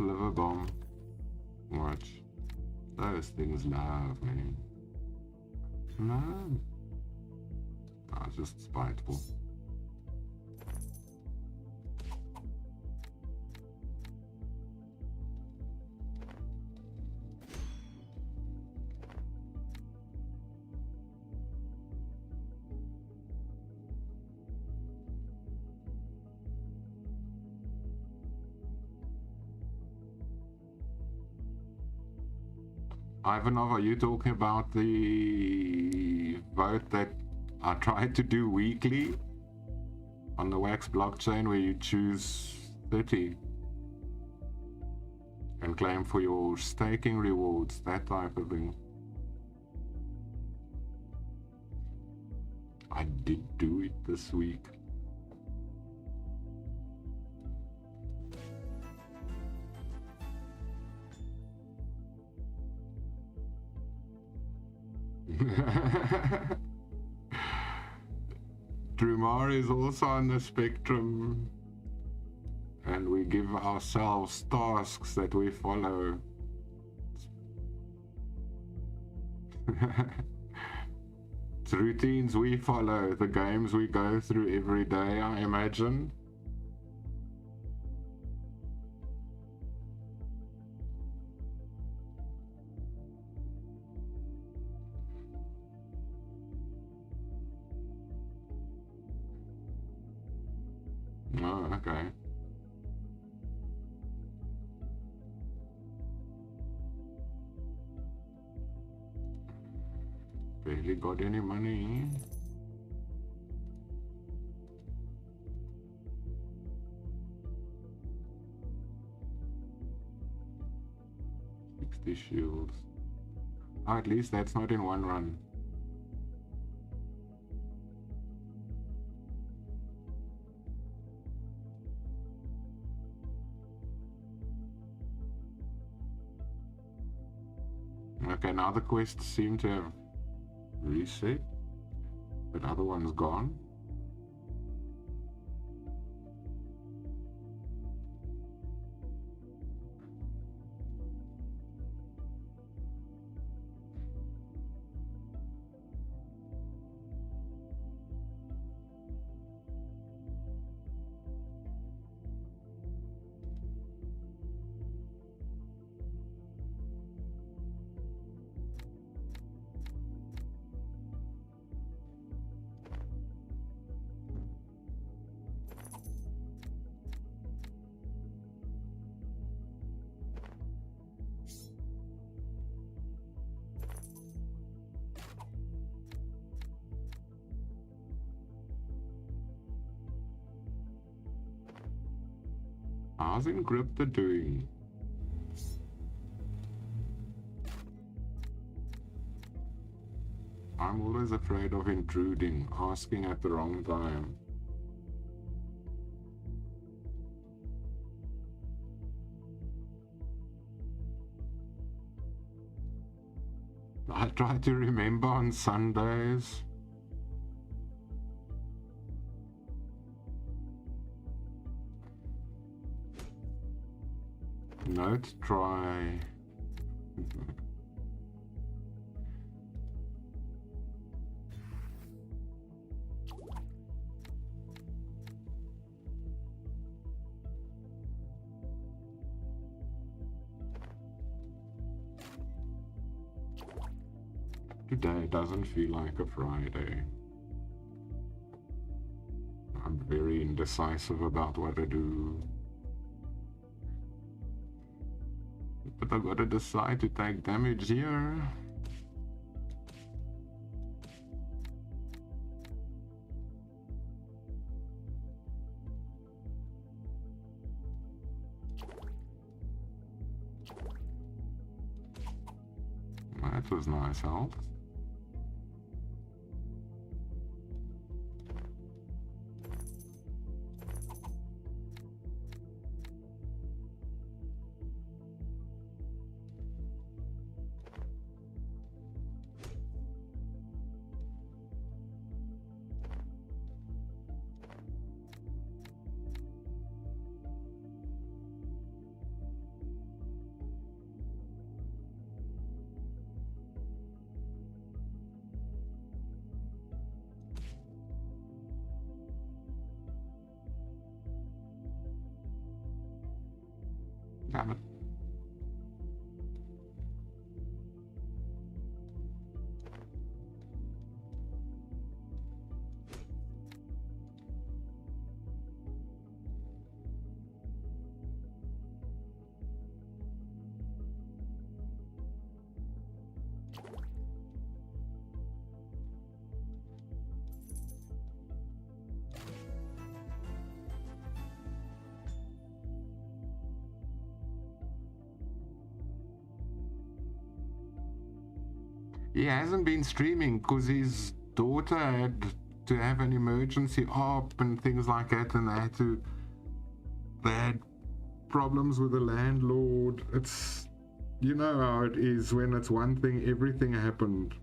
A: Liver bomb. Watch. Those things love me. No. I was just spiteful. Ivanov, are you talking about the vote that I tried to do weekly on the Wax blockchain where you choose 30 and claim for your staking rewards, that type of thing? I did do it this week. Drumar is also on the spectrum, and we give ourselves tasks that we follow. It's routines we follow, the games we go through every day, I imagine. Oh, okay. Barely got any money. Shields. Oh, at least that's not in one run. Okay, now the quests seem to have reset, but other one's gone. How's Encrypted doing? I'm always afraid of intruding, asking at the wrong time. I try to remember on Sundays. Note try. Today doesn't feel like a Friday. I'm very indecisive about what to do. But I gotta decide to take damage here. That was nice health. Damn it. He hasn't been streaming because his daughter had to have an emergency op and things like that, and they had problems with the landlord. It's, you know how it is when it's one thing, everything happened.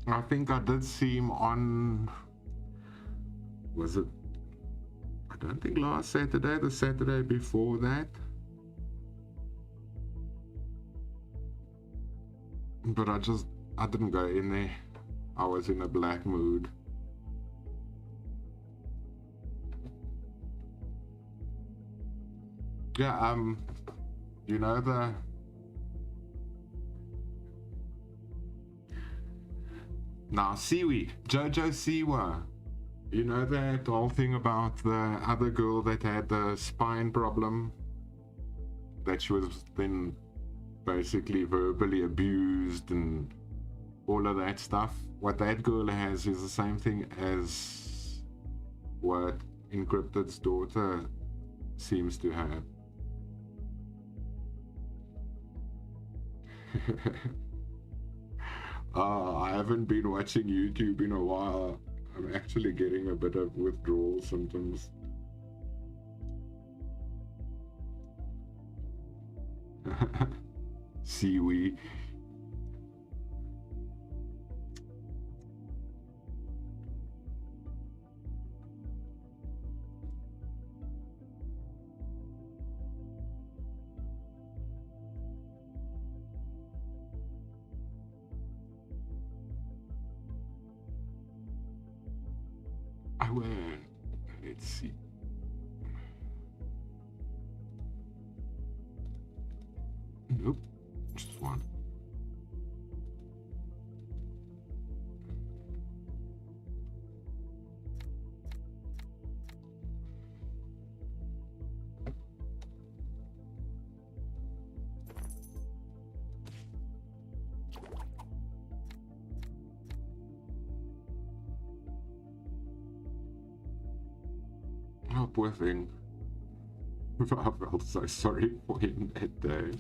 A: I think I did see him on, was it, I don't think last Saturday, the Saturday before that. But I didn't go in there. I was in a black mood. Yeah, you know now Siwi, Jojo Siwa, you know that whole thing about the other girl that had the spine problem, that she was then basically verbally abused and all of that stuff. What that girl has is the same thing as what Encrypted's daughter seems to have. I haven't been watching YouTube in a while. I'm actually getting a bit of withdrawal symptoms. Siwi. I will. Let's see. Nope, just one. poor thing. I felt so sorry for him that day.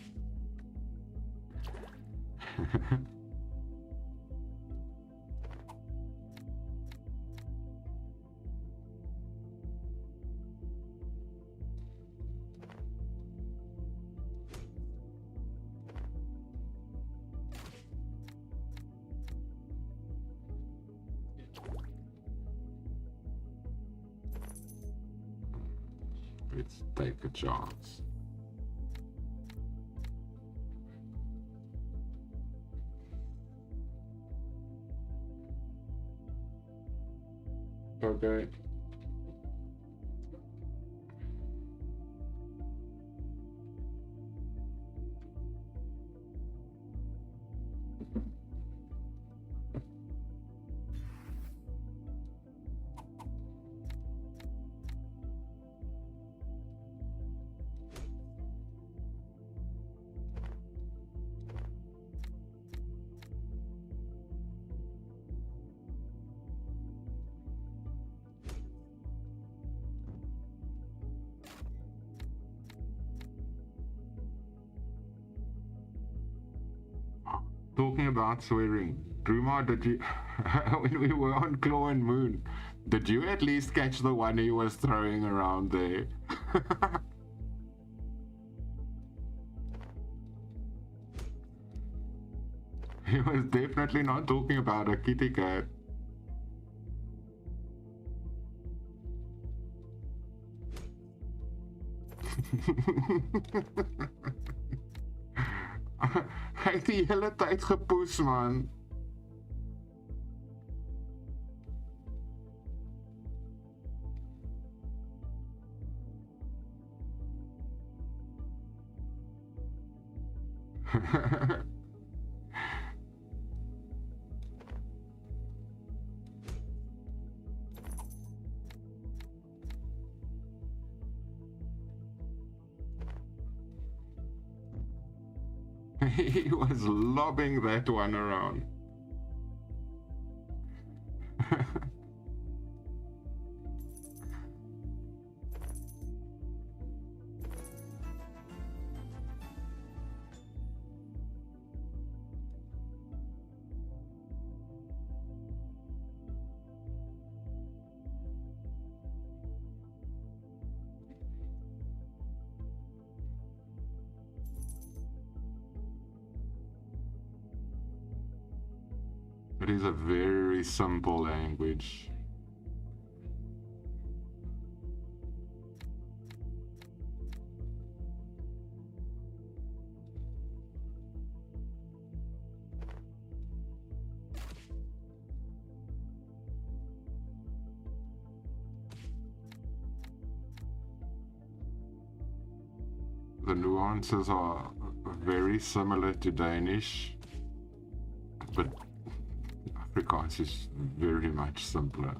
A: Let's take a chance. Okay. Talking about swearing, Druma, did you, when we were on Claw and Moon, did you at least catch the one he was throwing around there? He was definitely not talking about a kitty cat. Hy het die hele tyd gepoes, man. He was lobbing that one around. It is a very simple language. The nuances are very similar to Danish, but Afrikaans is very much simpler.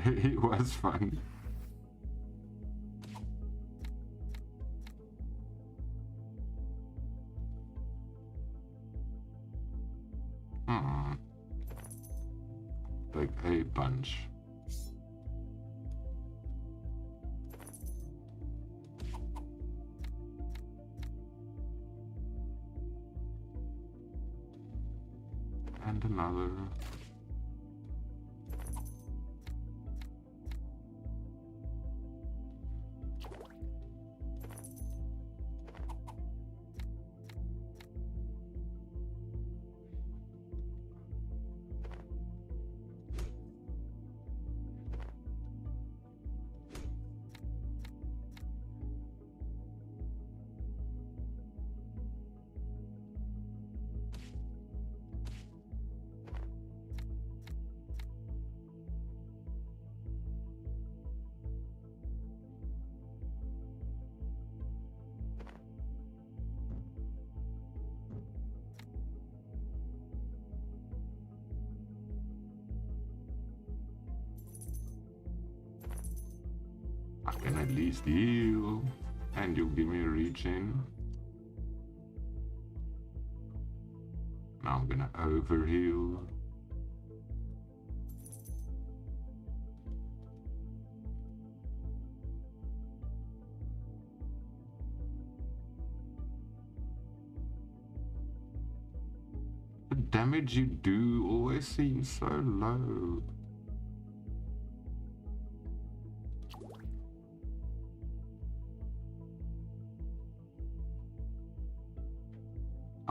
A: It was fun. Like a bunch. And another. I can at least heal. And you give me a regen. Now I'm gonna overheal. The damage you do always seems so low.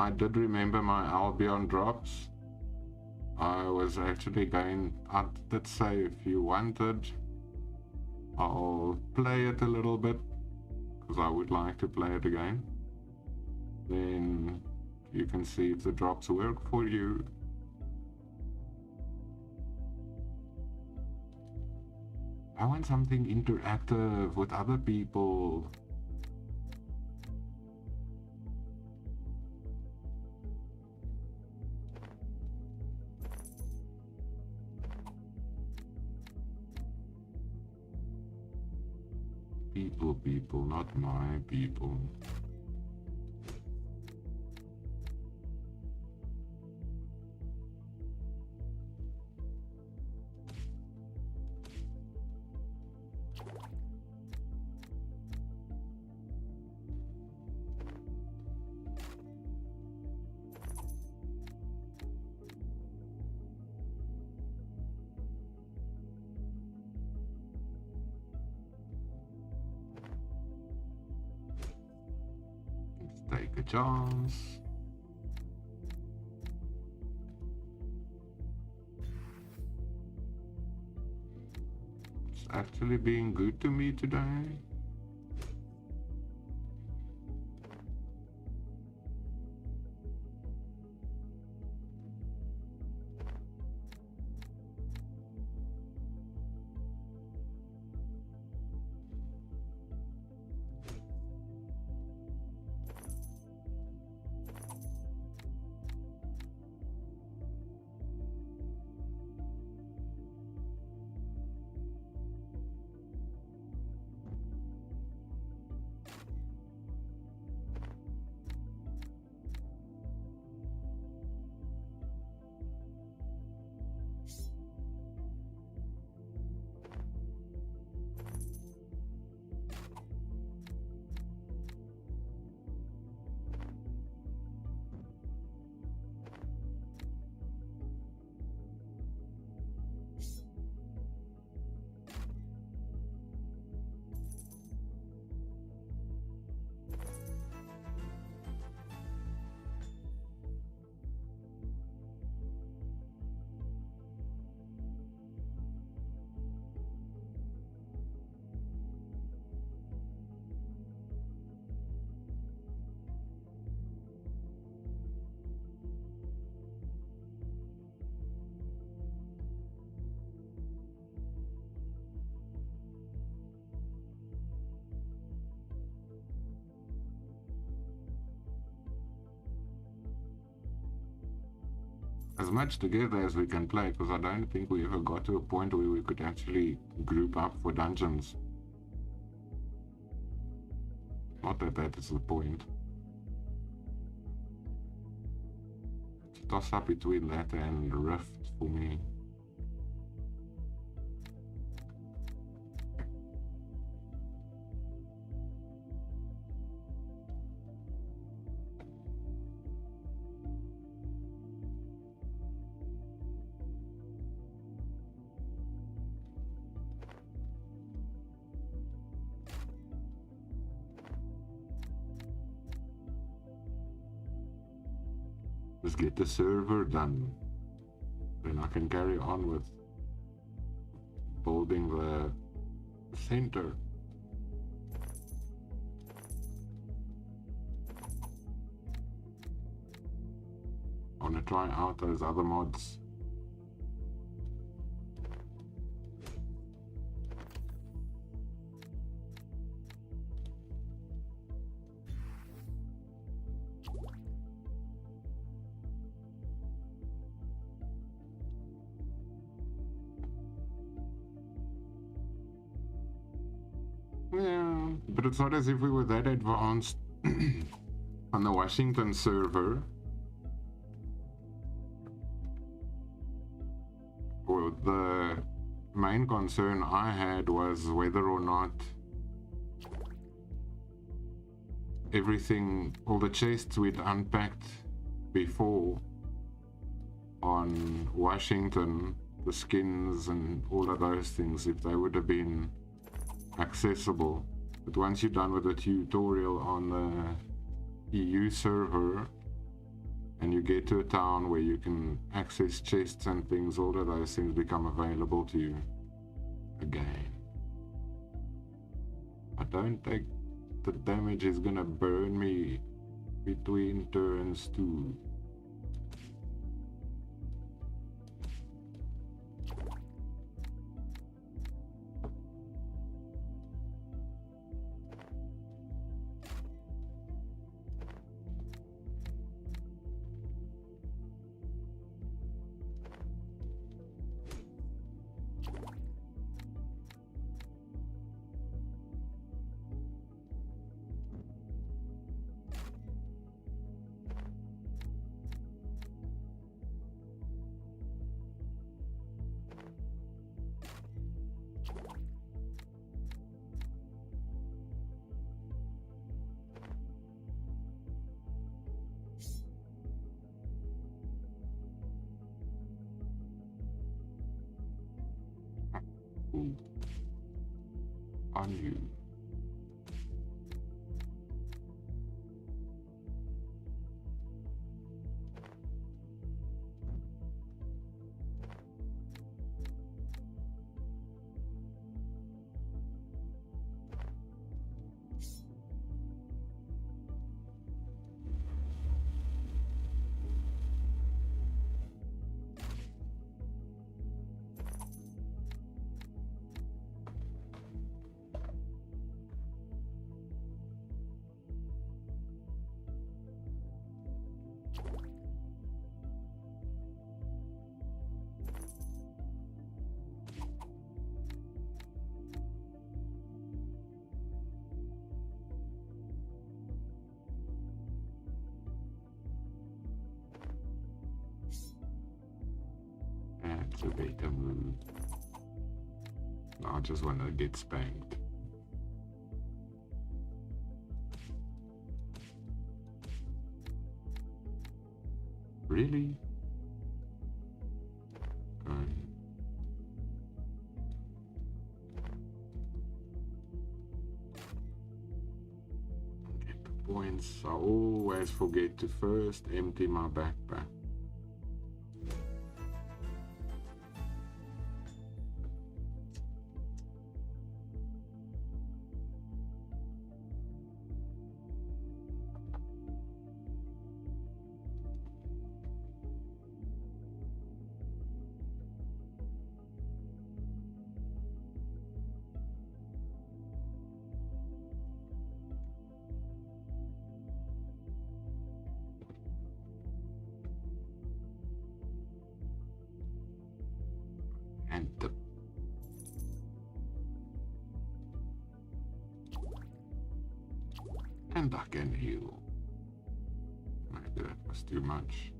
A: I did remember my Albion drops. I was actually going, I did say if you wanted, I'll play it a little bit, because I would like to play it again. Then you can see if the drops work for you. I want something interactive with other people. People, not my people. Take a chance. It's actually being good to me today. As much together as we can play, because I don't think we ever got to a point where we could actually group up for dungeons. Not that that is the point. It's a toss up between that and Rift for me. Just get the server done. Then I can carry on with building the center. I want to try out those other mods. Yeah, but it's not as if we were that advanced on the Washington server. Well, the main concern I had was whether or not everything, all the chests we'd unpacked before on Washington, the skins and all of those things, if they would have been accessible. But once you're done with the tutorial on the EU server and you get to a town where you can access chests and things, all of those things become available to you again. I don't think the damage is gonna burn me between turns too. On you. That's a beta move. I just want to get spanked. Really? Get the points. I always forget to first empty my backpack. And I can heal. Maybe that was too much.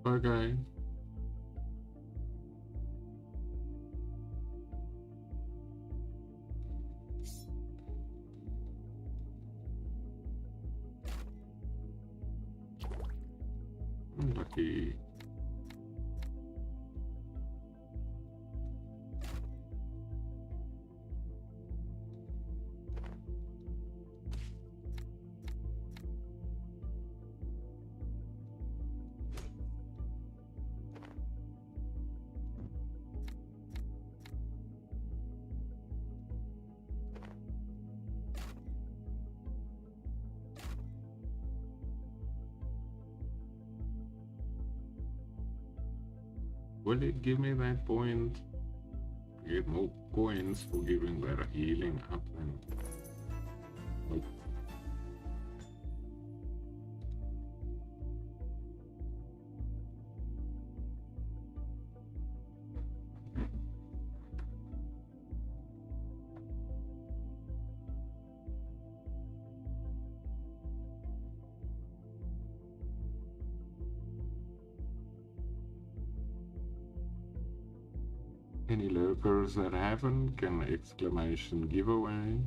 A: Okay. Lucky. Will it give me that point? Get more coins for giving their healing up then. Nope. Any lurkers that haven't, can exclamation giveaway.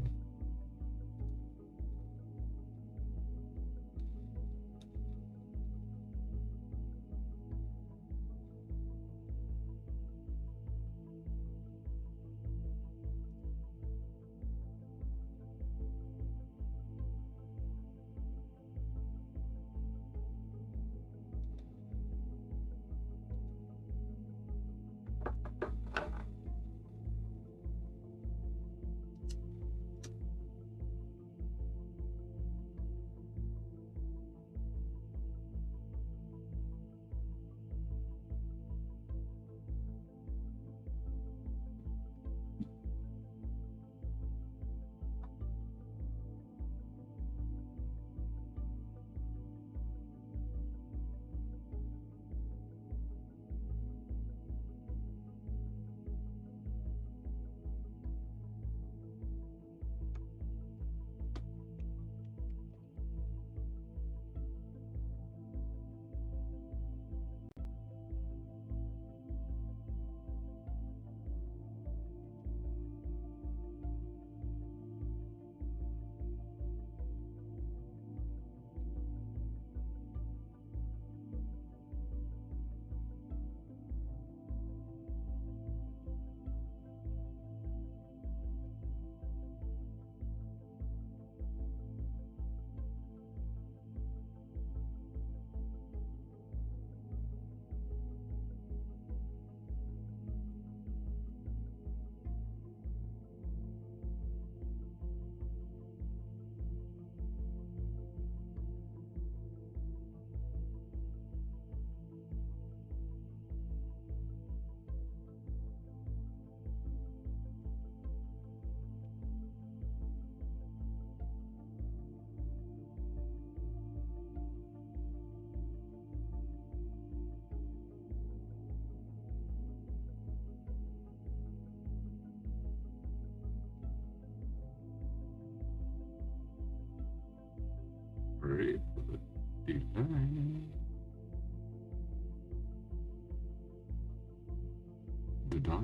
A: Sorry for the delay. Did I?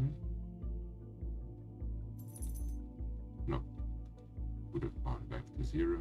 A: No. Would have gone back to 0.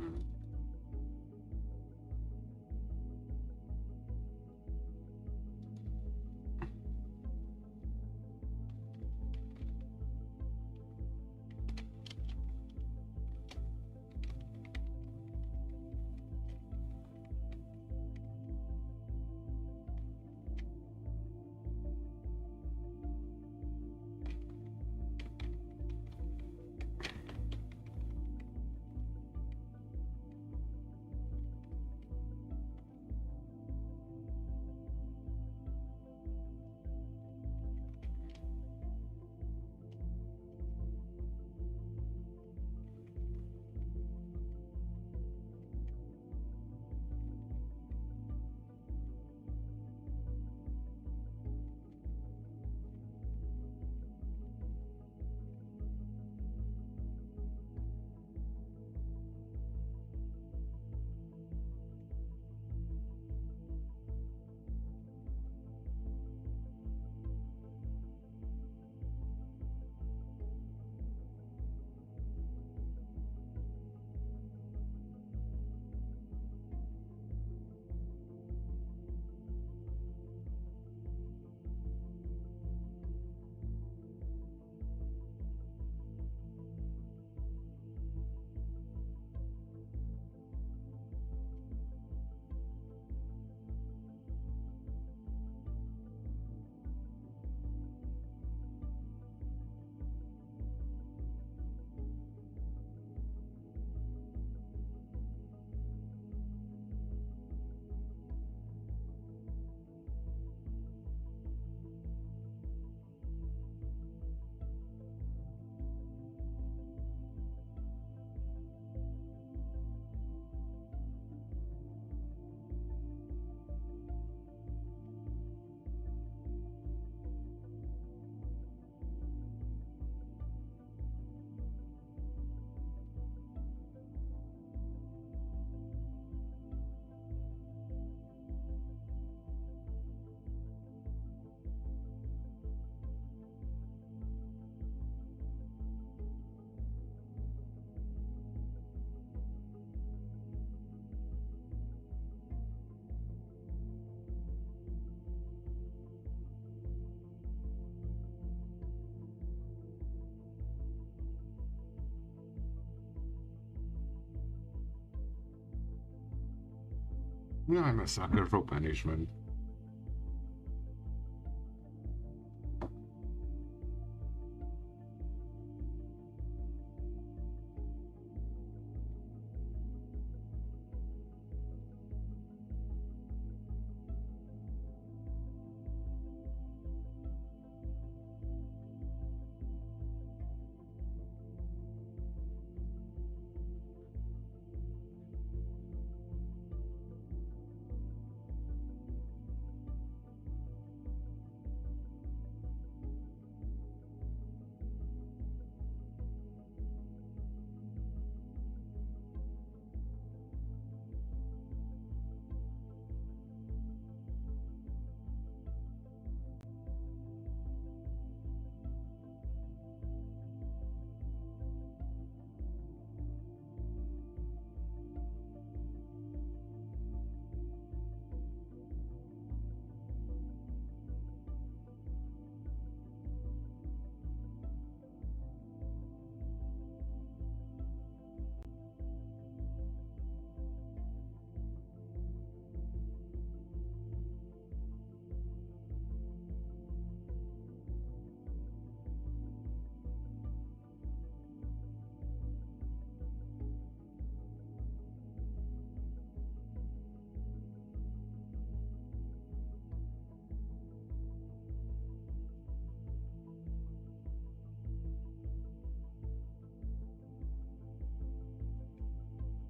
A: Yeah, I'm a sucker for punishment.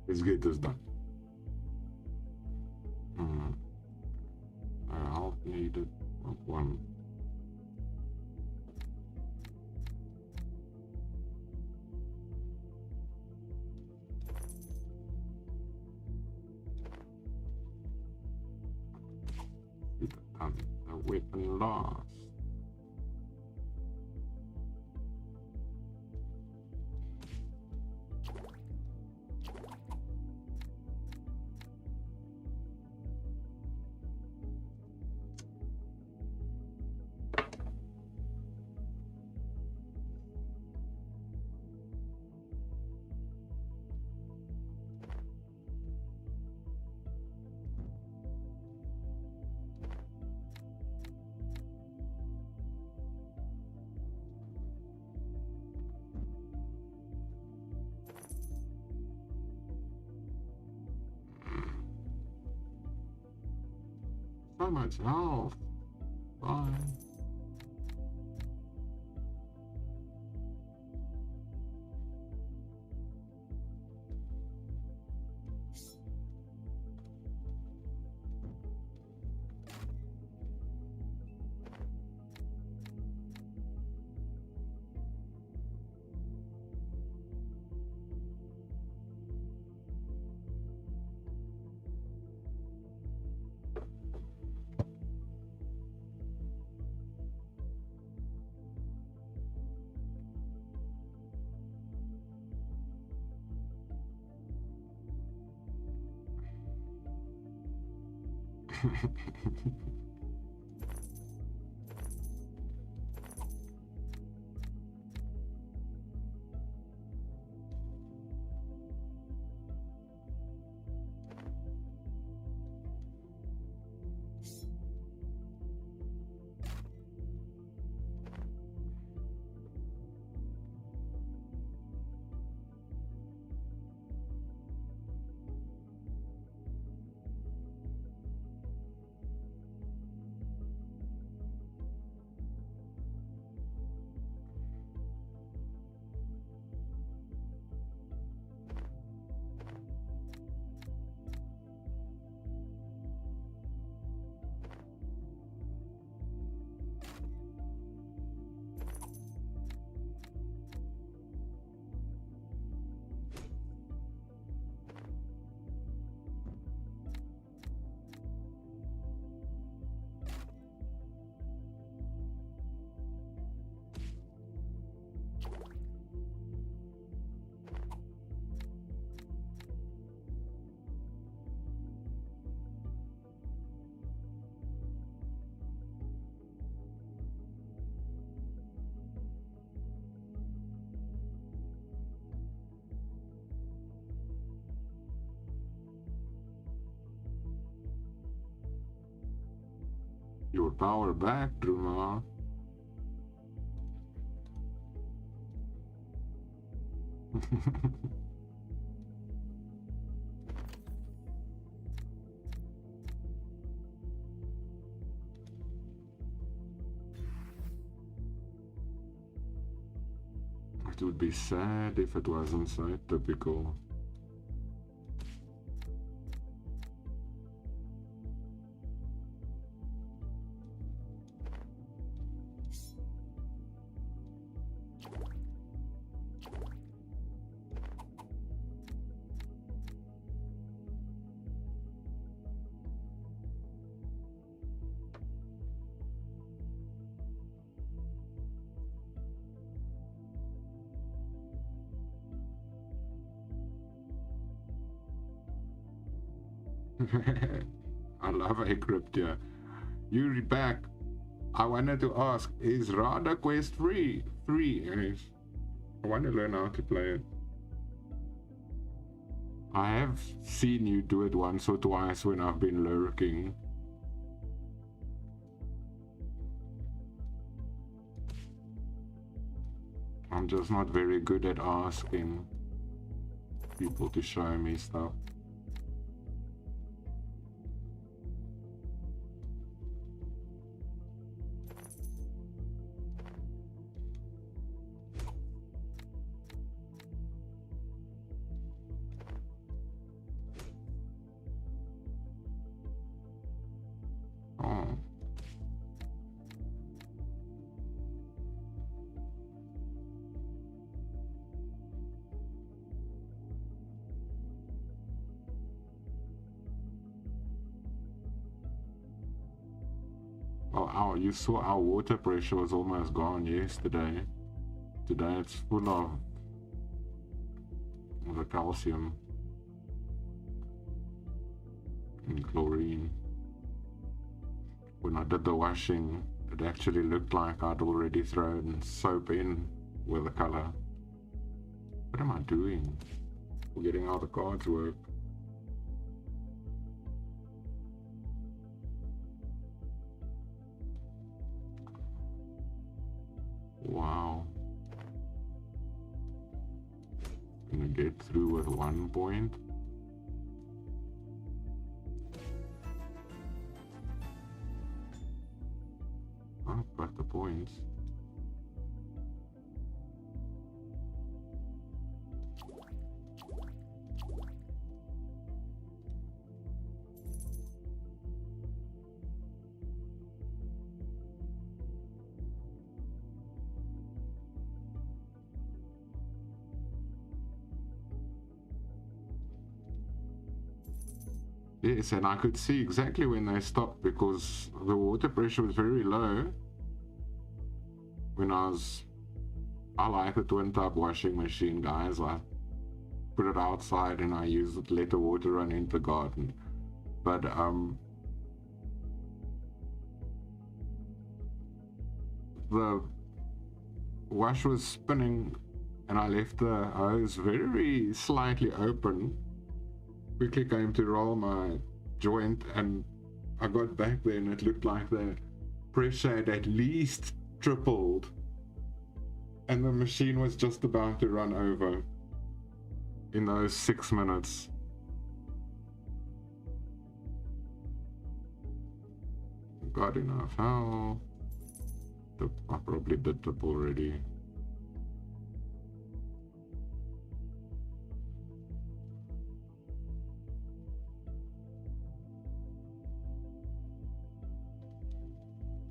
A: Let's get this done. Help needed. One. A weapon lost. So much health. Bye. your power back, Druma. It would be sad if it wasn't so typical. I love Encryptia. You're back. I wanted to ask, is Rada Quest free? Free, yes. I want to learn how to play it. I have seen you do it once or twice when I've been lurking. I'm just not very good at asking people to show me stuff. You saw our water pressure was almost gone yesterday. Today it's full of the calcium and chlorine. When I did the washing, it actually looked like I'd already thrown soap in with the color. What am I doing? Forgetting how the cards work. Wow. Gonna get through with 1 point. I've got the points. Yes, and I could see exactly when they stopped because the water pressure was very low. When I like the twin tub washing machine, guys. I put it outside and I use it to let the water run into the garden. But the wash was spinning and I left the hose very slightly open. Quickly came to roll my joint and I got back there and it looked like the pressure had at least tripled and the machine was just about to run over in those 6 minutes. Got enough. How? I probably did tip already.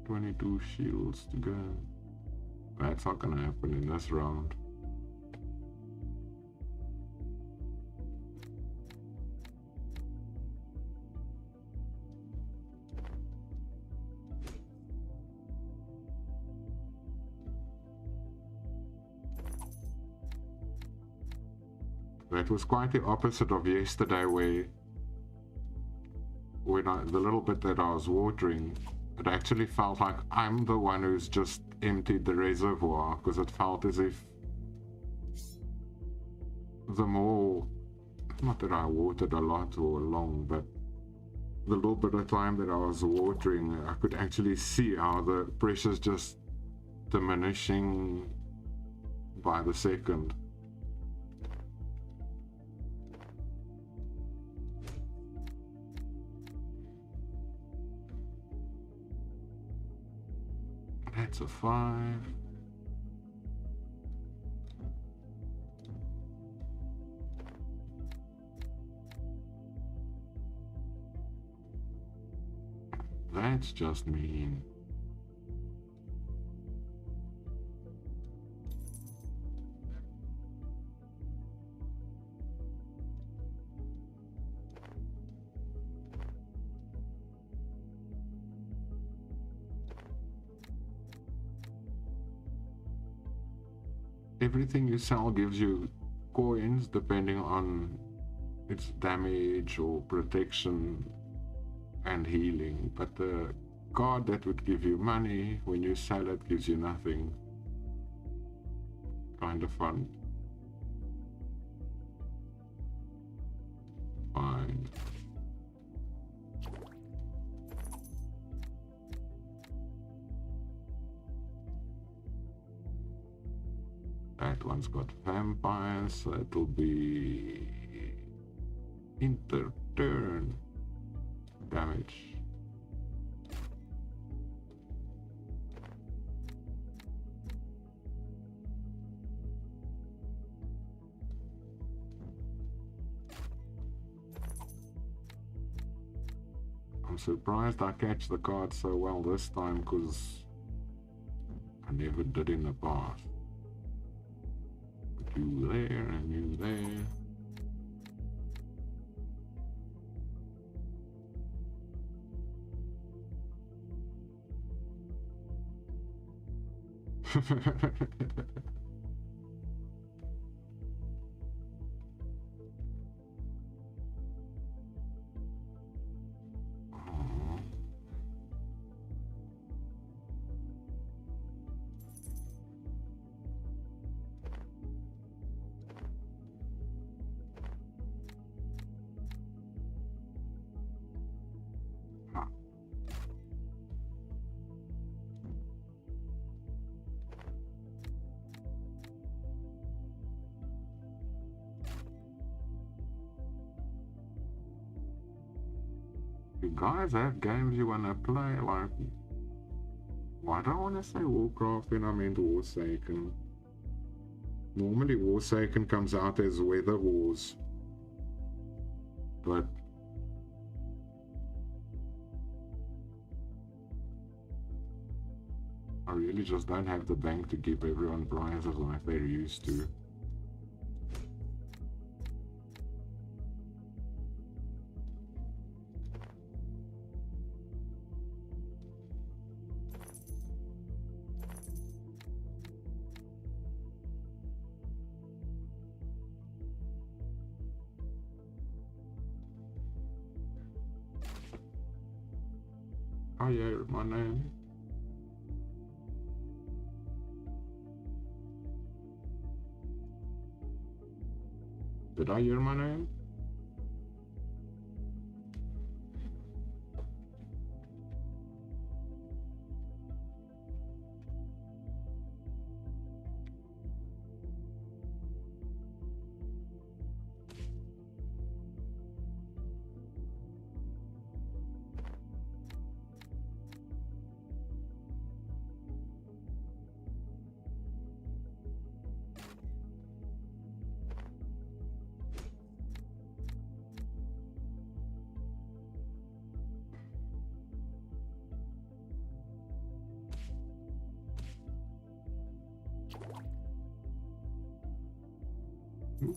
A: $22 shields to go. That's not gonna happen in this round. That was quite the opposite of yesterday where the little bit that I was watering, it actually felt like I'm the one who's just emptied the reservoir, because it felt as if the more, not that I watered a lot or long, but the little bit of time that I was watering, I could actually see how the pressure's just diminishing by the second. That's a 5. That's just mean. Everything you sell gives you coins depending on its damage or protection and healing, but the card that would give you money when you sell it gives you nothing. Kind of fun. Fine. That one's got vampires, so it'll be inter-turn damage. I'm surprised I catch the card so well this time, because I never did in the past. You there and you there. You guys have games you wanna play, like, why do I wanna say Warcraft when I meant Warsaken? Normally Warsaken comes out as Weather Wars, but I really just don't have the bank to give everyone prizes like they're used to. Oh yeah, my name. Did I hear my name?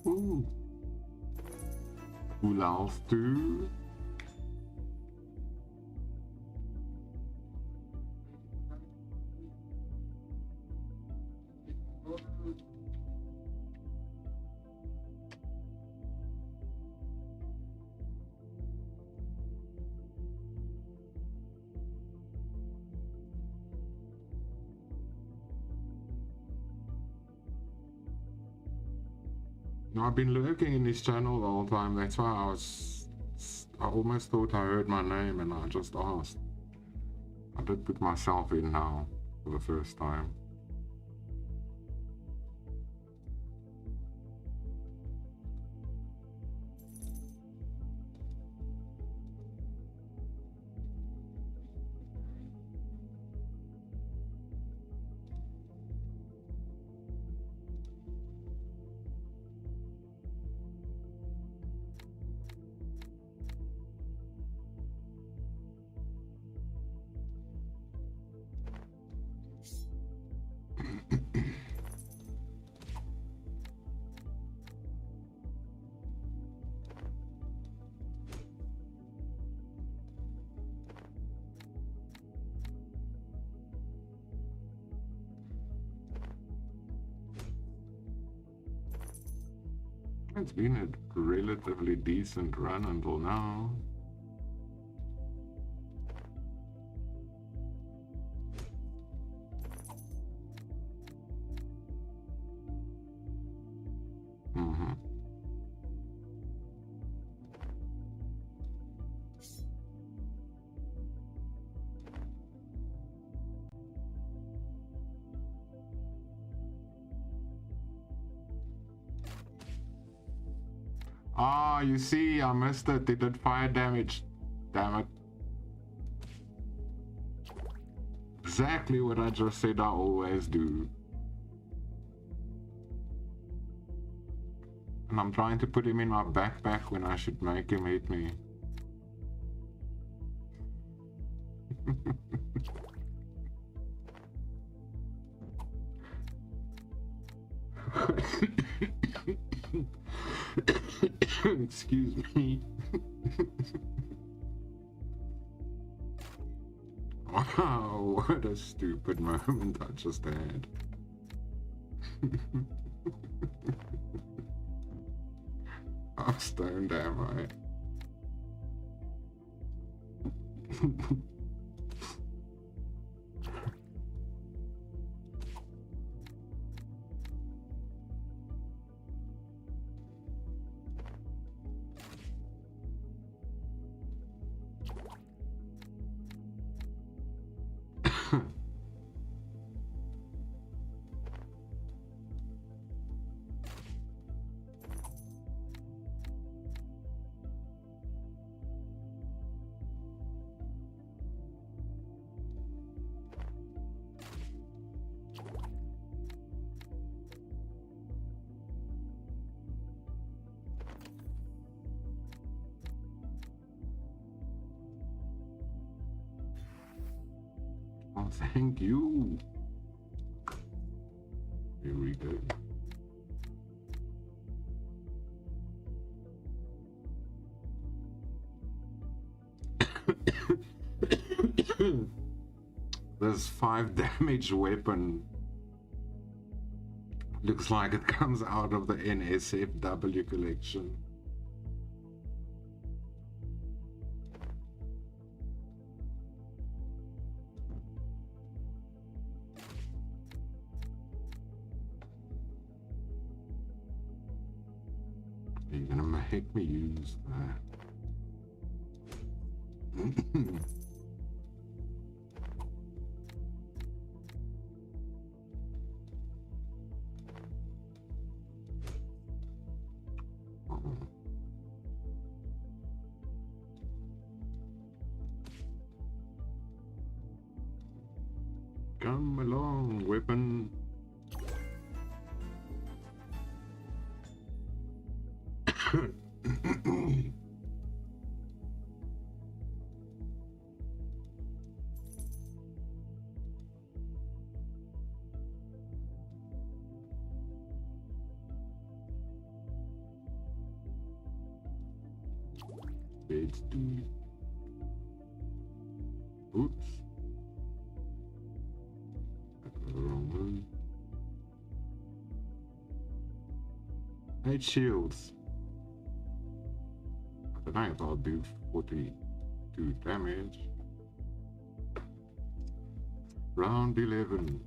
A: Ooh. Who else too? I've been lurking in this channel the whole time, that's why I was I almost thought I heard my name and I just asked. I did put myself in now for the first time. It's been a relatively decent run until now. Ah, you see, I missed it. It did fire damage. Damn it. Exactly what I just said I always do. And I'm trying to put him in my backpack when I should make him hit me. Excuse me. Wow, what a stupid moment I just had. How stoned am I? Oh, thank you. Here we go. This 5 damage weapon looks like it comes out of the NSFW collection. Are you gonna make me use that? Come along, weapon. Let's do it. Oops. Wrong one. 8 shields. Tonight I'll do 42 damage. Round 11.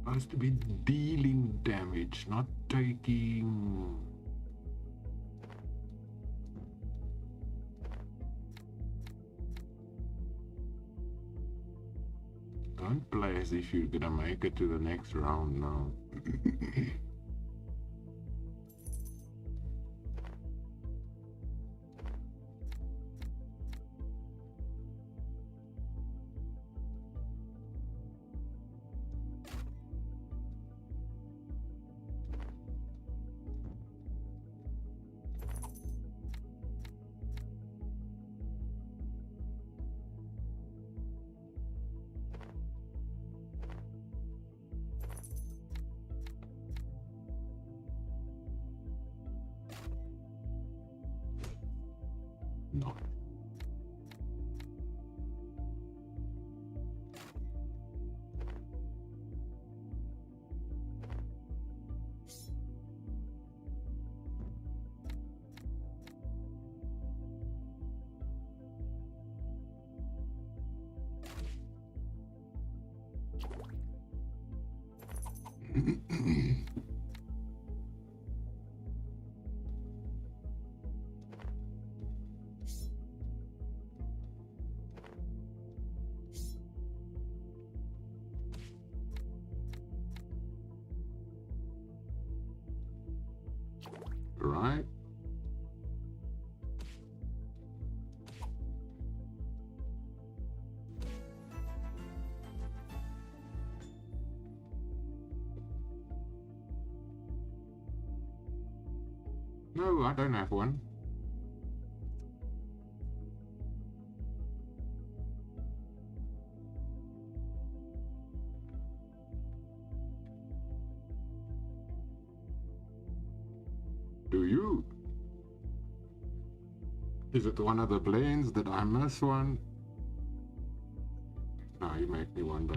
A: supposed to be dealing damage, not taking. Don't play as if you're gonna make it to the next round now. No. Right? No, I don't have one. Do you? Is it one of the planes? Did I miss one? No, you make me wonder.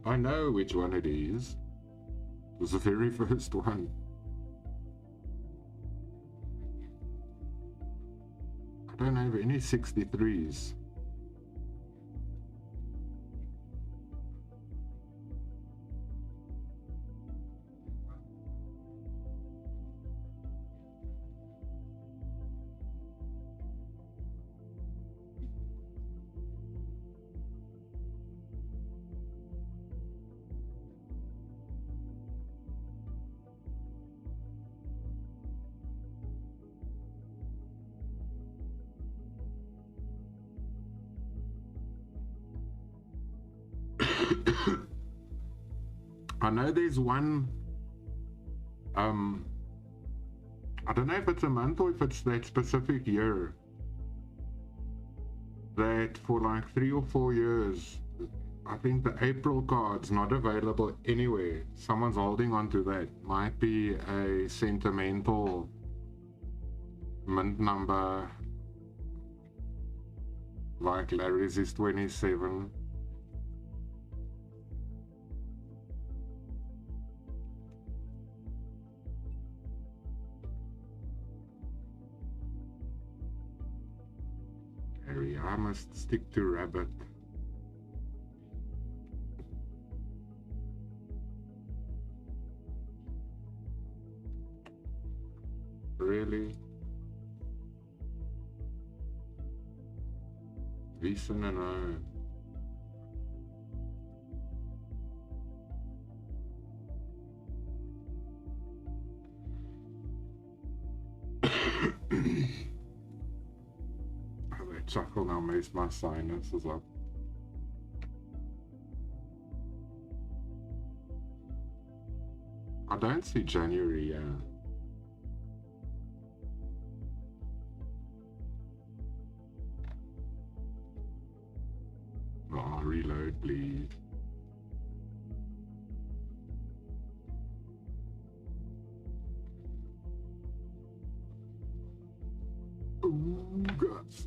A: I know which one it is. It was the very first one. I don't have any 63s. I know there's one, I don't know if it's a month or if it's that specific year, that for like 3 or 4 years, I think the April card's not available anywhere. Someone's holding on to that. Might be a sentimental mint number, like Larry's is 27. I must stick to rabbit. Really? Wiesen en nou. Chuckle now makes my sinuses up. I don't see January, yeah. Oh, reload, please. Ooh, guts.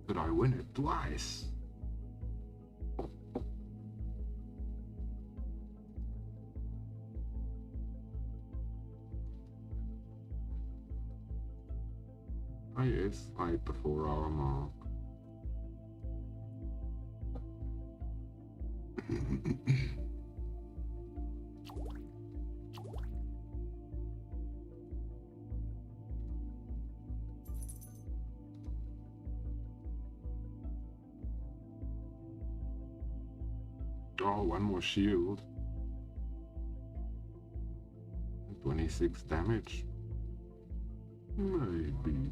A: Did I win it twice? Oh yes, I hit the 4-hour mark. Oh, one more shield. 26 damage. Maybe.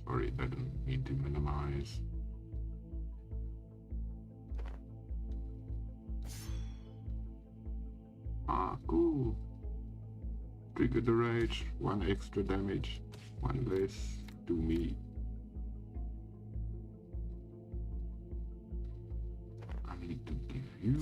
A: Sorry, I didn't mean to minimize. Ah, cool. Trigger the rage, 1 extra damage, 1 less to me. I need to give you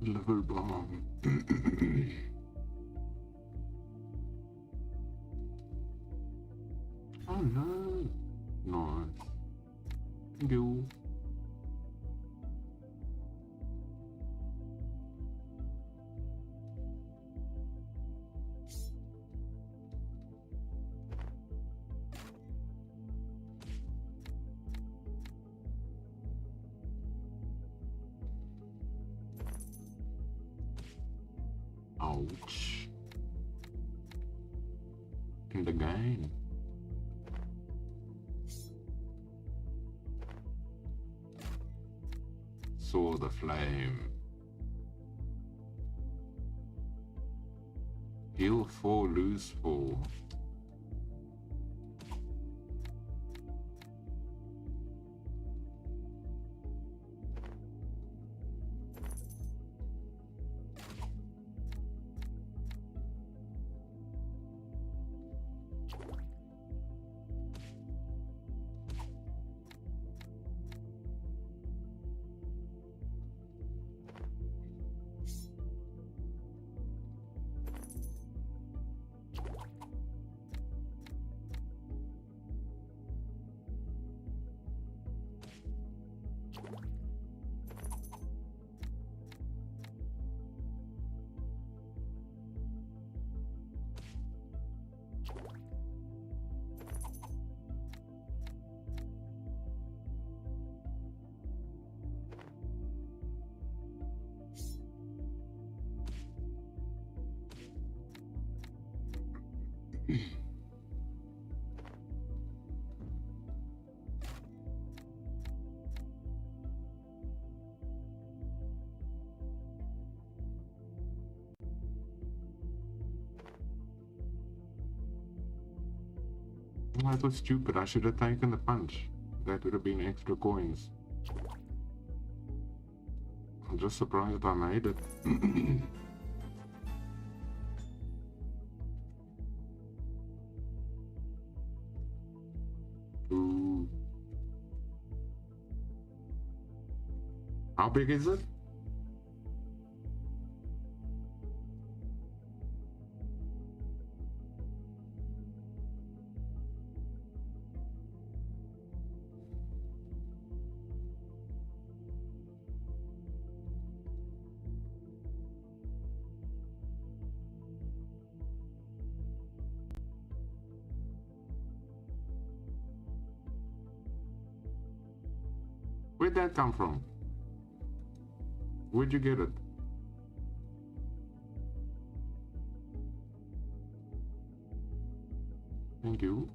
A: level bomb. Oh no. Nice. Thank you. Ouch. In the game. Saw the flame. Heal 4, lose 4. That was stupid. I should have taken the punch. That would have been extra coins. I'm just surprised I made it. Ooh. How big is it? Where'd that come from? Where'd you get it? Thank you.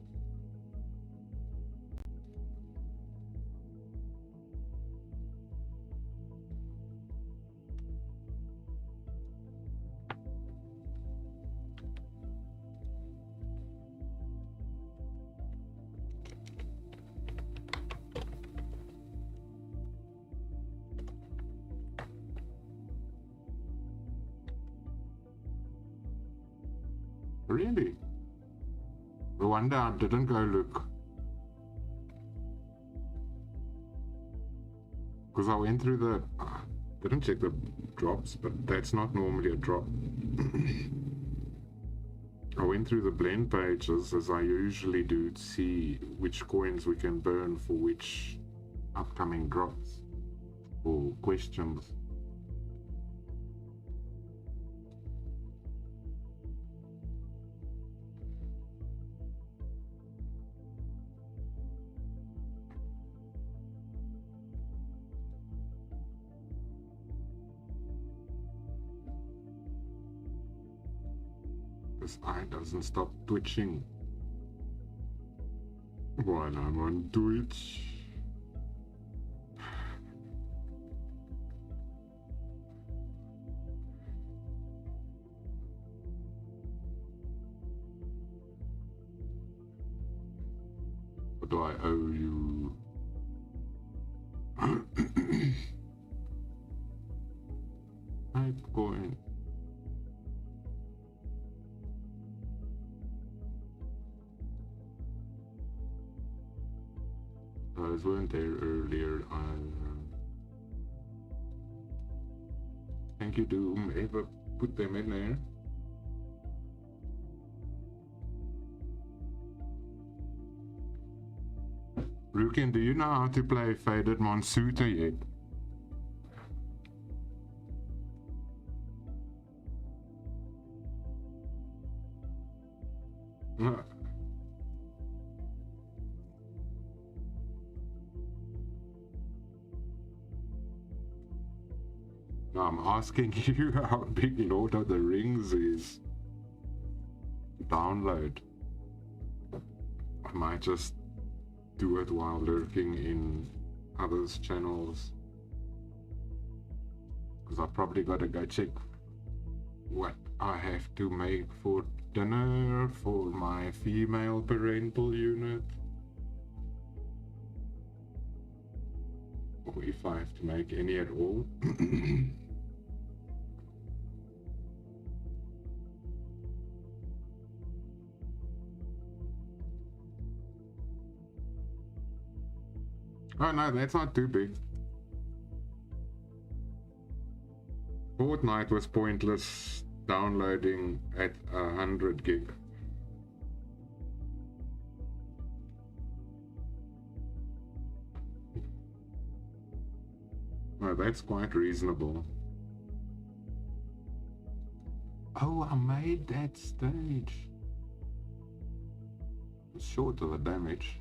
A: Really? No wonder I didn't go look. Because I went through the... didn't check the drops, but that's not normally a drop. I went through the blend pages as I usually do to see which coins we can burn for which upcoming drops or questions. This eye doesn't stop twitching while I'm on Twitch. What do I owe you? HIVE coin. Those weren't there earlier. Thank you to whomever put them in there. Rukin, do you know how to play Faded Monsuta yet? No, I'm asking you how big Lord of the Rings is. Download. I might just do it while lurking in others' channels. Because I probably gotta go check what I have to make for dinner for my female parental unit. Or if I have to make any at all. Oh no, that's not too big. Fortnite was pointless downloading at 100 gig. Oh, that's quite reasonable. Oh, I made that stage. It's short of the damage.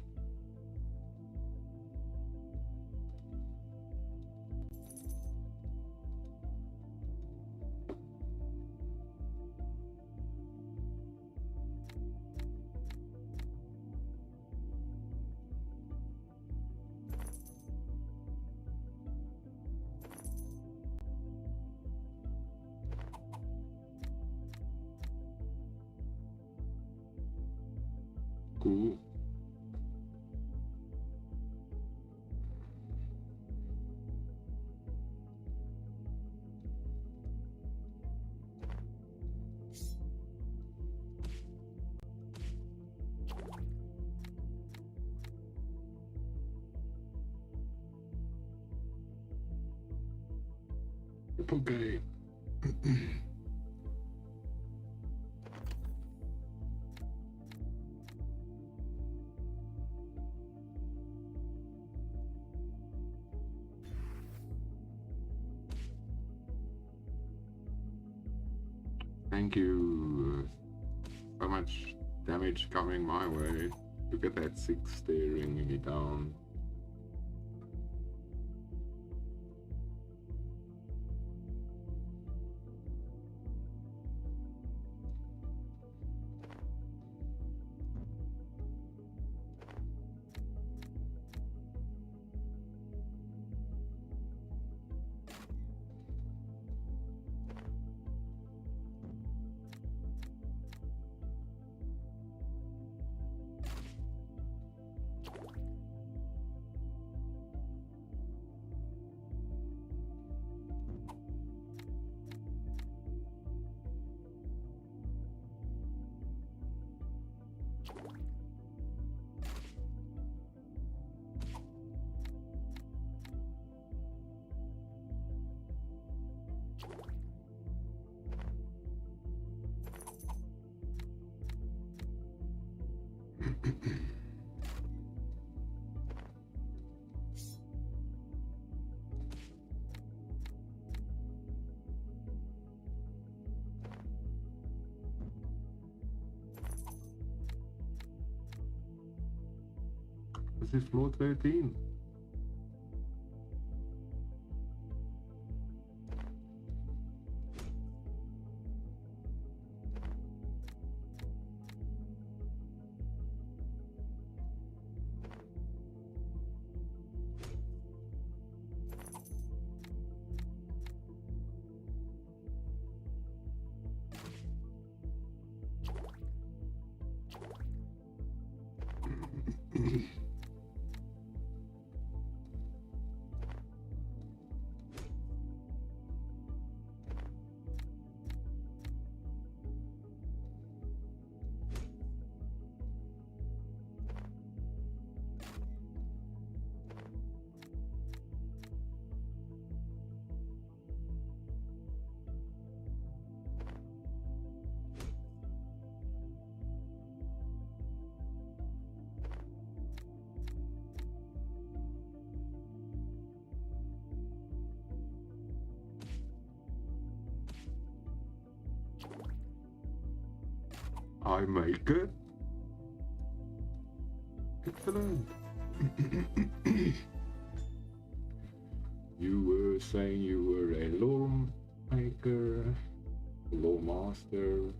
A: Cool. Okay. Thank you. So much damage coming my way. Look at that 6 staring me down. This is floor 13. I make it. Excellent. You were saying you were a law maker, law master.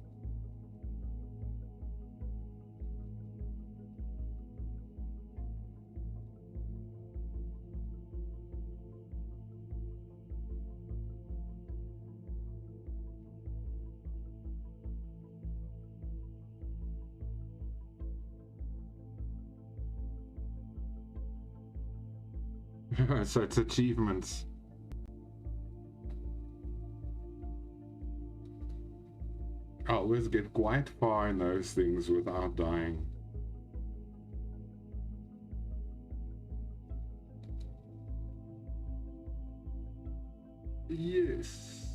A: So it's achievements. I always get quite far in those things without dying. Yes.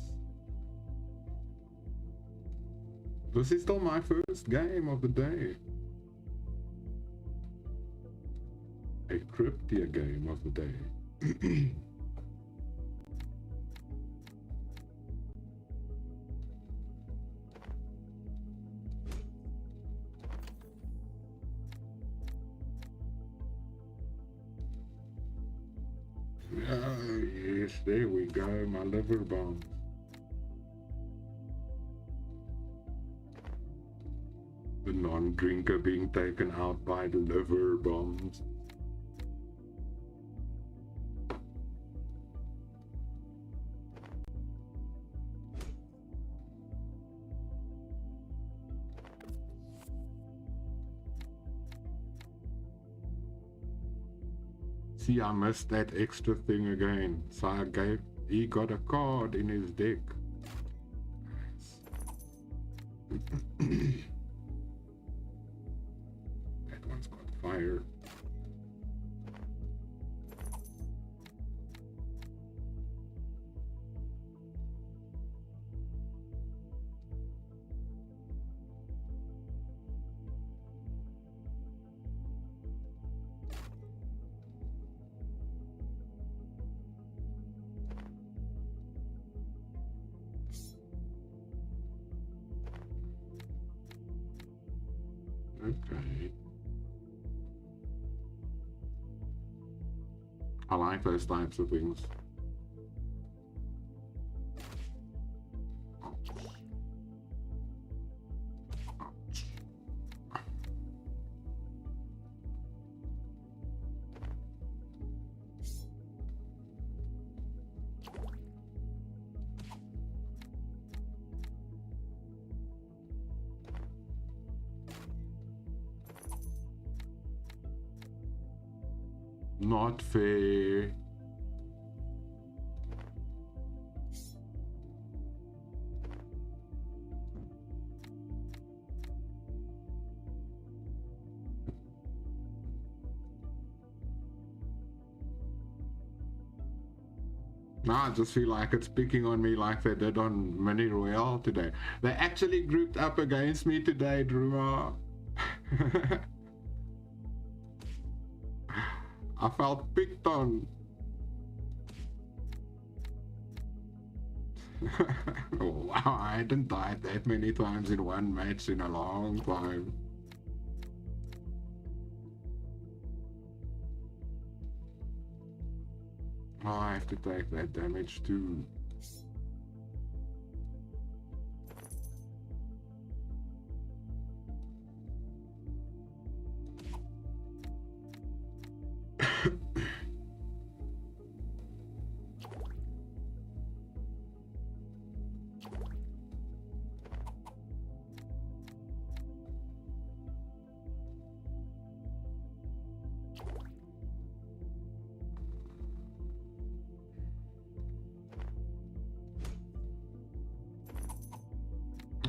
A: This is still my first game of the day. A cryptia game of the day. Oh, yes, there we go, my liver bombs. The non-drinker being taken out by the liver bombs. See, I missed that extra thing again. So he got a card in his deck. That one's got fire. Okay. I like those types of things. Not fair. No, I just feel like it's picking on me like they did on Mini Royale today. They actually grouped up against me today, Druma. I felt picked on. Wow, I hadn't died that many times in one match in a long time. Oh, I have to take that damage too.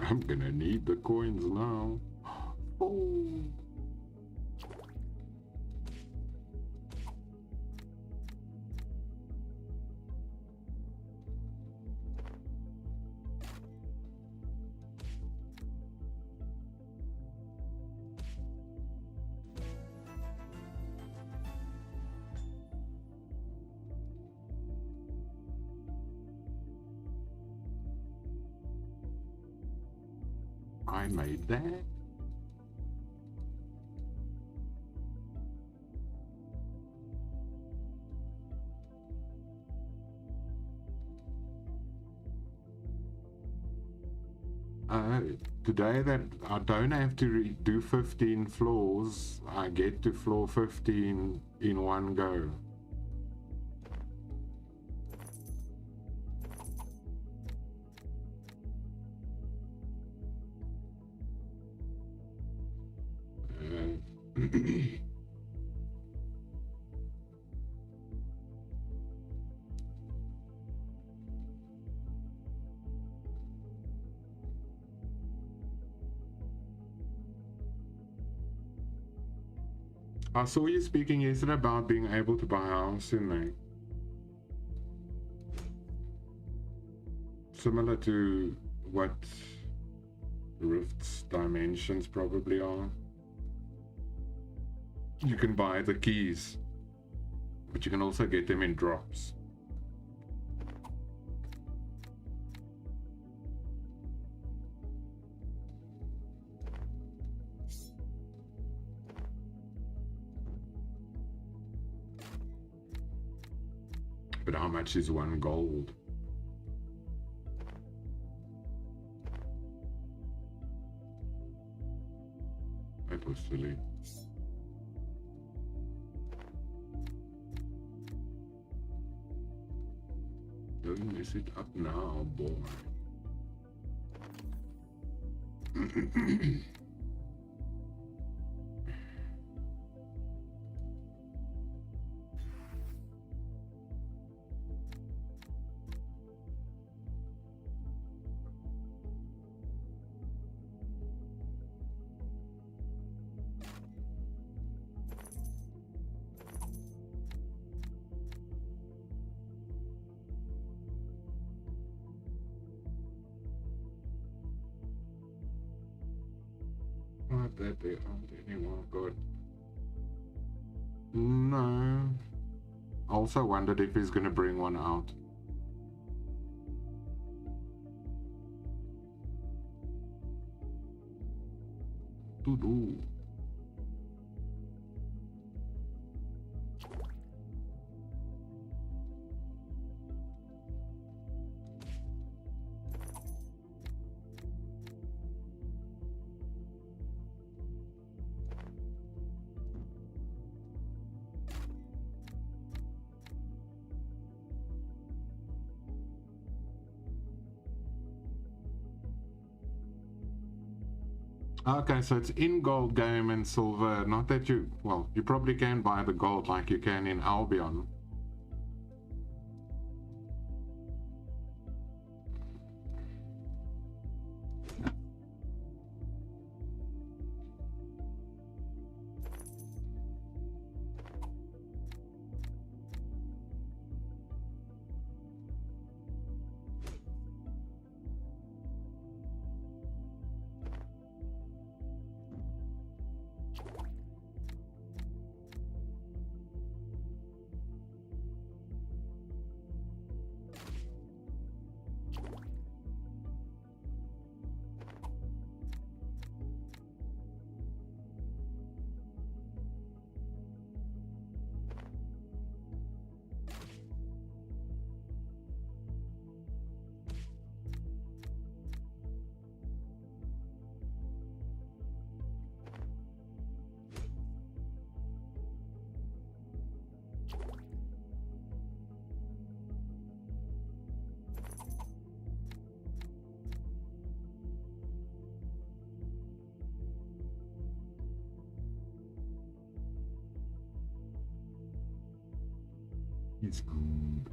A: I'm gonna need the coins now. Oh. I made that. Today that I don't have to do 15 floors, I get to floor 15 in one go. I saw you speaking yesterday about being able to buy a house in there. Similar to what Rift's dimensions probably are. You can buy the keys, but you can also get them in drops. But how much is 1 gold? That was silly. Don't mess it up now, boy. Not that they aren't anymore good. No. Also wondered if he's gonna bring one out. To do. Okay, so it's in gold game and silver. Not that you, well, you probably can buy the gold like you can in Albion. It's good.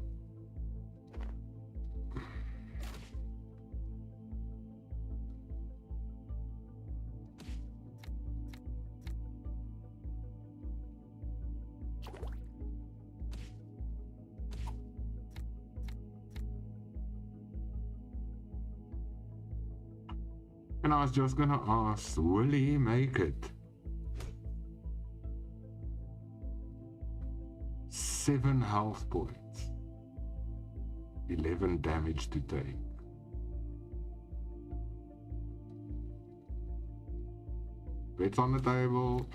A: And I was just gonna ask, will he make it? 7 health points. 11 damage to take. Bets on the table.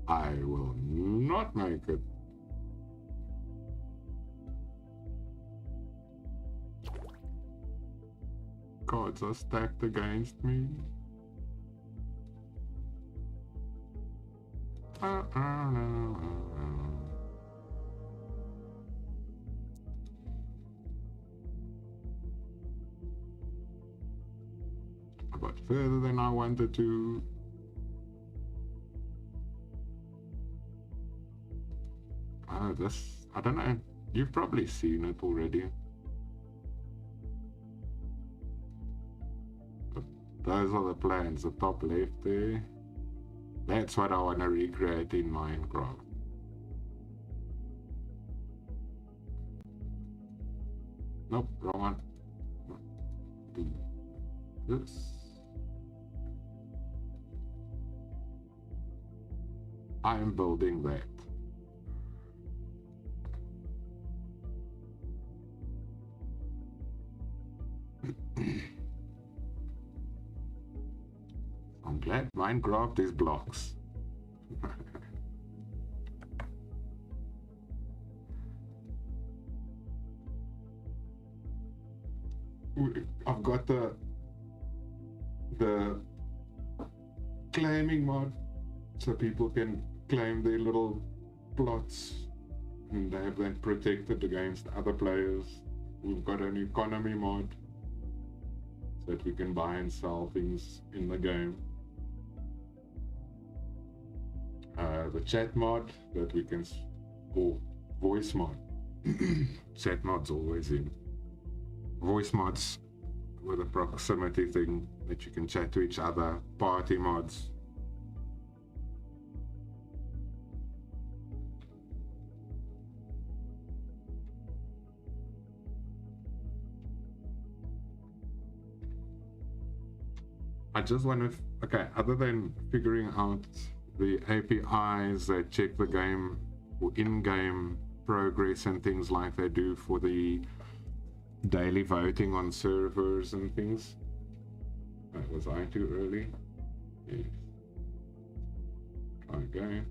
A: I will not make it. Cards are stacked against me. I got further than I wanted to. I don't know. You've probably seen it already. Those are the plans, the top left there. That's what I want to recreate in Minecraft. Nope, wrong one. Do this. I am building that. I'm glad Minecraft is blocks. I've got the claiming mod, so people can claim their little plots and they have them protected against other players. We've got an economy mod so that we can buy and sell things in the game. The chat mod that we can, or voice mod. Chat mod's always in. Voice mods with a proximity thing that you can chat to each other. Party mods. I just want to, okay, other than figuring out the APIs that check the game or in-game progress and things like they do for the daily voting on servers and things. Was I too early? Yes. Try again.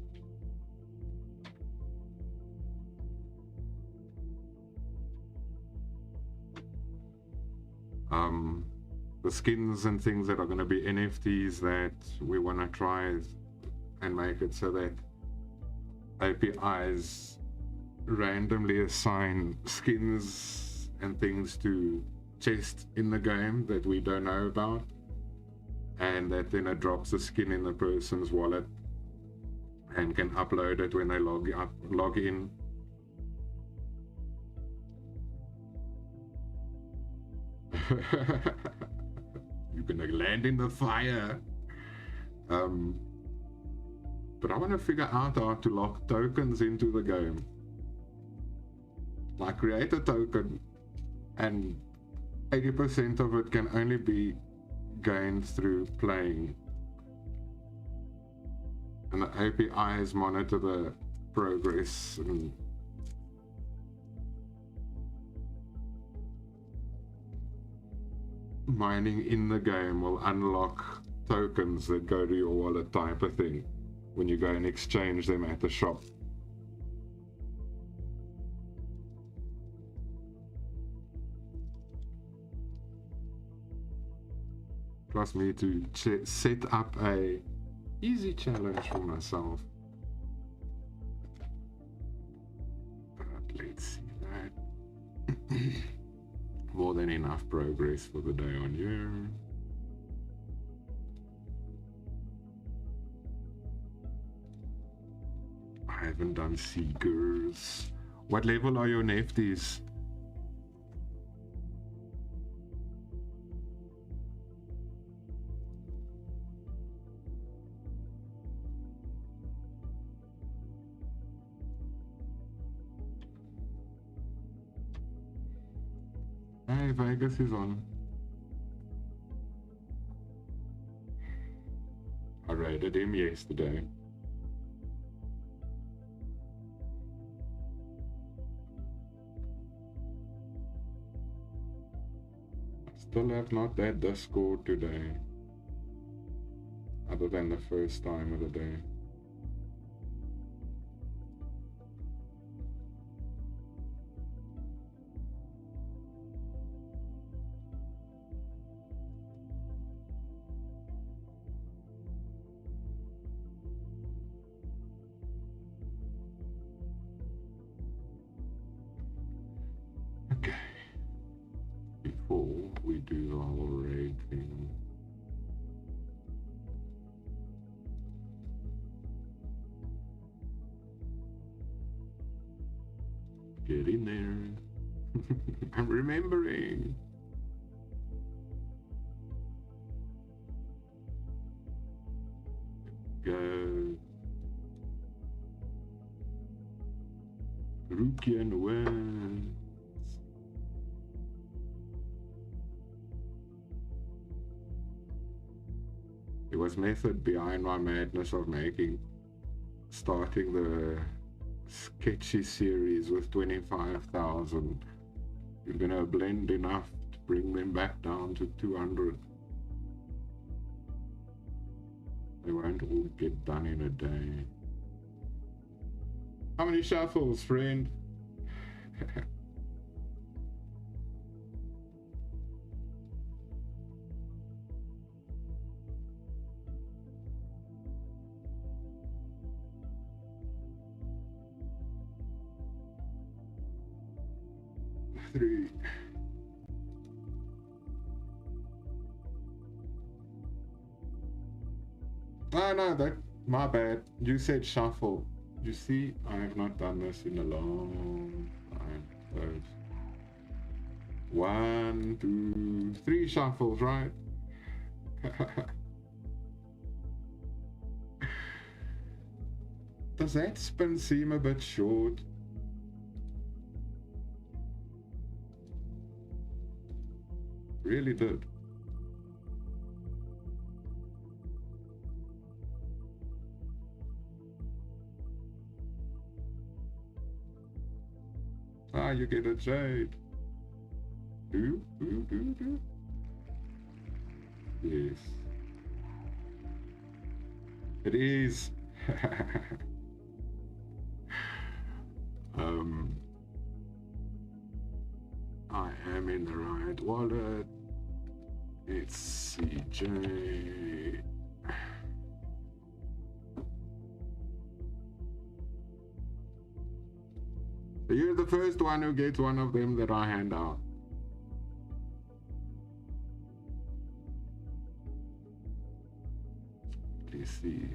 A: The skins and things that are going to be NFTs that we want to try and make it so that APIs randomly assign skins and things to chests in the game that we don't know about, and that then it drops the skin in the person's wallet and can upload it when they log in. You're gonna land in the fire. But I want to figure out how to lock tokens into the game. Like create a token and 80% of it can only be gained through playing. And the APIs monitor the progress and mining in the game will unlock tokens that go to your wallet type of thing when you go and exchange them at the shop. Plus me to set up a easy challenge for myself. But let's see that. More than enough progress for the day on you. I haven't done Seekers. What level are your NFTs? Hey, Vegas is on. I raided him yesterday. Still have not that Discord today, other than the first time of the day. Okay, before we do our raid thing, get in there. I'm remembering. Go. Rukian wins. There was method behind my madness of starting the sketchy series with 25,000. You're gonna blend enough to bring them back down to 200. They won't all get done in a day. How many shuffles, friend? Three. Ah, no, that my bad. You said shuffle. You see, I have not done this in a long time. So 1, 2, 3 shuffles, right? Does that spin seem a bit short? Really did. Ah, you get a jade. Do. Yes. It is. I am in the right wallet. It's CJ. You're the first one who gets one of them that I hand out. Let's see.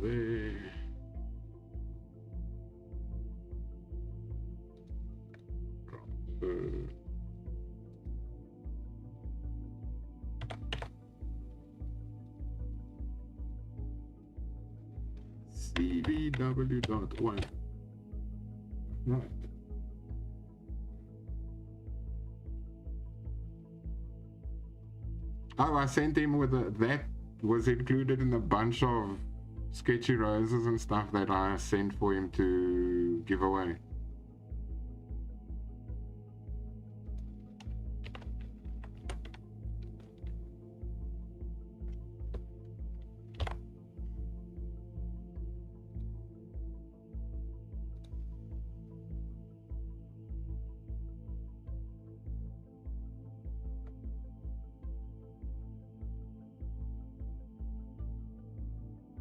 A: Way. CBW.1. Right. Oh, I sent him with that was included in a bunch of sketchy roses and stuff that I sent for him to give away.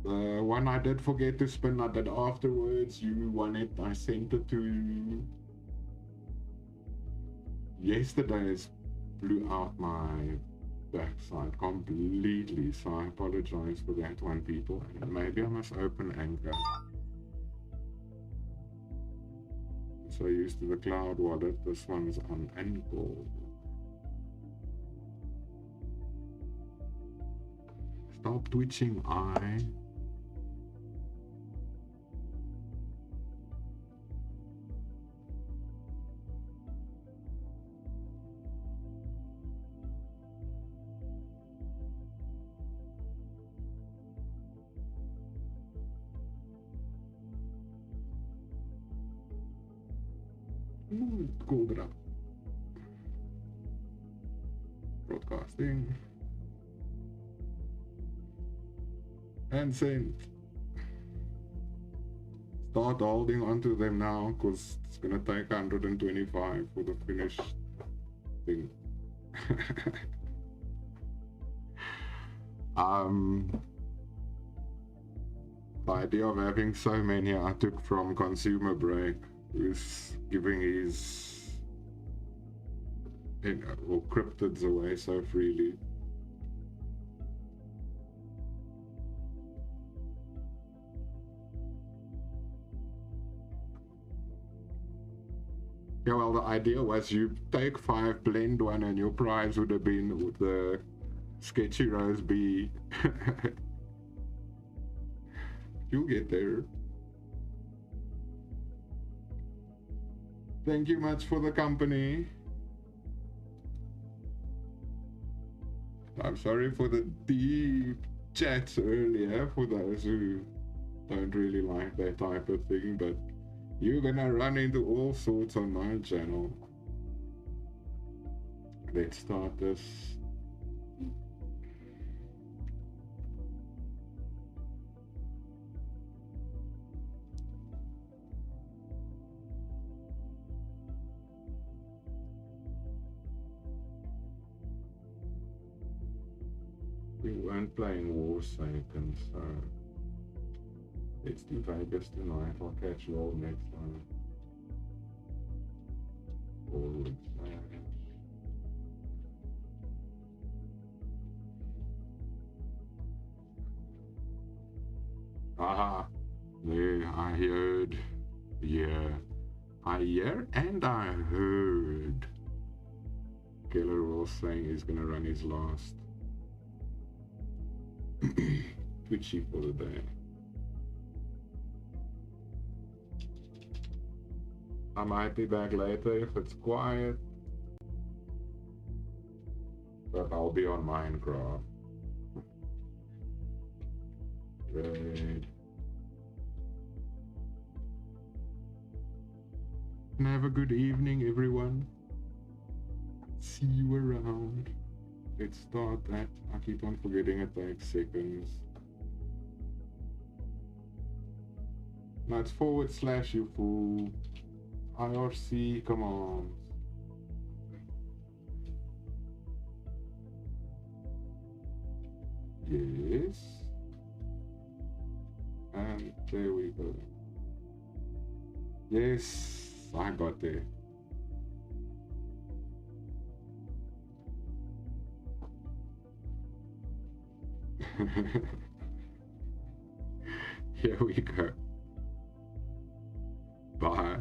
A: The one I did forget to spin, I did afterwards. You won it. I sent it to you. Yesterday's blew out my backside completely, so I apologize for that one, people. And maybe I must open Anchor. So used to the cloud wallet. This one's on Anchor. Stop twitching, eye. Called it up. Broadcasting. And send. Start holding onto them now, because it's gonna take 125 for the finished thing. The idea of having so many I took from Consumer Break, who's giving his or cryptids away so freely. Yeah, well, the idea was you take 5, blend one, and your prize would have been the Sketchy Rose B. You'll get there. Thank you much for the company. I'm sorry for the deep chats earlier for those who don't really like that type of thing, but you're gonna run into all sorts on my channel. Let's start this. We weren't playing War Satan, so let's do Vegas tonight. I'll catch you all next time. Forward slash. Aha! Yeah, I heard. Yeah. I hear and I heard. Keller was saying he's gonna run his last Twitchy for the day. I might be back later if it's quiet, but I'll be on Minecraft. Great. And have a good evening, everyone. See you around. Let's start that. I keep on forgetting it takes seconds. Now it's forward slash, you fool. IRC, come on. Yes. And there we go. Yes, I got there. Here we go. Bye.